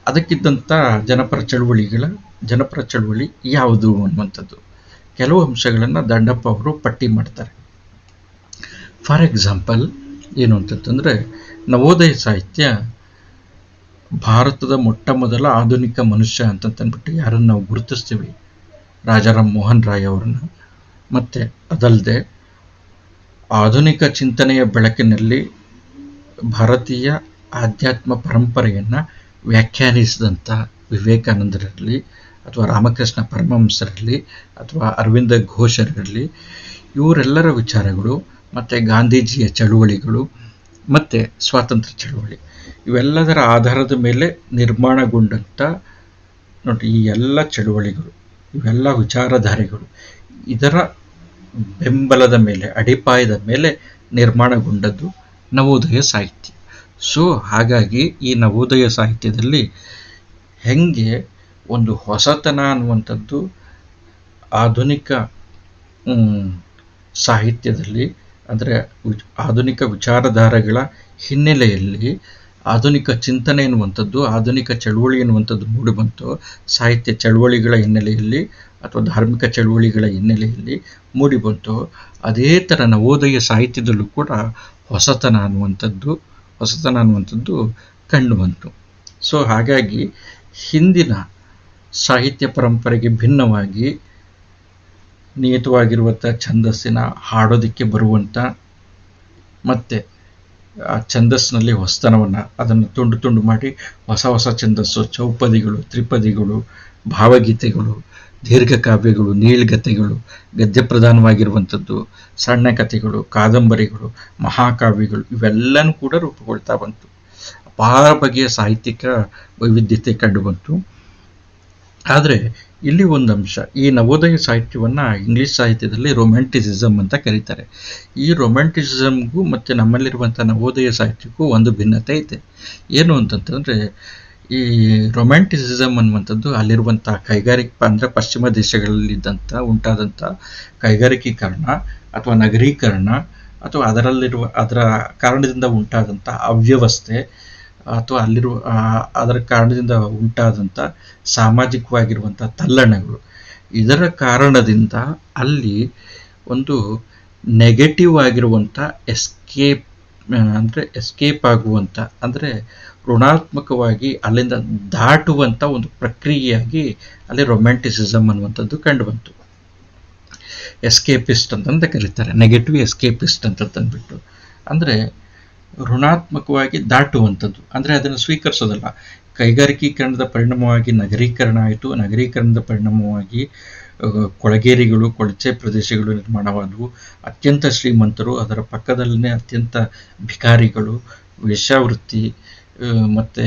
ಅದಕ್ಕಿದ್ದಂಥ ಜನಪರ ಚಳುವಳಿ ಯಾವುದು ಅನ್ನುವಂಥದ್ದು ಕೆಲವು ಅಂಶಗಳನ್ನು ದಂಡಪ್ಪ ಅವರು ಪಟ್ಟಿ ಮಾಡ್ತಾರೆ. ಫಾರ್ ಎಕ್ಸಾಂಪಲ್ ಏನು ಅಂತಂತಂದರೆ, ನವೋದಯ ಸಾಹಿತ್ಯ ಭಾರತದ ಮೊಟ್ಟ ಮೊದಲ ಆಧುನಿಕ ಮನುಷ್ಯ ಅಂತಂದ್ಬಿಟ್ಟು ಯಾರನ್ನು ನಾವು ಗುರುತಿಸ್ತೀವಿ, ರಾಜಾರಾಮ್ ಮೋಹನ್ ರಾಯ್ ಅವರನ್ನು. ಮತ್ತು ಅದಲ್ಲದೆ ಆಧುನಿಕ ಚಿಂತನೆಯ ಬೆಳಕಿನಲ್ಲಿ ಭಾರತೀಯ ಆಧ್ಯಾತ್ಮ ಪರಂಪರೆಯನ್ನು ವ್ಯಾಖ್ಯಾನಿಸಿದಂಥ ವಿವೇಕಾನಂದರಿರಲಿ, ಅಥವಾ ರಾಮಕೃಷ್ಣ ಪರಮಹಂಸರಿರಲಿ, ಅಥವಾ ಅರವಿಂದ ಘೋಷರಿರಲಿ, ಇವರೆಲ್ಲರ ವಿಚಾರಗಳು, ಮತ್ತು ಗಾಂಧೀಜಿಯ ಚಳುವಳಿಗಳು, ಮತ್ತು ಸ್ವಾತಂತ್ರ್ಯ ಚಳುವಳಿ, ಇವೆಲ್ಲದರ ಆಧಾರದ ಮೇಲೆ ನಿರ್ಮಾಣಗೊಂಡಂಥ ನೋಡಿ ಈ ಎಲ್ಲ ಚಳುವಳಿಗಳು, ಇವೆಲ್ಲ ವಿಚಾರಧಾರೆಗಳು ಇದರ ಬೆಂಬಲದ ಮೇಲೆ, ಅಡಿಪಾಯದ ಮೇಲೆ ನಿರ್ಮಾಣಗೊಂಡದ್ದು ನವೋದಯ ಸಾಹಿತ್ಯ. ಸೊ ಹಾಗಾಗಿ ಈ ನವೋದಯ ಸಾಹಿತ್ಯದಲ್ಲಿ ಹೆಂಗೆ ಒಂದು ಹೊಸತನ ಅನ್ನುವಂಥದ್ದು ಆಧುನಿಕ ಸಾಹಿತ್ಯದಲ್ಲಿ, ಅಂದರೆ ಆಧುನಿಕ ವಿಚಾರಧಾರೆಗಳ ಹಿನ್ನೆಲೆಯಲ್ಲಿ ಆಧುನಿಕ ಚಿಂತನೆ ಎನ್ನುವಂಥದ್ದು, ಆಧುನಿಕ ಚಳುವಳಿ ಎನ್ನುವಂಥದ್ದು ಮೂಡಿಬಂತು. ಸಾಹಿತ್ಯ ಚಳುವಳಿಗಳ ಹಿನ್ನೆಲೆಯಲ್ಲಿ ಅಥವಾ ಧಾರ್ಮಿಕ ಚಳುವಳಿಗಳ ಹಿನ್ನೆಲೆಯಲ್ಲಿ ಮೂಡಿಬಂತು. ಅದೇ ಥರ ನವೋದಯ ಸಾಹಿತ್ಯದಲ್ಲೂ ಕೂಡ ಹೊಸತನ ಅನ್ನುವಂಥದ್ದು ಕಂಡು ಬಂತು. ಸೊ ಹಾಗಾಗಿ ಹಿಂದಿನ ಸಾಹಿತ್ಯ ಪರಂಪರೆಗೆ ಭಿನ್ನವಾಗಿ ನಿಯತವಾಗಿರುವಂಥ ಛಂದಸ್ಸಿನ ಹಾಡೋದಕ್ಕೆ ಬರುವಂಥ, ಮತ್ತು ಆ ಛಂದಸ್ಸಿನಲ್ಲಿ ಹೊಸತನವನ್ನು ಅದನ್ನು ತುಂಡು ತುಂಡು ಮಾಡಿ ಹೊಸ ಛಂದಸ್ಸು, ಚೌಪದಿಗಳು, ತ್ರಿಪದಿಗಳು, ಭಾವಗೀತೆಗಳು, ದೀರ್ಘಕಾವ್ಯಗಳು, ನೀಳ್ಗತೆಗಳು, ಗದ್ಯ ಪ್ರಧಾನವಾಗಿರುವಂಥದ್ದು, ಸಣ್ಣ ಕಥೆಗಳು, ಕಾದಂಬರಿಗಳು, ಮಹಾಕಾವ್ಯಗಳು, ಇವೆಲ್ಲನೂ ಕೂಡ ರೂಪುಗೊಳ್ತಾ ಬಂತು. ಅಪಾರ ಬಗೆಯ ಸಾಹಿತ್ಯಿಕ ವೈವಿಧ್ಯತೆ ಕಂಡುಬಂತು. ಆದರೆ ಇಲ್ಲಿ ಒಂದು ಅಂಶ, ಈ ನವೋದಯ ಸಾಹಿತ್ಯವನ್ನು ಇಂಗ್ಲೀಷ್ ಸಾಹಿತ್ಯದಲ್ಲಿ ರೊಮ್ಯಾಂಟಿಸಿಸಮ್ ಅಂತ ಕರೀತಾರೆ. ಈ ರೊಮ್ಯಾಂಟಿಸಿಸಮ್ಗೂ ಮತ್ತು ನಮ್ಮಲ್ಲಿರುವಂಥ ನವೋದಯ ಸಾಹಿತ್ಯಕ್ಕೂ ಒಂದು ಭಿನ್ನತೆ ಇದೆ. ಏನು ಅಂತಂತಂದರೆ, ಈ ರೊಮ್ಯಾಂಟಿಸಿಸಮ್ ಅನ್ನುವಂಥದ್ದು ಅಲ್ಲಿರುವಂಥ ಅಂದರೆ ಪಶ್ಚಿಮ ದೇಶಗಳಲ್ಲಿದ್ದಂಥ ಉಂಟಾದಂಥ ಕೈಗಾರಿಕೀಕರಣ ಅಥವಾ ನಗರೀಕರಣ, ಅಥವಾ ಅದರ ಕಾರಣದಿಂದ ಉಂಟಾದಂಥ ಅವ್ಯವಸ್ಥೆ, ಅಥವಾ ಅದರ ಕಾರಣದಿಂದ ಉಂಟಾದಂಥ ಸಾಮಾಜಿಕವಾಗಿರುವಂಥ ತಲ್ಲಣಗಳು, ಇದರ ಕಾರಣದಿಂದ ಅಲ್ಲಿ ಒಂದು ನೆಗೆಟಿವ್ ಆಗಿರುವಂಥ ಎಸ್ಕೇಪ್ ಆಗುವಂಥ, ಅಂದರೆ ಋಣಾತ್ಮಕವಾಗಿ ಅಲ್ಲಿಂದ ದಾಟುವಂಥ ಒಂದು ಪ್ರಕ್ರಿಯೆಯಾಗಿ ಅಲ್ಲಿ ರೊಮ್ಯಾಂಟಿಸಿಸಮ್ ಅನ್ನುವಂಥದ್ದು ಕಂಡುಬಂತು. ಎಸ್ಕೇಪಿಸ್ಟ್ ಅಂತಂತ ಕರೀತಾರೆ, ನೆಗೆಟಿವ್ ಎಸ್ಕೇಪಿಸ್ಟ್ ಅಂತಂದ್ಬಿಟ್ಟು. ಅಂದರೆ ಋಣಾತ್ಮಕವಾಗಿ ದಾಟುವಂಥದ್ದು, ಅಂದರೆ ಅದನ್ನು ಸ್ವೀಕರಿಸೋದಲ್ಲ. ಕೈಗಾರಿಕೀಕರಣದ ಪರಿಣಾಮವಾಗಿ ನಗರೀಕರಣ ಆಯಿತು. ನಗರೀಕರಣದ ಪರಿಣಾಮವಾಗಿ ಕೊಳಗೇರಿಗಳು, ಕೊಳಚೆ ಪ್ರದೇಶಗಳು ನಿರ್ಮಾಣವಾದವು. ಅತ್ಯಂತ ಶ್ರೀಮಂತರು, ಅದರ ಪಕ್ಕದಲ್ಲೇ ಅತ್ಯಂತ ಭಿಕಾರಿಗಳು, ವೇಶ್ಯಾವೃತ್ತಿ, ಮತ್ತು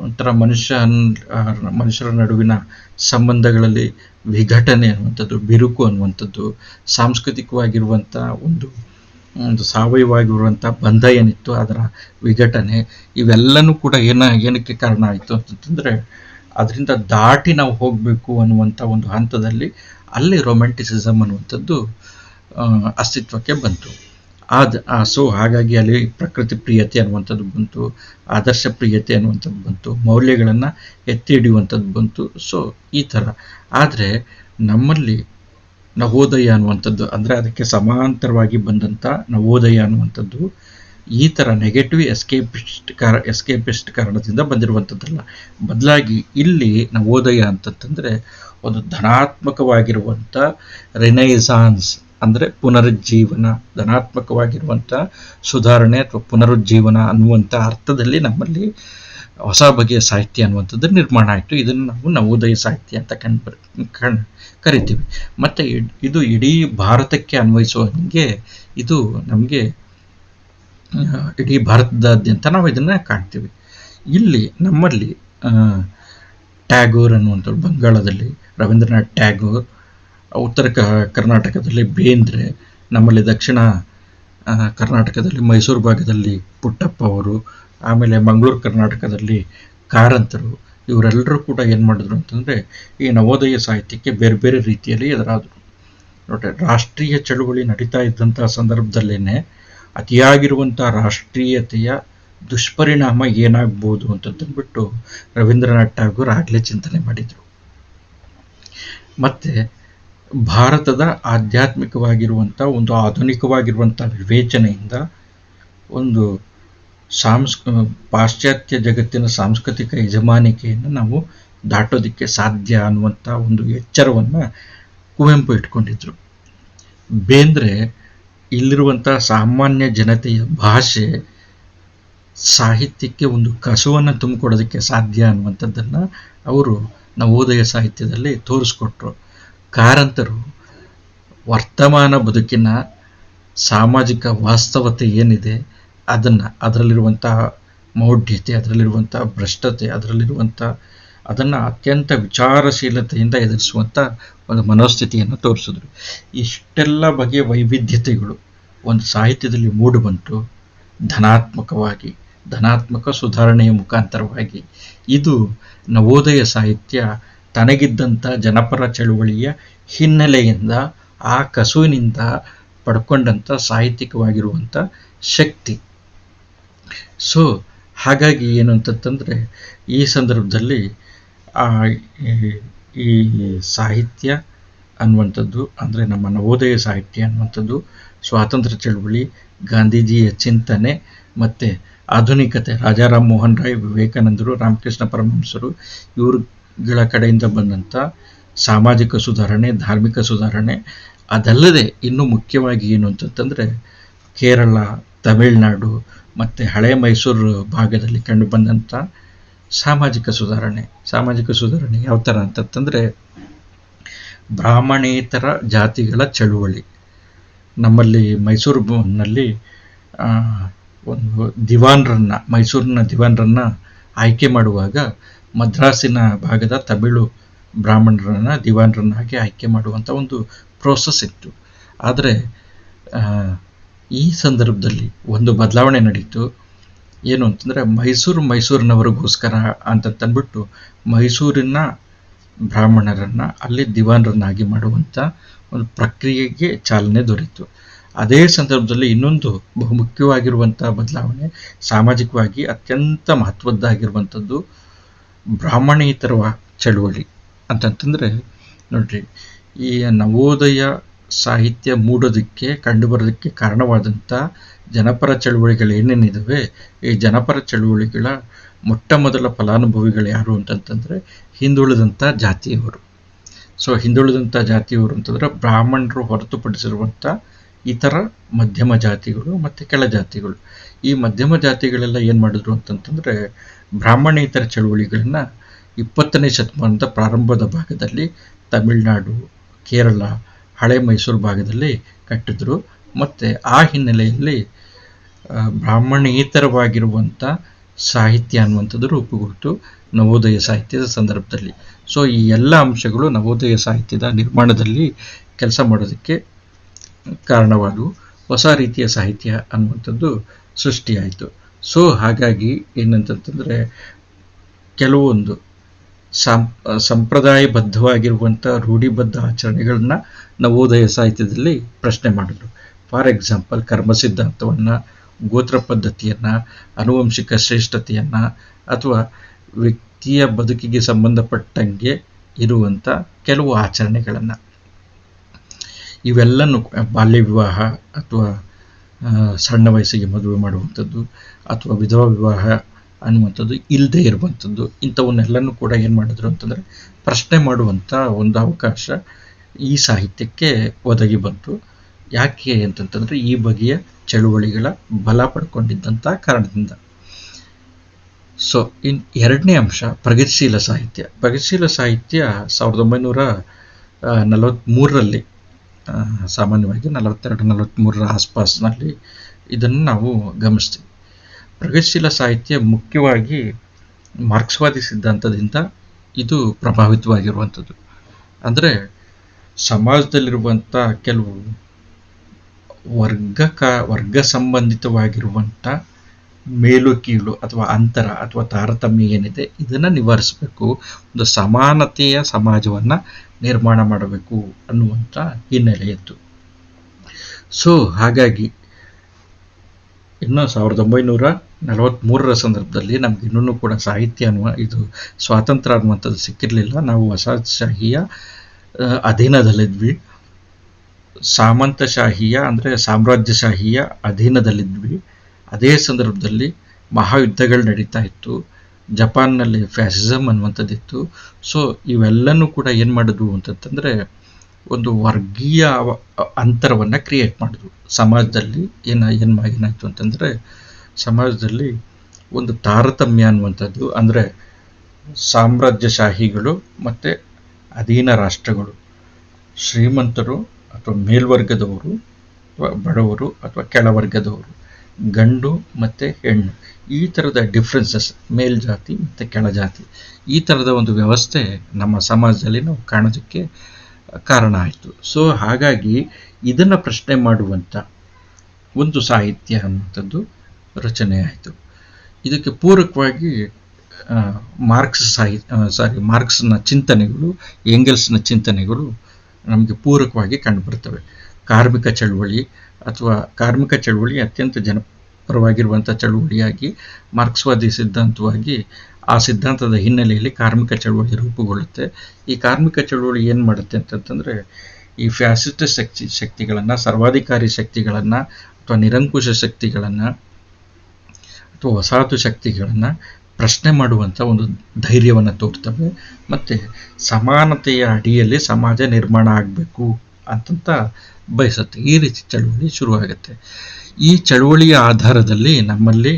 ಒಂಥರ ಮನುಷ್ಯರ ನಡುವಿನ ಸಂಬಂಧಗಳಲ್ಲಿ ವಿಘಟನೆ ಅನ್ನುವಂಥದ್ದು, ಬಿರುಕು ಅನ್ನುವಂಥದ್ದು, ಸಾಂಸ್ಕೃತಿಕವಾಗಿರುವಂಥ ಒಂದು ಸಾವಯವವಾಗಿರುವಂಥ ಬಂಧ ಏನಿತ್ತು ಅದರ ವಿಘಟನೆ, ಇವೆಲ್ಲನೂ ಕೂಡ ಏನಕ್ಕೆ ಕಾರಣ ಆಯಿತು ಅಂತಂತಂದರೆ, ಅದರಿಂದ ದಾಟಿ ನಾವು ಹೋಗಬೇಕು ಅನ್ನುವಂಥ ಒಂದು ಹಂತದಲ್ಲಿ ಅಲ್ಲಿ ರೊಮ್ಯಾಂಟಿಸಿಸಮ್ ಅನ್ನುವಂಥದ್ದು ಅಸ್ತಿತ್ವಕ್ಕೆ ಬಂತು. ಸೊ ಹಾಗಾಗಿ ಅಲ್ಲಿ ಪ್ರಕೃತಿ ಪ್ರಿಯತೆ ಅನ್ನುವಂಥದ್ದು ಬಂತು, ಆದರ್ಶ ಪ್ರಿಯತೆ ಅನ್ನುವಂಥದ್ದು ಬಂತು, ಮೌಲ್ಯಗಳನ್ನು ಎತ್ತಿ ಹಿಡಿಯುವಂಥದ್ದು ಬಂತು. ಸೊ ಈ ಥರ. ಆದರೆ ನಮ್ಮಲ್ಲಿ ನವೋದಯ ಅನ್ನುವಂಥದ್ದು, ಅಂದರೆ ಅದಕ್ಕೆ ಸಮಾಂತರವಾಗಿ ಬಂದಂಥ ನವೋದಯ ಅನ್ನುವಂಥದ್ದು ಈ ಥರ ನೆಗೆಟಿವ್ ಎಸ್ಕೇಪಿಸ್ಟ್ ಕಾರಣದಿಂದ ಬಂದಿರುವಂಥದ್ದಲ್ಲ. ಬದಲಾಗಿ ಇಲ್ಲಿ ನವೋದಯ ಅಂತಂತಂದರೆ ಒಂದು ಧನಾತ್ಮಕವಾಗಿರುವಂಥ ರಿನೈಸಾನ್ಸ್, ಅಂದರೆ ಪುನರುಜ್ಜೀವನ, ಧನಾತ್ಮಕವಾಗಿರುವಂಥ ಸುಧಾರಣೆ ಅಥವಾ ಪುನರುಜ್ಜೀವನ ಅನ್ನುವಂಥ ಅರ್ಥದಲ್ಲಿ ನಮ್ಮಲ್ಲಿ ಹೊಸ ಬಗೆಯ ಸಾಹಿತ್ಯ ಅನ್ನುವಂಥದ್ದು ನಿರ್ಮಾಣ ಆಯಿತು. ಇದನ್ನು ನಾವು ನವೋದಯ ಸಾಹಿತ್ಯ ಅಂತ ಕರಿತೀವಿ. ಮತ್ತು ಇದು ಇಡೀ ಭಾರತಕ್ಕೆ ಅನ್ವಯಿಸುವಂಗೆ ಇದು ನಮಗೆ ಇಡೀ ಭಾರತದಾದ್ಯಂತ ನಾವು ಇದನ್ನು ಕಾಣ್ತೀವಿ. ಇಲ್ಲಿ ನಮ್ಮಲ್ಲಿ ಟ್ಯಾಗೋರ್ ಅನ್ನುವಂಥವ್ರು ಬಂಗಾಳದಲ್ಲಿ, ರವೀಂದ್ರನಾಥ್ ಟ್ಯಾಗೋರ್, ಉತ್ತರ ಕರ್ನಾಟಕದಲ್ಲಿ ಬೇಂದ್ರೆ, ನಮ್ಮಲ್ಲಿ ದಕ್ಷಿಣ ಕರ್ನಾಟಕದಲ್ಲಿ ಮೈಸೂರು ಭಾಗದಲ್ಲಿ ಪುಟ್ಟಪ್ಪ ಅವರು, ಆಮೇಲೆ ಮಂಗಳೂರು ಕರ್ನಾಟಕದಲ್ಲಿ ಕಾರಂತರು, ಇವರೆಲ್ಲರೂ ಕೂಡ ಏನು ಮಾಡಿದ್ರು ಅಂತಂದರೆ ಈ ನವೋದಯ ಸಾಹಿತ್ಯಕ್ಕೆ ಬೇರೆ ಬೇರೆ ರೀತಿಯಲ್ಲಿ ಎದುರಾದರು. ನೋಡ್ರಿ, ರಾಷ್ಟ್ರೀಯ ಚಳುವಳಿ ನಡೀತಾ ಇದ್ದಂಥ ಸಂದರ್ಭದಲ್ಲೇ ಅತಿಯಾಗಿರುವಂಥ ರಾಷ್ಟ್ರೀಯತೆಯ ದುಷ್ಪರಿಣಾಮ ಏನಾಗ್ಬೋದು ಅಂತಂದ್ಬಿಟ್ಟು ರವೀಂದ್ರನಾಥ್ ಠಾಗೂರ್ ಆಗಲೇ ಚಿಂತನೆ ಮಾಡಿದರು. ಮತ್ತು ಭಾರತದ ಆಧ್ಯಾತ್ಮಿಕವಾಗಿರುವಂಥ ಒಂದು ಆಧುನಿಕವಾಗಿರುವಂಥ ವಿವೇಚನೆಯಿಂದ ಒಂದು ಪಾಶ್ಚಾತ್ಯ ಜಗತ್ತಿನ ಸಾಂಸ್ಕೃತಿಕ ಯಜಮಾನಿಕೆಯನ್ನು ನಾವು ದಾಟೋದಕ್ಕೆ ಸಾಧ್ಯ ಅನ್ನುವಂಥ ಒಂದು ಎಚ್ಚರವನ್ನು ಕುವೆಂಪು ಇಟ್ಕೊಂಡಿದ್ರು. ಬೇಂದ್ರೆ ಇಲ್ಲಿರುವಂಥ ಸಾಮಾನ್ಯ ಜನತೆಯ ಭಾಷೆ ಸಾಹಿತ್ಯಕ್ಕೆ ಒಂದು ಕಸುವನ್ನು ತುಂಬಿಕೊಡೋದಕ್ಕೆ ಸಾಧ್ಯ ಅನ್ನುವಂಥದ್ದನ್ನು ಅವರು ನವೋದಯ ಸಾಹಿತ್ಯದಲ್ಲಿ ತೋರಿಸ್ಕೊಟ್ರು. ಕಾರಂತರು ವರ್ತಮಾನ ಬದುಕಿನ ಸಾಮಾಜಿಕ ವಾಸ್ತವತೆ ಏನಿದೆ ಅದರಲ್ಲಿರುವಂತಹ ಮೌಢ್ಯತೆ, ಅದರಲ್ಲಿರುವಂಥ ಭ್ರಷ್ಟತೆ, ಅದನ್ನು ಅತ್ಯಂತ ವಿಚಾರಶೀಲತೆಯಿಂದ ಎದುರಿಸುವಂಥ ಒಂದು ಮನೋಸ್ಥಿತಿಯನ್ನು ತೋರಿಸಿದ್ರು. ಇಷ್ಟೆಲ್ಲ ಬಗೆಯ ವೈವಿಧ್ಯತೆಗಳು ಒಂದು ಸಾಹಿತ್ಯದಲ್ಲಿ ಮೂಡಿಬಂತು ಧನಾತ್ಮಕ ಸುಧಾರಣೆಯ ಮುಖಾಂತರವಾಗಿ. ಇದು ನವೋದಯ ಸಾಹಿತ್ಯ ತನಗಿದ್ದಂಥ ಜನಪರ ಚಳುವಳಿಯ ಹಿನ್ನೆಲೆಯಿಂದ, ಆ ಕಸುವಿನಿಂದ ಪಡ್ಕೊಂಡಂಥ ಸಾಹಿತ್ಯಿಕವಾಗಿರುವಂಥ ಶಕ್ತಿ. ಸೊ ಹಾಗಾಗಿ ಏನು ಅಂತಂತಂದರೆ ಈ ಸಂದರ್ಭದಲ್ಲಿ ಈ ಸಾಹಿತ್ಯ ಅನ್ನುವಂಥದ್ದು, ಅಂದರೆ ನಮ್ಮ ನವೋದಯ ಸಾಹಿತ್ಯ ಅನ್ನುವಂಥದ್ದು ಸ್ವಾತಂತ್ರ್ಯ ಚಳುವಳಿ, ಗಾಂಧೀಜಿಯ ಚಿಂತನೆ ಮತ್ತು ಆಧುನಿಕತೆ, ರಾಜಾರಾಮ್ ಮೋಹನ್ ರಾಯ್, ವಿವೇಕಾನಂದರು, ರಾಮಕೃಷ್ಣ ಪರಮಹಂಸರು ಇವ್ರುಗಳ ಕಡೆಯಿಂದ ಬಂದಂಥ ಸಾಮಾಜಿಕ ಸುಧಾರಣೆ, ಧಾರ್ಮಿಕ ಸುಧಾರಣೆ, ಅದಲ್ಲದೆ ಇನ್ನೂ ಮುಖ್ಯವಾಗಿ ಏನು ಅಂತಂತಂದರೆ ಕೇರಳ, ತಮಿಳುನಾಡು ಮತ್ತು ಹಳೆ ಮೈಸೂರು ಭಾಗದಲ್ಲಿ ಕಂಡು ಬಂದಂಥ ಸಾಮಾಜಿಕ ಸುಧಾರಣೆ ಯಾವ ಥರ ಅಂತಂತಂದರೆ ಬ್ರಾಹ್ಮಣೇತರ ಜಾತಿಗಳ ಚಳುವಳಿ. ನಮ್ಮಲ್ಲಿ ಮೈಸೂರಿನಲ್ಲಿ ಒಂದು ಮೈಸೂರಿನ ದಿವಾನರನ್ನು ಆಯ್ಕೆ ಮಾಡುವಾಗ ಮದ್ರಾಸಿನ ಭಾಗದ ತಮಿಳು ಬ್ರಾಹ್ಮಣರನ್ನು ದಿವಾನರನ್ನಾಗಿ ಆಯ್ಕೆ ಮಾಡುವಂಥ ಒಂದು ಪ್ರೋಸೆಸ್ ಇತ್ತು. ಆದರೆ ಈ ಸಂದರ್ಭದಲ್ಲಿ ಒಂದು ಬದಲಾವಣೆ ನಡೀತು. ಏನು ಅಂತಂದರೆ ಮೈಸೂರಿನವರಿಗೋಸ್ಕರ ಅಂತಂದ್ಬಿಟ್ಟು ಮೈಸೂರಿನ ಬ್ರಾಹ್ಮಣರನ್ನು ಅಲ್ಲಿ ದಿವಾನರನ್ನಾಗಿ ಮಾಡುವಂಥ ಒಂದು ಪ್ರಕ್ರಿಯೆಗೆ ಚಾಲನೆ ದೊರೆಯಿತು. ಅದೇ ಸಂದರ್ಭದಲ್ಲಿ ಇನ್ನೊಂದು ಬಹುಮುಖ್ಯವಾಗಿರುವಂಥ ಬದಲಾವಣೆ, ಸಾಮಾಜಿಕವಾಗಿ ಅತ್ಯಂತ ಮಹತ್ವದ್ದಾಗಿರುವಂಥದ್ದು ಬ್ರಾಹ್ಮಣೇತರ ಚಳುವಳಿ ಅಂತಂತಂದರೆ, ನೋಡ್ರಿ, ಈ ನವೋದಯ ಸಾಹಿತ್ಯ ಮೂಡೋದಕ್ಕೆ ಕಂಡುಬರೋದಕ್ಕೆ ಕಾರಣವಾದಂಥ ಜನಪರ ಚಳುವಳಿಗಳೇನೇನಿದ್ದಾವೆ, ಈ ಜನಪರ ಚಳುವಳಿಗಳ ಮೊಟ್ಟ ಮೊದಲ ಫಲಾನುಭವಿಗಳು ಯಾರು ಅಂತಂತಂದರೆ ಹಿಂದುಳಿದಂಥ ಜಾತಿಯವರು. ಸೊ ಹಿಂದುಳಿದಂಥ ಜಾತಿಯವರು ಅಂತಂದರೆ ಬ್ರಾಹ್ಮಣರು ಹೊರತುಪಡಿಸಿರುವಂಥ ಇತರ ಮಧ್ಯಮ ಜಾತಿಗಳು ಮತ್ತು ಕೆಳ ಜಾತಿಗಳು. ಈ ಮಧ್ಯಮ ಜಾತಿಗಳೆಲ್ಲ ಏನು ಮಾಡಿದ್ರು ಅಂತಂತಂದರೆ ಬ್ರಾಹ್ಮಣೇತರ ಚಳುವಳಿಗಳನ್ನು 20ನೇ ಶತಮಾನದ ಪ್ರಾರಂಭದ ಭಾಗದಲ್ಲಿ ತಮಿಳುನಾಡು, ಕೇರಳ, ಹಳೆ ಮೈಸೂರು ಭಾಗದಲ್ಲಿ ಕಟ್ಟಿದ್ರು. ಮತ್ತು ಆ ಹಿನ್ನೆಲೆಯಲ್ಲಿ ಬ್ರಾಹ್ಮಣೇತರವಾಗಿರುವಂಥ ಸಾಹಿತ್ಯ ಅನ್ನುವಂಥದ್ದು ರೂಪುಗೊಳ್ತು ನವೋದಯ ಸಾಹಿತ್ಯದ ಸಂದರ್ಭದಲ್ಲಿ. ಸೊ ಈ ಎಲ್ಲ ಅಂಶಗಳು ನವೋದಯ ಸಾಹಿತ್ಯದ ನಿರ್ಮಾಣದಲ್ಲಿ ಕೆಲಸ ಮಾಡೋದಕ್ಕೆ ಕಾರಣವಾದವು. ಹೊಸ ರೀತಿಯ ಸಾಹಿತ್ಯ ಅನ್ನುವಂಥದ್ದು ಸೃಷ್ಟಿಯಾಯಿತು. ಸೊ ಹಾಗಾಗಿ ಏನಂತಂತಂದರೆ ಕೆಲವೊಂದು ಸಂಪ್ರದಾಯಬದ್ಧವಾಗಿರುವಂಥ ರೂಢಿಬದ್ಧ ಆಚರಣೆಗಳನ್ನು ನವೋದಯ ಸಾಹಿತ್ಯದಲ್ಲಿ ಪ್ರಶ್ನೆ ಮಾಡಿದ್ರು. ಫಾರ್ ಎಕ್ಸಾಂಪಲ್, ಕರ್ಮ ಸಿದ್ಧಾಂತವನ್ನು, ಗೋತ್ರ ಪದ್ಧತಿಯನ್ನು, ಆನುವಂಶಿಕ ಶ್ರೇಷ್ಠತೆಯನ್ನು, ಅಥವಾ ವ್ಯಕ್ತಿಯ ಬದುಕಿಗೆ ಸಂಬಂಧಪಟ್ಟಂಗೆ ಇರುವಂಥ ಕೆಲವು ಆಚರಣೆಗಳನ್ನು, ಇವೆಲ್ಲನೂ ಬಾಲ್ಯ ವಿವಾಹ ಅಥವಾ ಸಣ್ಣ ವಯಸ್ಸಿಗೆ ಮದುವೆ ಮಾಡುವಂಥದ್ದು ಅಥವಾ ವಿಧವಾ ವಿವಾಹ ಅನ್ನುವಂಥದ್ದು ಇಲ್ಲದೆ ಇರುವಂಥದ್ದು, ಇಂಥವನ್ನೆಲ್ಲನೂ ಕೂಡ ಏನು ಮಾಡಿದ್ರು ಅಂತಂದರೆ ಪ್ರಶ್ನೆ ಮಾಡುವಂಥ ಒಂದು ಅವಕಾಶ ಈ ಸಾಹಿತ್ಯಕ್ಕೆ ಒದಗಿ ಬಂತು. ಯಾಕೆ ಅಂತಂತಂದರೆ ಈ ಬಗೆಯ ಚಳುವಳಿಗಳ ಬಲ ಪಡ್ಕೊಂಡಿದ್ದಂಥ ಕಾರಣದಿಂದ. ಸೊ ಎರಡನೇ ಅಂಶ ಪ್ರಗತಿಶೀಲ ಸಾಹಿತ್ಯ. ಪ್ರಗತಿಶೀಲ ಸಾಹಿತ್ಯ 1943ರಲ್ಲಿ ಸಾಮಾನ್ಯವಾಗಿ 42-43ರ ಆಸ್ಪಾಸ್ನಲ್ಲಿ ಇದನ್ನು ನಾವು ಗಮನಿಸ್ತೀವಿ. ಪ್ರಗತಿಶೀಲ ಸಾಹಿತ್ಯ ಮುಖ್ಯವಾಗಿ ಮಾರ್ಕ್ಸ್ವಾದಿ ಸಿದ್ಧಾಂತದಿಂದ ಇದು ಪ್ರಭಾವಿತವಾಗಿರುವಂಥದ್ದು. ಅಂದರೆ ಸಮಾಜದಲ್ಲಿರುವಂಥ ಕೆಲವು ವರ್ಗ ಸಂಬಂಧಿತವಾಗಿರುವಂಥ ಮೇಲು ಕೀಳು ಅಥವಾ ಅಂತರ ಅಥವಾ ತಾರತಮ್ಯ ಏನಿದೆ ಇದನ್ನು ನಿವಾರಿಸಬೇಕು, ಒಂದು ಸಮಾನತೆಯ ಸಮಾಜವನ್ನು ನಿರ್ಮಾಣ ಮಾಡಬೇಕು ಅನ್ನುವಂಥ ಹಿನ್ನೆಲೆಯಿತ್ತು. ಸೊ ಹಾಗಾಗಿ ಇನ್ನು 1943ರ ಸಂದರ್ಭದಲ್ಲಿ ನಮ್ಗೆ ಇನ್ನೂ ಕೂಡ ಸಾಹಿತ್ಯ ಇದು ಸ್ವಾತಂತ್ರ್ಯ ಅನ್ನುವಂಥದ್ದು ಸಿಕ್ಕಿರಲಿಲ್ಲ. ನಾವು ವಸಾಹತುಶಾಹಿಯ ಅಧೀನದಲ್ಲಿದ್ವಿ, ಸಾಮಂತಶಾಹಿಯ ಅಂದರೆ ಸಾಮ್ರಾಜ್ಯಶಾಹಿಯ ಅಧೀನದಲ್ಲಿದ್ವಿ. ಅದೇ ಸಂದರ್ಭದಲ್ಲಿ ಮಹಾಯುದ್ಧಗಳು ನಡೀತಾ ಇತ್ತು, ಜಪಾನ್ನಲ್ಲಿ ಫ್ಯಾಸಿಸಮ್ ಅನ್ನುವಂಥದ್ದಿತ್ತು. ಸೊ ಇವೆಲ್ಲನೂ ಕೂಡ ಏನು ಮಾಡಿದ್ವು ಅಂತಂತಂದರೆ ಒಂದು ವರ್ಗೀಯ ಅಂತರವನ್ನು ಕ್ರಿಯೇಟ್ ಮಾಡಿದ್ವು ಸಮಾಜದಲ್ಲಿ. ಏನಾಯಿತು ಅಂತಂದರೆ ಸಮಾಜದಲ್ಲಿ ಒಂದು ತಾರತಮ್ಯ ಅನ್ನುವಂಥದ್ದು, ಅಂದರೆ ಸಾಮ್ರಾಜ್ಯಶಾಹಿಗಳು ಮತ್ತು ಅಧೀನ ರಾಷ್ಟ್ರಗಳು, ಶ್ರೀಮಂತರು ಅಥವಾ ಮೇಲ್ವರ್ಗದವರು ಅಥವಾ ಬಡವರು ಅಥವಾ ಕೆಳವರ್ಗದವರು, ಗಂಡು ಮತ್ತು ಹೆಣ್ಣು, ಈ ಥರದ ಡಿಫ್ರೆನ್ಸಸ್, ಮೇಲ್ಜಾತಿ ಮತ್ತು ಕೆಳಜಾತಿ, ಈ ಥರದ ಒಂದು ವ್ಯವಸ್ಥೆ ನಮ್ಮ ಸಮಾಜದಲ್ಲಿ ನಾವು ಕಾಣೋದಕ್ಕೆ ಕಾರಣ ಆಯಿತು. ಸೊ ಹಾಗಾಗಿ ಇದನ್ನು ಪ್ರಶ್ನೆ ಮಾಡುವಂಥ ಒಂದು ಸಾಹಿತ್ಯ ಅನ್ನುವಂಥದ್ದು ರಚನೆ ಆಯಿತು. ಇದಕ್ಕೆ ಪೂರಕವಾಗಿ ಮಾರ್ಕ್ಸ್ನ ಚಿಂತನೆಗಳು, ಎಂಗೆಲ್ಸ್ನ ಚಿಂತನೆಗಳು ನಮಗೆ ಪೂರಕವಾಗಿ ಕಂಡುಬರ್ತವೆ. ಕಾರ್ಮಿಕ ಚಳುವಳಿ ಅತ್ಯಂತ ಜನಪರವಾಗಿರುವಂಥ ಚಳುವಳಿಯಾಗಿ ಮಾರ್ಕ್ಸ್ವಾದಿ ಸಿದ್ಧಾಂತವಾಗಿ ಆ ಸಿದ್ಧಾಂತದ ಹಿನ್ನೆಲೆಯಲ್ಲಿ ಕಾರ್ಮಿಕ ಚಳುವಳಿ ರೂಪುಗೊಳ್ಳುತ್ತೆ. ಈ ಕಾರ್ಮಿಕ ಚಳುವಳಿ ಏನು ಮಾಡುತ್ತೆ ಅಂತಂತಂದರೆ ಈ ಫ್ಯಾಸಿಸ್ಟ್ ಶಕ್ತಿಗಳನ್ನು, ಸರ್ವಾಧಿಕಾರಿ ಶಕ್ತಿಗಳನ್ನು ಅಥವಾ ನಿರಂಕುಶ ಶಕ್ತಿಗಳನ್ನು ಅಥವಾ ವಸಾಹತು ಶಕ್ತಿಗಳನ್ನು ಪ್ರಶ್ನೆ ಮಾಡುವಂಥ ಒಂದು ಧೈರ್ಯವನ್ನು ತೋರ್ತವೆ. ಮತ್ತು ಸಮಾನತೆಯ ಅಡಿಯಲ್ಲಿ ಸಮಾಜ ನಿರ್ಮಾಣ ಆಗಬೇಕು ಅಂತಂತ ಬಯಸುತ್ತೆ. ಈ ರೀತಿ ಚಳುವಳಿ ಶುರುವಾಗುತ್ತೆ. ಈ ಚಳುವಳಿಯ ಆಧಾರದಲ್ಲಿ ನಮ್ಮಲ್ಲಿ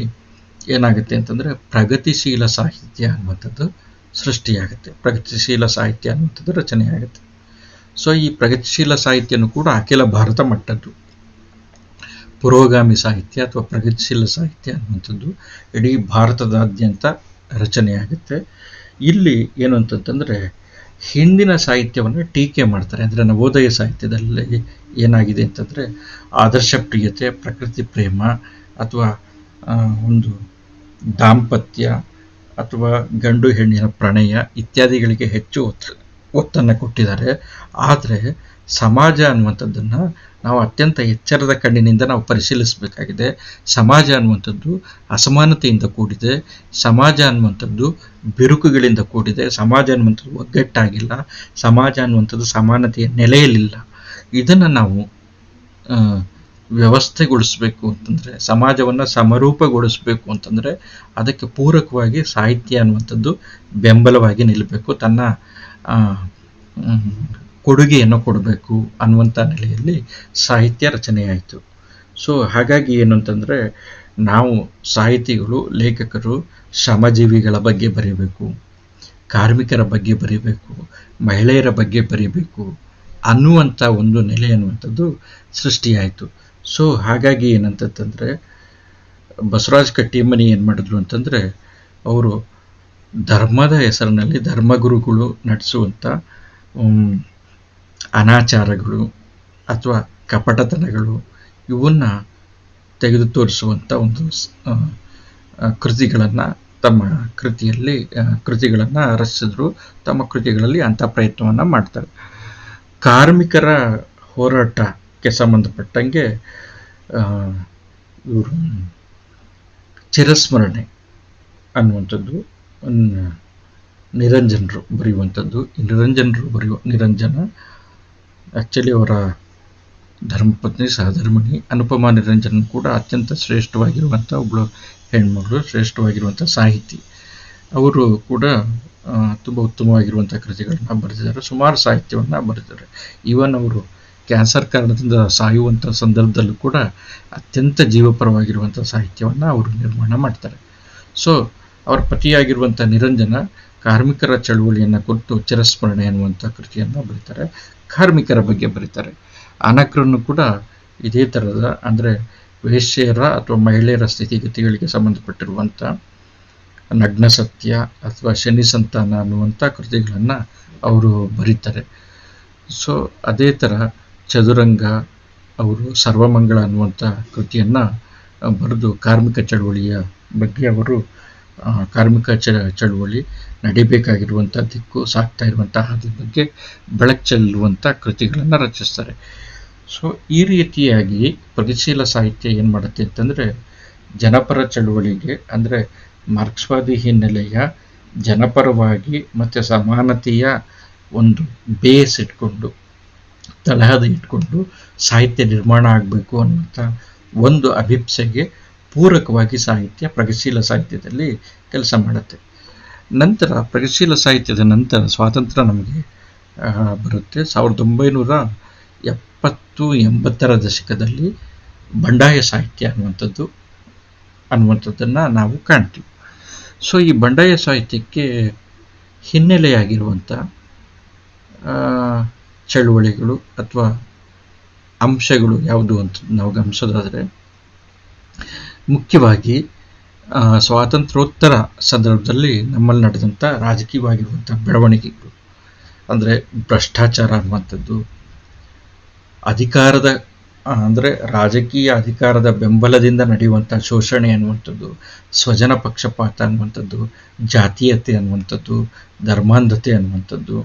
ಏನಾಗುತ್ತೆ ಅಂತಂದರೆ ಪ್ರಗತಿಶೀಲ ಸಾಹಿತ್ಯ ಅನ್ನುವಂಥದ್ದು ಸೃಷ್ಟಿಯಾಗುತ್ತೆ, ಪ್ರಗತಿಶೀಲ ಸಾಹಿತ್ಯ ಅನ್ನುವಂಥದ್ದು ರಚನೆಯಾಗುತ್ತೆ. ಸೊ ಈ ಪ್ರಗತಿಶೀಲ ಸಾಹಿತ್ಯನೂ ಕೂಡ ಅಖಿಲ ಭಾರತ ಮಟ್ಟದ್ದು. ಪುರೋಗಾಮಿ ಸಾಹಿತ್ಯ ಅಥವಾ ಪ್ರಗತಿಶೀಲ ಸಾಹಿತ್ಯ ಅನ್ನುವಂಥದ್ದು ಇಡೀ ಭಾರತದಾದ್ಯಂತ ರಚನೆಯಾಗುತ್ತೆ. ಇಲ್ಲಿ ಏನು ಅಂತಂತಂದರೆ ಹಿಂದಿನ ಸಾಹಿತ್ಯವನ್ನು ಟೀಕೆ ಮಾಡ್ತಾರೆ. ಅಂದರೆ ನವೋದಯ ಸಾಹಿತ್ಯದಲ್ಲಿ ಏನಾಗಿದೆ ಅಂತಂದರೆ ಆದರ್ಶ ಪ್ರಿಯತೆ, ಪ್ರಕೃತಿ ಪ್ರೇಮ ಅಥವಾ ಒಂದು ದಾಂಪತ್ಯ ಅಥವಾ ಗಂಡು ಹೆಣ್ಣಿನ ಪ್ರಣಯ ಇತ್ಯಾದಿಗಳಿಗೆ ಹೆಚ್ಚು ಒತ್ತನ್ನು ಕೊಟ್ಟಿದ್ದಾರೆ. ಆದರೆ ಸಮಾಜ ಅನ್ನುವಂಥದ್ದನ್ನು ನಾವು ಅತ್ಯಂತ ಎಚ್ಚರದ ಕಣ್ಣಿನಿಂದ ನಾವು ಪರಿಶೀಲಿಸಬೇಕಾಗಿದೆ. ಸಮಾಜ ಅನ್ನುವಂಥದ್ದು ಅಸಮಾನತೆಯಿಂದ ಕೂಡಿದೆ, ಸಮಾಜ ಅನ್ನುವಂಥದ್ದು ಬಿರುಕುಗಳಿಂದ ಕೂಡಿದೆ, ಸಮಾಜ ಅನ್ನುವಂಥದ್ದು ಒಗ್ಗಟ್ಟಾಗಿಲ್ಲ, ಸಮಾಜ ಅನ್ನುವಂಥದ್ದು ಸಮಾನತೆಯ ನೆಲೆಯಲ್ಲಿಲ್ಲ. ಇದನ್ನು ನಾವು ವ್ಯವಸ್ಥೆಗೊಳಿಸಬೇಕು ಅಂತಂದರೆ, ಸಮಾಜವನ್ನು ಸಮರೂಪಗೊಳಿಸಬೇಕು ಅಂತಂದರೆ ಅದಕ್ಕೆ ಪೂರಕವಾಗಿ ಸಾಹಿತ್ಯ ಅನ್ನುವಂಥದ್ದು ಬೆಂಬಲವಾಗಿ ನಿಲ್ಲಬೇಕು, ತನ್ನ ಕೊಡುಗೆಯನ್ನು ಕೊಡಬೇಕು ಅನ್ನುವಂಥ ನೆಲೆಯಲ್ಲಿ ಸಾಹಿತ್ಯ ರಚನೆಯಾಯಿತು. ಸೊ ಹಾಗಾಗಿ ಏನು ಅಂತಂದರೆ ನಾವು ಸಾಹಿತಿಗಳು, ಲೇಖಕರು ಶ್ರಮಜೀವಿಗಳ ಬಗ್ಗೆ ಬರೀಬೇಕು, ಕಾರ್ಮಿಕರ ಬಗ್ಗೆ ಬರೀಬೇಕು, ಮಹಿಳೆಯರ ಬಗ್ಗೆ ಬರೀಬೇಕು ಅನ್ನುವಂಥ ಒಂದು ನೆಲೆ ಅನ್ನುವಂಥದ್ದು ಸೃಷ್ಟಿಯಾಯಿತು. ಸೊ ಹಾಗಾಗಿ ಏನಂತಂದರೆ ಬಸವರಾಜ್ ಕಟ್ಟಿಮನಿ ಏನು ಮಾಡಿದ್ರು ಅಂತಂದರೆ ಅವರು ಧರ್ಮದ ಹೆಸರಿನಲ್ಲಿ ಧರ್ಮಗುರುಗಳು ನಡೆಸುವಂಥ ಅನಾಚಾರಗಳು ಅಥವಾ ಕಪಟತನಗಳು ಇವನ್ನು ತೆಗೆದು ತೋರಿಸುವಂಥ ಒಂದು ಕೃತಿಗಳನ್ನು ತಮ್ಮ ಕೃತಿಗಳನ್ನು ರಚಿಸಿದ್ರು. ತಮ್ಮ ಕೃತಿಗಳಲ್ಲಿ ಅಂಥ ಪ್ರಯತ್ನವನ್ನು ಮಾಡ್ತಾರೆ. ಕಾರ್ಮಿಕರ ಹೋರಾಟಕ್ಕೆ ಸಂಬಂಧಪಟ್ಟಂಗೆ ಇವರು ಚಿರಸ್ಮರಣೆ ಅನ್ನುವಂಥದ್ದು ನಿರಂಜನರು ಬರೆಯುವಂಥದ್ದು. ನಿರಂಜನ ಆ್ಯಕ್ಚುಲಿ ಅವರ ಧರ್ಮಪತ್ನಿ ಸಹಧರ್ಮಿಣಿ ಅನುಪಮಾ ನಿರಂಜನ್ ಕೂಡ ಅತ್ಯಂತ ಶ್ರೇಷ್ಠವಾಗಿರುವಂಥ ಒಬ್ಬಳು ಹೆಣ್ಮಗಳು, ಶ್ರೇಷ್ಠವಾಗಿರುವಂಥ ಸಾಹಿತಿ. ಅವರು ಕೂಡ ತುಂಬ ಉತ್ತಮವಾಗಿರುವಂಥ ಕೃತಿಗಳನ್ನ ಬರೆದಿದ್ದಾರೆ, ಸುಮಾರು ಸಾಹಿತ್ಯವನ್ನು ಬರೆದಿದ್ದಾರೆ. ಈವನ್ ಅವರು ಕ್ಯಾನ್ಸರ್ ಕಾರಣದಿಂದ ಸಾಯುವಂಥ ಸಂದರ್ಭದಲ್ಲೂ ಕೂಡ ಅತ್ಯಂತ ಜೀವಪರವಾಗಿರುವಂಥ ಸಾಹಿತ್ಯವನ್ನು ಅವರು ನಿರ್ಮಾಣ ಮಾಡ್ತಾರೆ. ಸೊ ಅವರ ಪತಿಯಾಗಿರುವಂಥ ನಿರಂಜನ ಕಾರ್ಮಿಕರ ಚಳುವಳಿಯನ್ನು ಕುರಿತು ಚಿರಸ್ಮರಣೆ ಅನ್ನುವಂಥ ಕೃತಿಯನ್ನು ಬರೀತಾರೆ, ಕಾರ್ಮಿಕರ ಬಗ್ಗೆ ಬರೀತಾರೆ. ಅನಕರನ್ನು ಕೂಡ ಇದೇ ಥರದ, ಅಂದರೆ ವೇಶ್ಯೆಯರ ಅಥವಾ ಮಹಿಳೆಯರ ಸ್ಥಿತಿಗತಿಗಳಿಗೆ ಸಂಬಂಧಪಟ್ಟಿರುವಂಥ ನಗ್ನ ಸತ್ಯ ಅಥವಾ ಶನಿ ಸಂತಾನ ಅನ್ನುವಂಥ ಕೃತಿಗಳನ್ನು ಅವರು ಬರೀತಾರೆ. ಸೊ ಅದೇ ಥರ ಚದುರಂಗ ಅವರು ಸರ್ವಮಂಗಳ ಅನ್ನುವಂಥ ಕೃತಿಯನ್ನು ಬರೆದು ಕಾರ್ಮಿಕ ಚಳುವಳಿಯ ಬಗ್ಗೆ ಅವರು ಕಾರ್ಮಿಕ ಚಳುವಳಿ ನಡಿಬೇಕಾಗಿರುವಂಥ ದಿಕ್ಕು, ಸಾಗ್ತಾ ಇರುವಂಥ ಹಾದಿ ಬಗ್ಗೆ ಬೆಳಕು ಚೆಲ್ಲುವಂಥ ಕೃತಿಗಳನ್ನು ರಚಿಸ್ತಾರೆ. ಸೊ ಈ ರೀತಿಯಾಗಿ ಪ್ರಗತಿಶೀಲ ಸಾಹಿತ್ಯ ಏನು ಮಾಡುತ್ತೆ ಅಂತಂದರೆ, ಜನಪರ ಚಳುವಳಿಗೆ, ಅಂದರೆ ಮಾರ್ಕ್ಸ್ವಾದಿ ಹಿನ್ನೆಲೆಯ ಜನಪರವಾಗಿ ಮತ್ತು ಸಮಾನತೆಯ ಒಂದು ಬೇಸ್ ಇಟ್ಕೊಂಡು, ತಳಹದಿ ಇಟ್ಕೊಂಡು ಸಾಹಿತ್ಯ ನಿರ್ಮಾಣ ಆಗಬೇಕು ಅನ್ನುವಂಥ ಒಂದು ಅಭಿಪ್ಸೆಗೆ ಪೂರಕವಾಗಿ ಸಾಹಿತ್ಯ ಪ್ರಗತಿಶೀಲ ಸಾಹಿತ್ಯದಲ್ಲಿ ಕೆಲಸ ಮಾಡುತ್ತೆ. ನಂತರ ಪ್ರಗತಿಶೀಲ ಸಾಹಿತ್ಯದ ನಂತರ ಸ್ವಾತಂತ್ರ್ಯ ನಮಗೆ ಬರುತ್ತೆ. 1970-80ರ ದಶಕದಲ್ಲಿ ಬಂಡಾಯ ಸಾಹಿತ್ಯ ಅನ್ನುವಂಥದ್ದನ್ನು ನಾವು ಕಾಣ್ತೀವಿ. ಸೊ ಈ ಬಂಡಾಯ ಸಾಹಿತ್ಯಕ್ಕೆ ಹಿನ್ನೆಲೆಯಾಗಿರುವಂಥ ಚಳುವಳಿಗಳು ಅಥವಾ ಅಂಶಗಳು ಯಾವುದು ಅಂತ ನಾವು ಗಮನಿಸೋದಾದರೆ, ಮುಖ್ಯವಾಗಿ ಸ್ವಾತಂತ್ರ್ಯೋತ್ತರ ಸಂದರ್ಭದಲ್ಲಿ ನಮ್ಮಲ್ಲಿ ನಡೆದಂಥ ರಾಜಕೀಯವಾಗಿರುವಂಥ ಬೆಳವಣಿಗೆಗಳು, ಅಂದರೆ ಭ್ರಷ್ಟಾಚಾರ ಅನ್ನುವಂಥದ್ದು, ಅಧಿಕಾರದ ಅಂದರೆ ರಾಜಕೀಯ ಅಧಿಕಾರದ ಬೆಂಬಲದಿಂದ ನಡೆಯುವಂಥ ಶೋಷಣೆ ಅನ್ನುವಂಥದ್ದು, ಸ್ವಜನ ಪಕ್ಷಪಾತ ಅನ್ನುವಂಥದ್ದು, ಜಾತೀಯತೆ ಅನ್ನುವಂಥದ್ದು, ಧರ್ಮಾಂಧತೆ ಅನ್ನುವಂಥದ್ದು.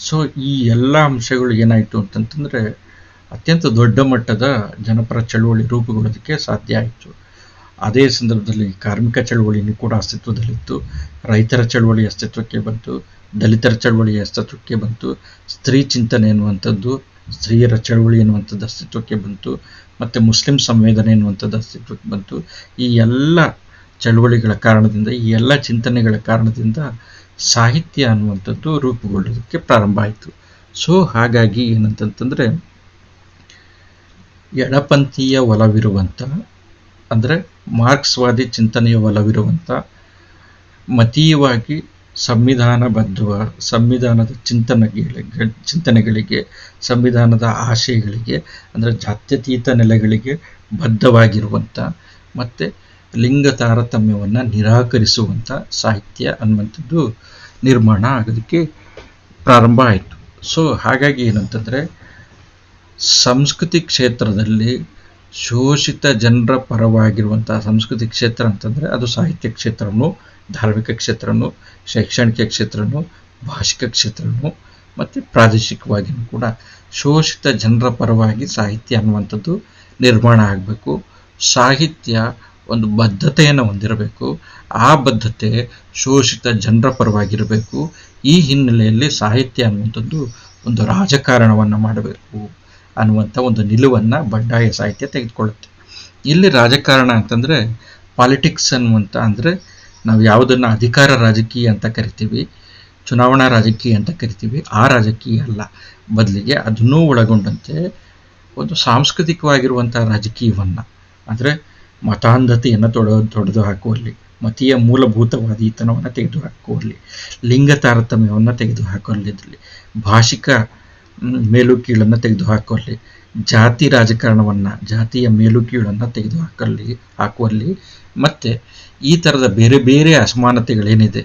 ಸೊ ಈ ಎಲ್ಲ ಅಂಶಗಳು ಏನಾಯಿತು ಅಂತಂತಂದರೆ ಅತ್ಯಂತ ದೊಡ್ಡ ಮಟ್ಟದ ಜನಪರ ಚಳುವಳಿ ರೂಪುಗೊಳ್ಳೋದಕ್ಕೆ ಸಾಧ್ಯ ಆಯಿತು. ಅದೇ ಸಂದರ್ಭದಲ್ಲಿ ಕಾರ್ಮಿಕ ಚಳುವಳಿನೂ ಕೂಡ ಅಸ್ತಿತ್ವದಲ್ಲಿತ್ತು, ರೈತರ ಚಳುವಳಿ ಅಸ್ತಿತ್ವಕ್ಕೆ ಬಂತು, ದಲಿತರ ಚಳುವಳಿ ಅಸ್ತಿತ್ವಕ್ಕೆ ಬಂತು, ಸ್ತ್ರೀ ಚಿಂತನೆ ಎನ್ನುವಂಥದ್ದು, ಸ್ತ್ರೀಯರ ಚಳುವಳಿ ಎನ್ನುವಂಥದ್ದು ಅಸ್ತಿತ್ವಕ್ಕೆ ಬಂತು, ಮತ್ತು ಮುಸ್ಲಿಂ ಸಂವೇದನೆ ಎನ್ನುವಂಥದ್ದು ಅಸ್ತಿತ್ವಕ್ಕೆ ಬಂತು. ಈ ಎಲ್ಲ ಚಳುವಳಿಗಳ ಕಾರಣದಿಂದ, ಈ ಎಲ್ಲ ಚಿಂತನೆಗಳ ಕಾರಣದಿಂದ ಸಾಹಿತ್ಯ ಅನ್ನುವಂಥದ್ದು ರೂಪುಗೊಳ್ಳೋದಕ್ಕೆ ಪ್ರಾರಂಭ ಆಯಿತು. ಸೊ ಹಾಗಾಗಿ ಏನಂತಂತಂದರೆ, ಎಡಪಂಥೀಯ ಒಲವಿರುವಂಥ, ಅಂದರೆ ಮಾರ್ಕ್ಸ್ವಾದಿ ಚಿಂತನೆಯ ಒಲವಿರುವಂಥ, ಮತೀಯವಾಗಿ ಸಂವಿಧಾನದ ಚಿಂತನೆಗಳಿಗೆ, ಸಂವಿಧಾನದ ಆಶಯಗಳಿಗೆ, ಅಂದರೆ ಜಾತ್ಯತೀತ ನೆಲೆಗಳಿಗೆ ಬದ್ಧವಾಗಿರುವಂಥ ಮತ್ತು ಲಿಂಗ ತಾರತಮ್ಯವನ್ನು ನಿರಾಕರಿಸುವಂಥ ಸಾಹಿತ್ಯ ಅನ್ನುವಂಥದ್ದು ನಿರ್ಮಾಣ ಆಗೋದಕ್ಕೆ ಪ್ರಾರಂಭ ಆಯಿತು. ಸೊ ಹಾಗಾಗಿ ಏನಂತಂದರೆ, ಸಂಸ್ಕೃತಿ ಕ್ಷೇತ್ರದಲ್ಲಿ ಶೋಷಿತ ಜನರ ಪರವಾಗಿರುವಂಥ ಸಂಸ್ಕೃತಿ ಕ್ಷೇತ್ರ ಅಂತಂದರೆ ಅದು ಸಾಹಿತ್ಯ ಕ್ಷೇತ್ರನೂ, ಧಾರ್ಮಿಕ ಕ್ಷೇತ್ರನೂ, ಶೈಕ್ಷಣಿಕ ಕ್ಷೇತ್ರನೂ, ಭಾಷಿಕ ಕ್ಷೇತ್ರನೂ ಮತ್ತು ಪ್ರಾದೇಶಿಕವಾಗಿಯೂ ಕೂಡ ಶೋಷಿತ ಜನರ ಪರವಾಗಿ ಸಾಹಿತ್ಯ ಅನ್ನುವಂಥದ್ದು ನಿರ್ಮಾಣ ಆಗಬೇಕು. ಸಾಹಿತ್ಯ ಒಂದು ಬದ್ಧತೆಯನ್ನು ಹೊಂದಿರಬೇಕು, ಆ ಬದ್ಧತೆ ಶೋಷಿತ ಜನರ ಪರವಾಗಿರಬೇಕು. ಈ ಹಿನ್ನೆಲೆಯಲ್ಲಿ ಸಾಹಿತ್ಯ ಅನ್ನುವಂಥದ್ದು ಒಂದು ರಾಜಕಾರಣವನ್ನು ಮಾಡಬೇಕು ಅನ್ನುವಂಥ ಒಂದು ನಿಲುವನ್ನು ಬಂಡಾಯ ಸಾಹಿತ್ಯ ತೆಗೆದುಕೊಳ್ಳುತ್ತೆ. ಇಲ್ಲಿ ರಾಜಕಾರಣ ಅಂತಂದರೆ ಪಾಲಿಟಿಕ್ಸ್ ಅನ್ನುವಂಥ, ಅಂದರೆ ನಾವು ಯಾವುದನ್ನು ಅಧಿಕಾರ ರಾಜಕೀಯ ಅಂತ ಕರಿತೀವಿ, ಚುನಾವಣಾ ರಾಜಕೀಯ ಅಂತ ಕರಿತೀವಿ, ಆ ರಾಜಕೀಯ ಅಲ್ಲ, ಬದಲಿಗೆ ಅದನ್ನೂ ಒಳಗೊಂಡಂತೆ ಒಂದು ಸಾಂಸ್ಕೃತಿಕವಾಗಿರುವಂಥ ರಾಜಕೀಯವನ್ನು, ಅಂದರೆ ಮತಾಂಧತೆಯನ್ನು ತೊಡೆದು ಹಾಕುವಲ್ಲಿ, ಮತೀಯ ಮೂಲಭೂತವಾದಿತನವನ್ನು ತೆಗೆದುಹಾಕುವಲ್ಲಿ, ಲಿಂಗ ತಾರತಮ್ಯವನ್ನು ತೆಗೆದುಹಾಕುವಲ್ಲಿ, ಭಾಷಿಕ ಮೇಲು ಕೀಳನ್ನು ತೆಗೆದುಹಾಕುವಲ್ಲಿ, ಜಾತಿ ರಾಜಕಾರಣವನ್ನು, ಜಾತಿಯ ಮೇಲು ಕೀಳನ್ನು ಹಾಕುವಲ್ಲಿ, ಮತ್ತು ಈ ಥರದ ಬೇರೆ ಬೇರೆ ಅಸಮಾನತೆಗಳೇನಿದೆ,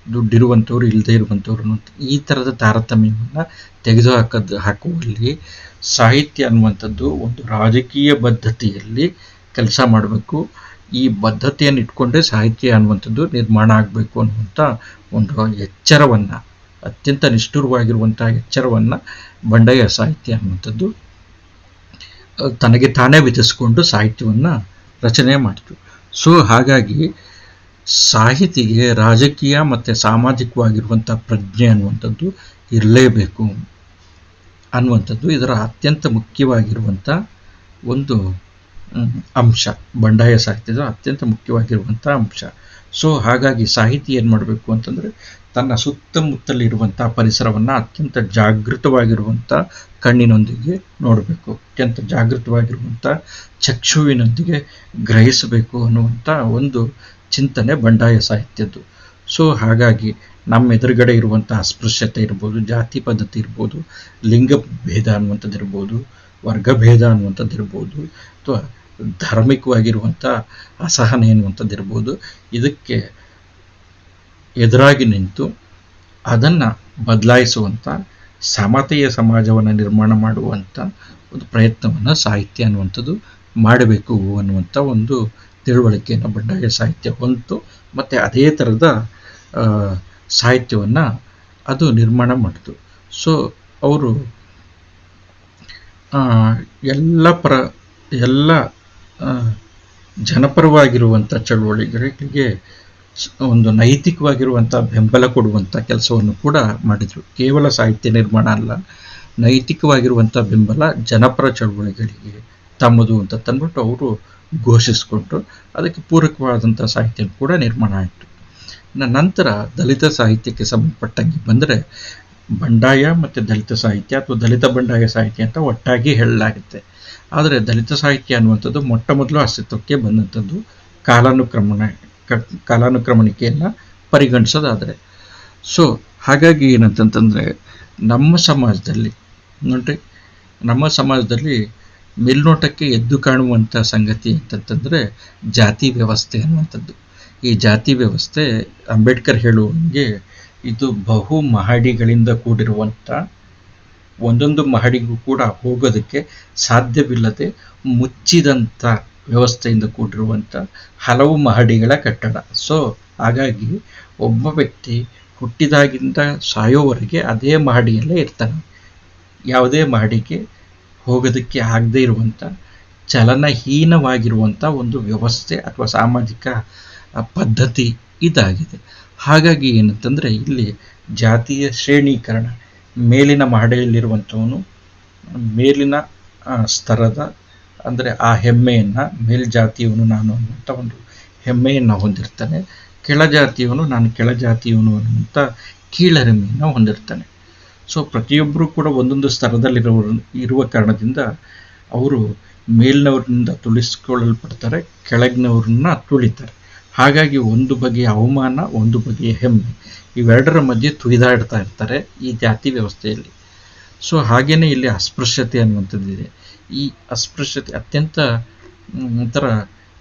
ದುಡ್ಡಿರುವಂಥವ್ರು ಇಲ್ಲದೆ ಇರುವಂಥವ್ರು, ಈ ಥರದ ತಾರತಮ್ಯವನ್ನು ಹಾಕುವಲ್ಲಿ ಸಾಹಿತ್ಯ ಅನ್ನುವಂಥದ್ದು ಒಂದು ರಾಜಕೀಯ ಬದ್ಧತೆಯಲ್ಲಿ ಕೆಲಸ ಮಾಡಬೇಕು. ಈ ಬದ್ಧತೆಯನ್ನು ಇಟ್ಕೊಂಡೇ ಸಾಹಿತ್ಯ ಅನ್ನುವಂಥದ್ದು ನಿರ್ಮಾಣ ಆಗಬೇಕು ಅನ್ನುವಂಥ ಒಂದು ಎಚ್ಚರವನ್ನು, ಅತ್ಯಂತ ನಿಷ್ಠುರವಾಗಿರುವಂಥ ಎಚ್ಚರವನ್ನು ಬಂಡಾಯ ಸಾಹಿತ್ಯ ಅನ್ನುವಂಥದ್ದು ತನಗೆ ತಾನೇ ವಿಧಿಸಿಕೊಂಡು ಸಾಹಿತ್ಯವನ್ನು ರಚನೆ ಮಾಡಿತು. ಸೊ ಹಾಗಾಗಿ ಸಾಹಿತಿಗೆ ರಾಜಕೀಯ ಮತ್ತು ಸಾಮಾಜಿಕವಾಗಿರುವಂಥ ಪ್ರಜ್ಞೆ ಅನ್ನುವಂಥದ್ದು ಇರಲೇಬೇಕು. ಅನ್ನುವಂಥದ್ದು ಇದರ ಅತ್ಯಂತ ಮುಖ್ಯವಾಗಿರುವಂಥ ಒಂದು ಅಂಶ. ಬಂಡಾಯ ಸಾಹಿತ್ಯದ ಅತ್ಯಂತ ಮುಖ್ಯವಾಗಿರುವಂಥ ಅಂಶ. ಸೊ ಹಾಗಾಗಿ ಸಾಹಿತಿ ಏನು ಮಾಡಬೇಕು ಅಂತಂದರೆ ತನ್ನ ಸುತ್ತಮುತ್ತಲಿರುವಂಥ ಪರಿಸರವನ್ನು ಅತ್ಯಂತ ಜಾಗೃತವಾಗಿರುವಂಥ ಕಣ್ಣಿನೊಂದಿಗೆ ನೋಡಬೇಕು, ಅತ್ಯಂತ ಜಾಗೃತವಾಗಿರುವಂಥ ಚಕ್ಷುವಿನೊಂದಿಗೆ ಗ್ರಹಿಸಬೇಕು ಅನ್ನುವಂಥ ಒಂದು ಚಿಂತನೆ ಬಂಡಾಯ ಸಾಹಿತ್ಯದ್ದು. ಸೊ ಹಾಗಾಗಿ ನಮ್ಮ ಎದುರುಗಡೆ ಇರುವಂಥ ಅಸ್ಪೃಶ್ಯತೆ ಇರ್ಬೋದು, ಜಾತಿ ಪದ್ಧತಿ ಇರ್ಬೋದು, ಲಿಂಗ ಭೇದ ಅನ್ನುವಂಥದ್ದು ಇರ್ಬೋದು, ವರ್ಗಭೇದ ಅನ್ನುವಂಥದ್ದು ಇರ್ಬೋದು, ಅಥವಾ ಧಾರ್ಮಿಕವಾಗಿರುವಂಥ ಅಸಹನೆ ಅನ್ನುವಂಥದ್ದು ಇರ್ಬೋದು, ಇದಕ್ಕೆ ಎದುರಾಗಿ ನಿಂತು ಅದನ್ನು ಬದಲಾಯಿಸುವಂಥ ಸಮತೆಯ ಸಮಾಜವನ್ನು ನಿರ್ಮಾಣ ಮಾಡುವಂಥ ಒಂದು ಪ್ರಯತ್ನವನ್ನು ಸಾಹಿತ್ಯ ಅನ್ನುವಂಥದ್ದು ಮಾಡಬೇಕು ಅನ್ನುವಂಥ ಒಂದು ತಿಳುವಳಿಕೆಯನ್ನು ಬಂಡಾಯ ಸಾಹಿತ್ಯ ಹೊಂದಿತು. ಮತ್ತು ಅದೇ ಥರದ ಸಾಹಿತ್ಯವನ್ನು ಅದು ನಿರ್ಮಾಣ ಮಾಡಿತು. ಸೊ ಅವರು ಎಲ್ಲ ಜನಪರವಾಗಿರುವಂಥ ಚಳುವಳಿಗಳಿಗೆ ಒಂದು ನೈತಿಕವಾಗಿರುವಂಥ ಬೆಂಬಲ ಕೊಡುವಂಥ ಕೆಲಸವನ್ನು ಕೂಡ ಮಾಡಿದರು. ಕೇವಲ ಸಾಹಿತ್ಯ ನಿರ್ಮಾಣ ಅಲ್ಲ, ನೈತಿಕವಾಗಿರುವಂಥ ಬೆಂಬಲ ಜನಪರ ಚಳುವಳಿಗಳಿಗೆ ತಮ್ಮದು ಅಂತ ತಂದ್ಬಿಟ್ಟು ಅವರು ಘೋಷಿಸಿಕೊಂಡ್ರು. ಅದಕ್ಕೆ ಪೂರಕವಾದಂಥ ಸಾಹಿತ್ಯ ಕೂಡ ನಿರ್ಮಾಣ ಆಯಿತು. ನಂತರ ದಲಿತ ಸಾಹಿತ್ಯಕ್ಕೆ ಸಂಬಂಧಪಟ್ಟಂಗೆ ಬಂದರೆ ಬಂಡಾಯ ಮತ್ತು ದಲಿತ ಸಾಹಿತ್ಯ ಅಥವಾ ದಲಿತ ಬಂಡಾಯ ಸಾಹಿತ್ಯ ಅಂತ ಒಟ್ಟಾಗಿ ಹೇಳಲಾಗುತ್ತೆ. ಆದರೆ ದಲಿತ ಸಾಹಿತ್ಯ ಅನ್ನುವಂಥದ್ದು ಮೊಟ್ಟ ಮೊದಲು ಅಸ್ತಿತ್ವಕ್ಕೆ ಬಂದಂಥದ್ದು ಕಾಲಾನುಕ್ರಮಣಿಕೆಯನ್ನು ಪರಿಗಣಿಸೋದಾದರೆ. ಸೊ ಹಾಗಾಗಿ ಏನಂತಂತಂದರೆ ನಮ್ಮ ಸಮಾಜದಲ್ಲಿ ನೋಡ್ರಿ, ನಮ್ಮ ಸಮಾಜದಲ್ಲಿ ಮೇಲ್ನೋಟಕ್ಕೆ ಎದ್ದು ಕಾಣುವಂಥ ಸಂಗತಿ ಅಂತಂತಂದರೆ ಜಾತಿ ವ್ಯವಸ್ಥೆ ಅನ್ನುವಂಥದ್ದು. ಈ ಜಾತಿ ವ್ಯವಸ್ಥೆ ಅಂಬೇಡ್ಕರ್ ಹೇಳುವಂಗೆ ಇದು ಬಹು ಮಹಡಿಗಳಿಂದ ಕೂಡಿರುವಂಥ, ಒಂದೊಂದು ಮಹಡಿಗೂ ಕೂಡ ಹೋಗೋದಕ್ಕೆ ಸಾಧ್ಯವಿಲ್ಲದೆ ಮುಚ್ಚಿದಂಥ ವ್ಯವಸ್ಥೆಯಿಂದ ಕೂಡಿರುವಂಥ ಹಲವು ಮಹಡಿಗಳ ಕಟ್ಟಡ. ಸೊ ಹಾಗಾಗಿ ಒಬ್ಬ ವ್ಯಕ್ತಿ ಹುಟ್ಟಿದಾಗಿಂದ ಸಾಯೋವರೆಗೆ ಅದೇ ಮಹಡಿಯಲ್ಲೇ ಇರ್ತಾನೆ. ಯಾವುದೇ ಮಹಡಿಗೆ ಹೋಗೋದಕ್ಕೆ ಆಗದೇ ಇರುವಂಥ ಚಲನಹೀನವಾಗಿರುವಂಥ ಒಂದು ವ್ಯವಸ್ಥೆ ಅಥವಾ ಸಾಮಾಜಿಕ ಪದ್ಧತಿ ಇದಾಗಿದೆ. ಹಾಗಾಗಿ ಏನಂತಂದರೆ ಇಲ್ಲಿ ಜಾತಿಯ ಶ್ರೇಣೀಕರಣ, ಮೇಲಿನ ಮಹಡಿಯಲ್ಲಿರುವಂಥವನು ಮೇಲಿನ ಸ್ತರದ ಅಂದರೆ ಆ ಹೆಮ್ಮೆಯನ್ನು, ಮೇಲ್ಜಾತಿಯವನು ನಾನು ಅನ್ನುವಂಥ ಒಂದು ಹೆಮ್ಮೆಯನ್ನು ಹೊಂದಿರ್ತಾನೆ, ಕೆಳಜಾತಿಯವನು ನಾನು ಕೆಳಜಾತಿಯವನು ಅನ್ನುವಂಥ ಕೀಳರಿಮೆಯನ್ನು ಹೊಂದಿರ್ತಾನೆ. ಸೊ ಪ್ರತಿಯೊಬ್ಬರೂ ಕೂಡ ಒಂದೊಂದು ಇರುವ ಕಾರಣದಿಂದ ಅವರು ಮೇಲಿನವ್ರನ್ನ ತುಳಿಸ್ಕೊಳ್ಳಲ್ಪಡ್ತಾರೆ, ಕೆಳಗಿನವ್ರನ್ನ ತುಳಿತಾರೆ. ಹಾಗಾಗಿ ಒಂದು ಬಗೆಯ ಅವಮಾನ, ಒಂದು ಬಗೆಯ ಹೆಮ್ಮೆ, ಇವೆರಡರ ಮಧ್ಯೆ ತುಳಿದಾಡ್ತಾ ಇರ್ತಾರೆ ಈ ಜಾತಿ ವ್ಯವಸ್ಥೆಯಲ್ಲಿ. ಸೊ ಹಾಗೆಯೇ ಇಲ್ಲಿ ಅಸ್ಪೃಶ್ಯತೆ ಅನ್ನುವಂಥದ್ದಿದೆ. ಈ ಅಸ್ಪೃಶ್ಯತೆ ಅತ್ಯಂತ ಒಂಥರ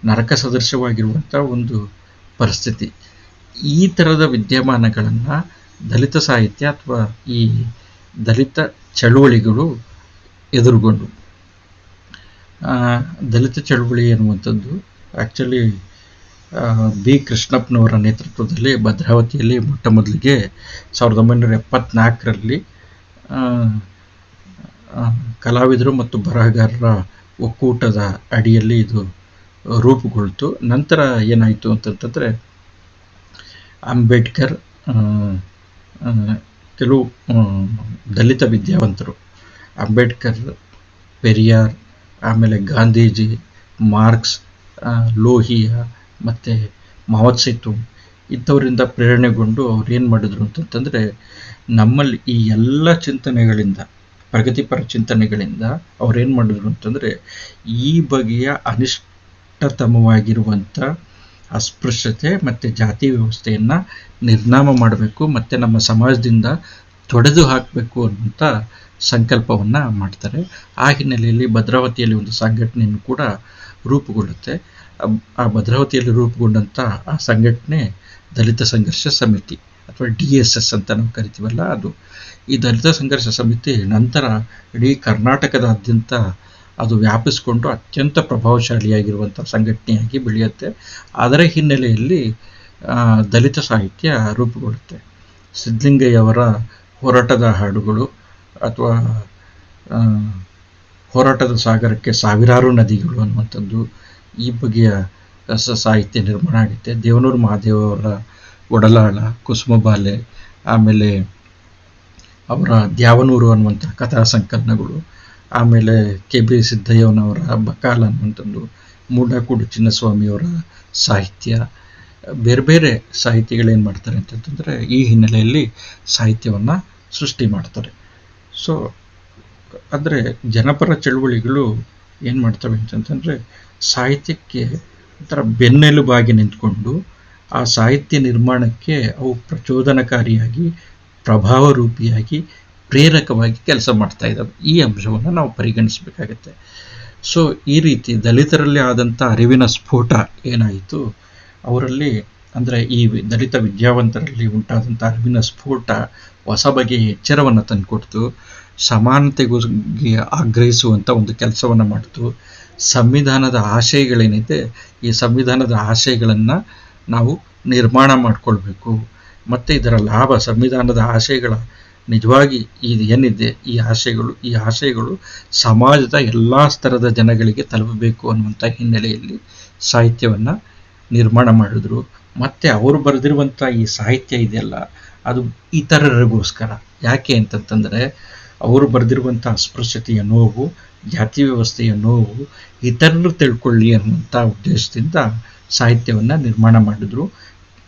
ನರಕ ಸದೃಶವಾಗಿರುವಂಥ ಒಂದು ಪರಿಸ್ಥಿತಿ. ಈ ಥರದ ವಿದ್ಯಮಾನಗಳನ್ನು ದಲಿತ ಸಾಹಿತ್ಯ ಅಥವಾ ಈ ದಲಿತ ಚಳುವಳಿಗಳು ಎದುರುಗೊಂಡು, ದಲಿತ ಚಳುವಳಿ ಎನ್ನುವಂಥದ್ದು ಆ್ಯಕ್ಚುಲಿ ಬಿ ಕೃಷ್ಣಪ್ಪನವರ ನೇತೃತ್ವದಲ್ಲಿ ಭದ್ರಾವತಿಯಲ್ಲಿ ಮೊಟ್ಟ ಮೊದಲಿಗೆ 1974ರಲ್ಲಿ ಕಲಾವಿದರು ಮತ್ತು ಬರಹಗಾರರ ಒಕ್ಕೂಟದ ಅಡಿಯಲ್ಲಿ ಇದು ರೂಪುಗೊಳ್ತು. ನಂತರ ಏನಾಯಿತು ಅಂತಂತಂದರೆ ಅಂಬೇಡ್ಕರ್, ಕೆಲವು ದಲಿತ ವಿದ್ಯಾವಂತರು, ಅಂಬೇಡ್ಕರ್, ಪೆರಿಯಾರ್, ಆಮೇಲೆ ಗಾಂಧೀಜಿ, ಮಾರ್ಕ್ಸ್, ಲೋಹಿಯಾ ಮತ್ತು ಮಾವೋ ಸೆತುಂಗ್ ಇಂಥವರಿಂದ ಪ್ರೇರಣೆಗೊಂಡು ಅವ್ರು ಏನು ಮಾಡಿದ್ರು ಅಂತಂತಂದರೆ ನಮ್ಮಲ್ಲಿ ಈ ಎಲ್ಲ ಚಿಂತನೆಗಳಿಂದ, ಪ್ರಗತಿಪರ ಚಿಂತನೆಗಳಿಂದ ಅವ್ರೇನು ಮಾಡಿದ್ರು ಅಂತಂದರೆ ಈ ಬಗೆಯ ಅನಿಷ್ಟತಮವಾಗಿರುವಂಥ ಅಸ್ಪೃಶ್ಯತೆ ಮತ್ತು ಜಾತಿ ವ್ಯವಸ್ಥೆಯನ್ನು ನಿರ್ನಾಮ ಮಾಡಬೇಕು ಮತ್ತು ನಮ್ಮ ಸಮಾಜದಿಂದ ತೊಡೆದು ಹಾಕಬೇಕು ಅನ್ನುವಂಥ ಸಂಕಲ್ಪವನ್ನು ಮಾಡ್ತಾರೆ. ಆ ಹಿನ್ನೆಲೆಯಲ್ಲಿ ಭದ್ರಾವತಿಯಲ್ಲಿ ಒಂದು ಸಂಘಟನೆಯನ್ನು ಕೂಡ ರೂಪುಗೊಳ್ಳುತ್ತೆ. ಆ ಭದ್ರಾವತಿಯಲ್ಲಿ ರೂಪುಗೊಂಡಂಥ ಆ ಸಂಘಟನೆ ದಲಿತ ಸಂಘರ್ಷ ಸಮಿತಿ ಅಥವಾ DSS ಅಂತ ನಾವು ಕರಿತೀವಲ್ಲ ಅದು. ಈ ದಲಿತ ಸಂಘರ್ಷ ಸಮಿತಿ ನಂತರ ಇಡೀ ಕರ್ನಾಟಕದಾದ್ಯಂತ ಅದು ವ್ಯಾಪಿಸ್ಕೊಂಡು ಅತ್ಯಂತ ಪ್ರಭಾವಶಾಲಿಯಾಗಿರುವಂಥ ಸಂಘಟನೆಯಾಗಿ ಬೆಳೆಯುತ್ತೆ. ಅದರ ಹಿನ್ನೆಲೆಯಲ್ಲಿ ದಲಿತ ಸಾಹಿತ್ಯ ರೂಪುಗೊಳ್ಳುತ್ತೆ. ಸಿದ್ಧಲಿಂಗಯ್ಯವರ ಹೋರಾಟದ ಹಾಡುಗಳು ಅಥವಾ ಹೋರಾಟದ ಸಾಗರಕ್ಕೆ ಸಾವಿರಾರು ನದಿಗಳು ಅನ್ನುವಂಥದ್ದು, ಈ ಬಗೆಯ ಸಾಹಿತ್ಯ ನಿರ್ಮಾಣ ಆಗುತ್ತೆ. ದೇವನೂರು ಮಹಾದೇವರ ಒಡಲಾಳ, ಕುಸುಮಬಾಲೆ, ಆಮೇಲೆ ಅವರ ದ್ಯಾವನೂರು ಅನ್ನುವಂಥ ಕಥಾ ಸಂಕಲನಗಳು, ಆಮೇಲೆ ಕೆ.ಬಿ. ಸಿದ್ದಯ್ಯನವರ ಬಕಾಲ ಅನ್ನುವಂಥದ್ದು, ಮೂಡಕೂಡು ಚಿನ್ನಸ್ವಾಮಿಯವರ ಸಾಹಿತ್ಯ, ಬೇರೆ ಬೇರೆ ಸಾಹಿತಿಗಳೇನು ಮಾಡ್ತಾರೆ ಅಂತಂತಂದರೆ ಈ ಹಿನ್ನೆಲೆಯಲ್ಲಿ ಸಾಹಿತ್ಯವನ್ನು ಸೃಷ್ಟಿ ಮಾಡ್ತಾರೆ. ಸೊ ಅಂದರೆ ಜನಪರ ಚಳುವಳಿಗಳು ಏನು ಮಾಡ್ತವೆ ಅಂತಂತಂದರೆ ಸಾಹಿತ್ಯಕ್ಕೆ ಒಂಥರ ಬೆನ್ನೆಲುಬಾಗಿ ನಿಂತ್ಕೊಂಡು ಆ ಸಾಹಿತ್ಯ ನಿರ್ಮಾಣಕ್ಕೆ ಅವು ಪ್ರಚೋದನಕಾರಿಯಾಗಿ, ಪ್ರಭಾವ ರೂಪಿಯಾಗಿ, ಪ್ರೇರಕವಾಗಿ ಕೆಲಸ ಮಾಡ್ತಾ ಇದ್ದಾವೆ. ಈ ಅಂಶವನ್ನು ನಾವು ಪರಿಗಣಿಸಬೇಕಾಗತ್ತೆ. ಸೊ ಈ ರೀತಿ ದಲಿತರಲ್ಲಿ ಆದಂಥ ಅರಿವಿನ ಸ್ಫೋಟ ಏನಾಯಿತು, ಅವರಲ್ಲಿ ಅಂದರೆ ಈ ದಲಿತ ವಿದ್ಯಾವಂತರಲ್ಲಿ ಉಂಟಾದಂಥ ಅರಿವಿನ ಸ್ಫೋಟ ಹೊಸ ಬಗೆಯ ಎಚ್ಚರವನ್ನು ತಂದುಕೊಡ್ತು, ಸಮಾನತೆಗಾಗಿ ಆಗ್ರಹಿಸುವಂಥ ಒಂದು ಕೆಲಸವನ್ನು ಮಾಡಿತು. ಸಂವಿಧಾನದ ಆಶಯಗಳೇನಿದೆ, ಈ ಸಂವಿಧಾನದ ಆಶಯಗಳನ್ನು ನಾವು ನಿರ್ಮಾಣ ಮಾಡಿಕೊಳ್ಬೇಕು, ಮತ್ತು ಇದರ ಲಾಭ, ಸಂವಿಧಾನದ ಆಶಯಗಳ ನಿಜವಾಗಿ ಇದು ಏನಿದೆ ಈ ಆಶಯಗಳು ಸಮಾಜದ ಎಲ್ಲ ಸ್ತರದ ಜನಗಳಿಗೆ ತಲುಪಬೇಕು ಅನ್ನುವಂಥ ಹಿನ್ನೆಲೆಯಲ್ಲಿ ಸಾಹಿತ್ಯವನ್ನು ನಿರ್ಮಾಣ ಮಾಡಿದ್ರು. ಮತ್ತು ಅವರು ಬರೆದಿರುವಂಥ ಈ ಸಾಹಿತ್ಯ ಇದೆಯಲ್ಲ, ಅದು ಇತರರಿಗೋಸ್ಕರ. ಯಾಕೆ ಅಂತಂತಂದರೆ ಅವರು ಬರೆದಿರುವಂಥ ಅಸ್ಪೃಶ್ಯತೆಯ ನೋವು, ಜಾತಿ ವ್ಯವಸ್ಥೆಯ ನೋವು ಇತರರು ತಿಳ್ಕೊಳ್ಳಿ ಅನ್ನುವಂಥ ಉದ್ದೇಶದಿಂದ ಸಾಹಿತ್ಯವನ್ನು ನಿರ್ಮಾಣ ಮಾಡಿದ್ರು.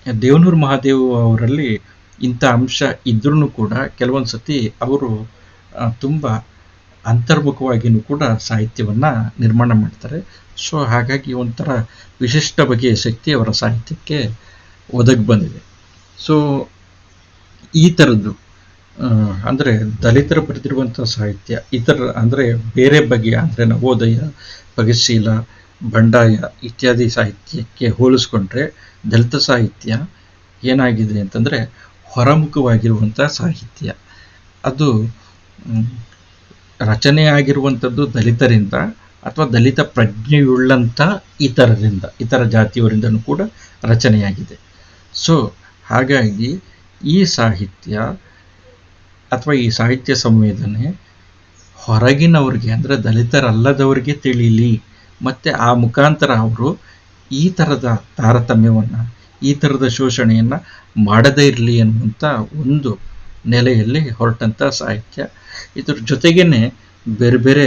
ದೇವನೂರು ಮಹಾದೇವ್ ಅವರಲ್ಲಿ ಇಂಥ ಅಂಶ ಇದ್ರೂ ಕೂಡ ಕೆಲವೊಂದು ಸತಿ ಅವರು ತುಂಬ ಅಂತರ್ಮುಖವಾಗಿಯೂ ಕೂಡ ಸಾಹಿತ್ಯವನ್ನು ನಿರ್ಮಾಣ ಮಾಡ್ತಾರೆ. ಸೊ ಹಾಗಾಗಿ ಒಂಥರ ವಿಶಿಷ್ಟ ಬಗೆಯ ಶಕ್ತಿ ಅವರ ಸಾಹಿತ್ಯಕ್ಕೆ ಒದಗಿ ಬಂದಿದೆ. ಸೊ ಈ ಥರದ್ದು ಅಂದರೆ ದಲಿತರು ಬರೆದಿರುವಂಥ ಸಾಹಿತ್ಯ ಇತರ ಅಂದರೆ ಬೇರೆ ಬಗೆಯ ಅಂದರೆ ನವೋದಯ, ಪ್ರಗತಿಶೀಲ, ಬಂಡಾಯ ಇತ್ಯಾದಿ ಸಾಹಿತ್ಯಕ್ಕೆ ಹೋಲಿಸ್ಕೊಂಡ್ರೆ ದಲಿತ ಸಾಹಿತ್ಯ ಏನಾಗಿದೆ ಅಂತಂದರೆ ಹೊರಮುಖವಾಗಿರುವಂಥ ಸಾಹಿತ್ಯ. ಅದು ರಚನೆ ಆಗಿರುವಂಥದ್ದು ದಲಿತರಿಂದ ಅಥವಾ ದಲಿತ ಪ್ರಜ್ಞೆಯುಳ್ಳಂಥ ಇತರ ಜಾತಿಯವರಿಂದನೂ ಕೂಡ ರಚನೆಯಾಗಿದೆ. ಸೊ ಹಾಗಾಗಿ ಈ ಸಾಹಿತ್ಯ ಅಥವಾ ಈ ಸಾಹಿತ್ಯ ಸಂವೇದನೆ ಹೊರಗಿನವ್ರಿಗೆ ಅಂದರೆ ದಲಿತರಲ್ಲದವರಿಗೆ ತಿಳಿಯಲಿ, ಮತ್ತು ಆ ಮುಖಾಂತರ ಅವರು ಈ ಥರದ ತಾರತಮ್ಯವನ್ನು, ಈ ಥರದ ಶೋಷಣೆಯನ್ನು ಮಾಡದೇ ಇರಲಿ ಅನ್ನುವಂಥ ಒಂದು ನೆಲೆಯಲ್ಲಿ ಹೊರಟಂಥ ಸಾಹಿತ್ಯ. ಇದ್ರ ಜೊತೆಗೇ ಬೇರೆ ಬೇರೆ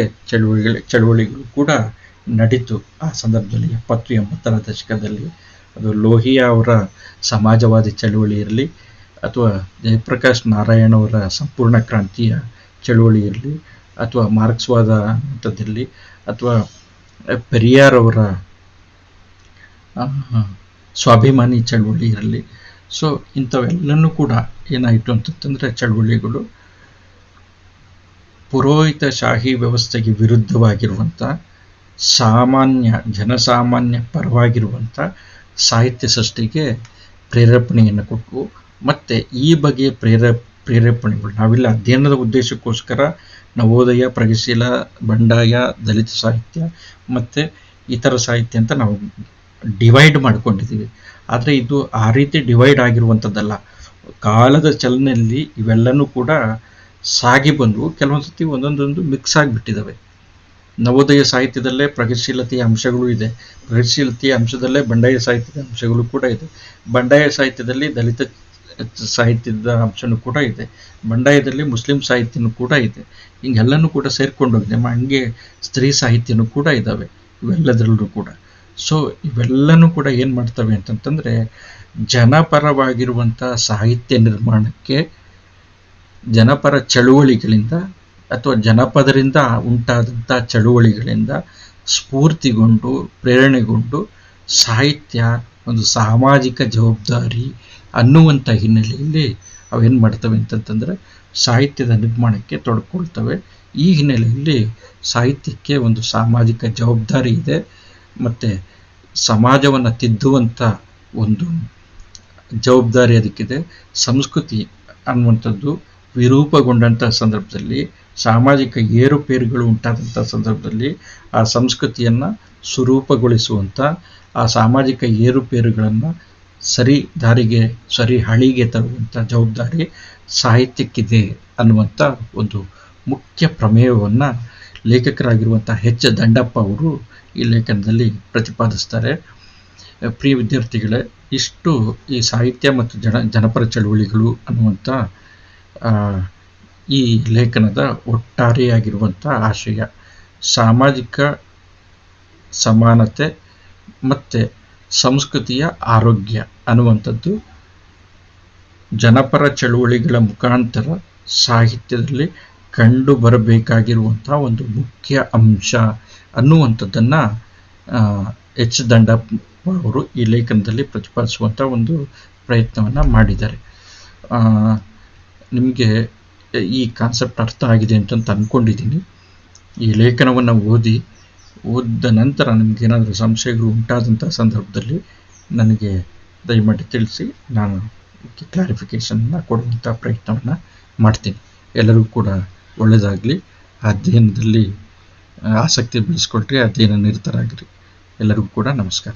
ಚಳುವಳಿಗಳು ಕೂಡ ನಡೀತು ಆ ಸಂದರ್ಭದಲ್ಲಿ. 70-80ರ ದಶಕದಲ್ಲಿ ಅದು ಲೋಹಿಯಾ ಅವರ ಸಮಾಜವಾದಿ ಚಳುವಳಿ ಇರಲಿ, ಅಥವಾ ಜಯಪ್ರಕಾಶ್ ನಾರಾಯಣ್ ಅವರ ಸಂಪೂರ್ಣ ಕ್ರಾಂತಿಯ ಚಳುವಳಿ ಇರಲಿ, ಅಥವಾ ಮಾರ್ಕ್ಸ್ವಾದ ಅಂಥದ್ದಿರಲಿ, ಅಥವಾ ಪೆರಿಯಾರ್ ಅವರ ಸ್ವಾಭಿಮಾನಿ ಚಳುವಳಿ ಇರಲಿ. ಸೊ ಇಂಥವೆಲ್ಲನೂ ಕೂಡ ಏನಾಯಿತು ಅಂತಂದರೆ ಚಳುವಳಿಗಳು ಪುರೋಹಿತಶಾಹಿ ವ್ಯವಸ್ಥೆಗೆ ವಿರುದ್ಧವಾಗಿರುವಂಥ ಜನಸಾಮಾನ್ಯ ಪರವಾಗಿರುವಂಥ ಸಾಹಿತ್ಯ ಸೃಷ್ಟಿಗೆ ಪ್ರೇರೇಪಣೆಯನ್ನು ಕೊಟ್ಟು, ಮತ್ತು ಈ ಬಗೆಯ ಪ್ರೇರೇಪಣೆಗಳು ನಾವಿಲ್ಲ ಅಧ್ಯಯನದ ಉದ್ದೇಶಕ್ಕೋಸ್ಕರ ನವೋದಯ, ಪ್ರಗತಿಶೀಲ, ಬಂಡಾಯ, ದಲಿತ ಸಾಹಿತ್ಯ ಮತ್ತು ಇತರ ಸಾಹಿತ್ಯ ಅಂತ ನಾವು ಡಿವೈಡ್ ಮಾಡ್ಕೊಂಡಿದ್ದೀವಿ. ಆದರೆ ಇದು ಆ ರೀತಿ ಡಿವೈಡ್ ಆಗಿರುವಂಥದ್ದಲ್ಲ. ಕಾಲದ ಚಲನೆಯಲ್ಲಿ ಇವೆಲ್ಲನೂ ಕೂಡ ಸಾಗಿ ಬಂದು ಕೆಲವೊಂದು ಸತಿ ಒಂದೊಂದೊಂದು ಮಿಕ್ಸ್ ಆಗಿಬಿಟ್ಟಿದ್ದಾವೆ. ನವೋದಯ ಸಾಹಿತ್ಯದಲ್ಲೇ ಪ್ರಗತಿಶೀಲತೆಯ ಅಂಶಗಳು ಇದೆ, ಪ್ರಗತಿಶೀಲತೆಯ ಅಂಶದಲ್ಲೇ ಬಂಡಾಯ ಸಾಹಿತ್ಯದ ಅಂಶಗಳು ಕೂಡ ಇದೆ, ಬಂಡಾಯ ಸಾಹಿತ್ಯದಲ್ಲಿ ದಲಿತ ಸಾಹಿತ್ಯದ ಅಂಶನೂ ಕೂಡ ಇದೆ, ಬಂಡಾಯದಲ್ಲಿ ಮುಸ್ಲಿಂ ಸಾಹಿತ್ಯನೂ ಕೂಡ ಇದೆ. ಹಿಂಗೆಲ್ಲನೂ ಕೂಡ ಸೇರ್ಕೊಂಡೋಗಿದೆ. ಹಂಗೆ ಸ್ತ್ರೀ ಸಾಹಿತ್ಯನೂ ಕೂಡ ಇದ್ದಾವೆ ಇವೆಲ್ಲದರಲ್ಲೂ ಕೂಡ. ಸೊ ಇವೆಲ್ಲನೂ ಕೂಡ ಏನು ಮಾಡ್ತವೆ ಅಂತಂತಂದರೆ ಜನಪರವಾಗಿರುವಂಥ ಸಾಹಿತ್ಯ ನಿರ್ಮಾಣಕ್ಕೆ ಜನಪರ ಚಳುವಳಿಗಳಿಂದ ಅಥವಾ ಜನಪದರಿಂದ ಉಂಟಾದಂಥ ಚಳುವಳಿಗಳಿಂದ ಸ್ಫೂರ್ತಿಗೊಂಡು, ಪ್ರೇರಣೆಗೊಂಡು ಸಾಹಿತ್ಯ ಒಂದು ಸಾಮಾಜಿಕ ಜವಾಬ್ದಾರಿ ಅನ್ನುವಂಥ ಹಿನ್ನೆಲೆಯಲ್ಲಿ ಅವೇನು ಮಾಡ್ತವೆ ಅಂತಂತಂದರೆ ಸಾಹಿತ್ಯದ ನಿರ್ಮಾಣಕ್ಕೆ ತೊಡ್ಕೊಳ್ತವೆ. ಈ ಹಿನ್ನೆಲೆಯಲ್ಲಿ ಸಾಹಿತ್ಯಕ್ಕೆ ಒಂದು ಸಾಮಾಜಿಕ ಜವಾಬ್ದಾರಿ ಇದೆ, ಮತ್ತು ಸಮಾಜವನ್ನು ತಿದ್ದುವಂಥ ಒಂದು ಜವಾಬ್ದಾರಿ ಅದಕ್ಕಿದೆ. ಸಂಸ್ಕೃತಿ ಅನ್ನುವಂಥದ್ದು ವಿರೂಪಗೊಂಡಂಥ ಸಂದರ್ಭದಲ್ಲಿ, ಸಾಮಾಜಿಕ ಏರುಪೇರುಗಳು ಉಂಟಾದಂಥ ಸಂದರ್ಭದಲ್ಲಿ ಆ ಸಂಸ್ಕೃತಿಯನ್ನು ಸುರೂಪಗೊಳಿಸುವಂಥ, ಆ ಸಾಮಾಜಿಕ ಏರುಪೇರುಗಳನ್ನು ಸರಿ ದಾರಿಗೆ, ಸರಿ ಹಳಿಗೆ ತರುವಂಥ ಜವಾಬ್ದಾರಿ ಸಾಹಿತ್ಯಕ್ಕಿದೆ ಅನ್ನುವಂಥ ಒಂದು ಮುಖ್ಯ ಪ್ರಮೇಯವನ್ನು ಲೇಖಕರಾಗಿರುವಂಥ ಎಚ್ ದಂಡಪ್ಪ ಅವರು ಈ ಲೇಖನದಲ್ಲಿ ಪ್ರತಿಪಾದಿಸ್ತಾರೆ. ಪ್ರಿಯ ವಿದ್ಯಾರ್ಥಿಗಳೇ, ಇಷ್ಟು ಈ ಸಾಹಿತ್ಯ ಮತ್ತು ಜನಪರ ಚಳುವಳಿಗಳು ಅನ್ನುವಂಥ ಈ ಲೇಖನದ ಒಟ್ಟಾರೆಯಾಗಿರುವಂಥ ಆಶಯ ಸಾಮಾಜಿಕ ಸಮಾನತೆ ಮತ್ತು ಸಂಸ್ಕೃತಿಯ ಆರೋಗ್ಯ ಅನ್ನುವಂಥದ್ದು ಜನಪರ ಚಳುವಳಿಗಳ ಮುಖಾಂತರ ಸಾಹಿತ್ಯದಲ್ಲಿ ಕಂಡು ಬರಬೇಕಾಗಿರುವಂಥ ಒಂದು ಮುಖ್ಯ ಅಂಶ ಅನ್ನುವಂಥದ್ದನ್ನು ಎಚ್ ದಂಡಪ್ಪ ಅವರು ಈ ಲೇಖನದಲ್ಲಿ ಪ್ರತಿಪಾದಿಸುವಂಥ ಒಂದು ಪ್ರಯತ್ನವನ್ನು ಮಾಡಿದ್ದಾರೆ. ನಿಮಗೆ ಈ ಕಾನ್ಸೆಪ್ಟ್ ಅರ್ಥ ಆಗಿದೆ ಅಂತ ಅಂದ್ಕೊಂಡಿದ್ದೀನಿ. ಈ ಲೇಖನವನ್ನು ಓದಿದ ನಂತರ ನಿಮಗೇನಾದರೂ ಸಂಶಯಗಳು ಉಂಟಾದಂಥ ಸಂದರ್ಭದಲ್ಲಿ ನನಗೆ ದಯಮಾಡಿ ತಿಳಿಸಿ, ನಾನು ಕ್ಲಾರಿಫಿಕೇಷನ್ನ ಕೊಡುವಂಥ ಪ್ರಯತ್ನವನ್ನು ಮಾಡ್ತೀನಿ. ಎಲ್ಲರಿಗೂ ಕೂಡ ಒಳ್ಳೆಯದಾಗಲಿ. ಅಧ್ಯಯನದಲ್ಲಿ ಆಸಕ್ತಿ ಬೆಳೆಸ್ಕೊಳ್ರಿ, ಅಧ್ಯಯನ ನಿರತರಾಗಿರಿ. ಎಲ್ಲರಿಗೂ ಕೂಡ ನಮಸ್ಕಾರ.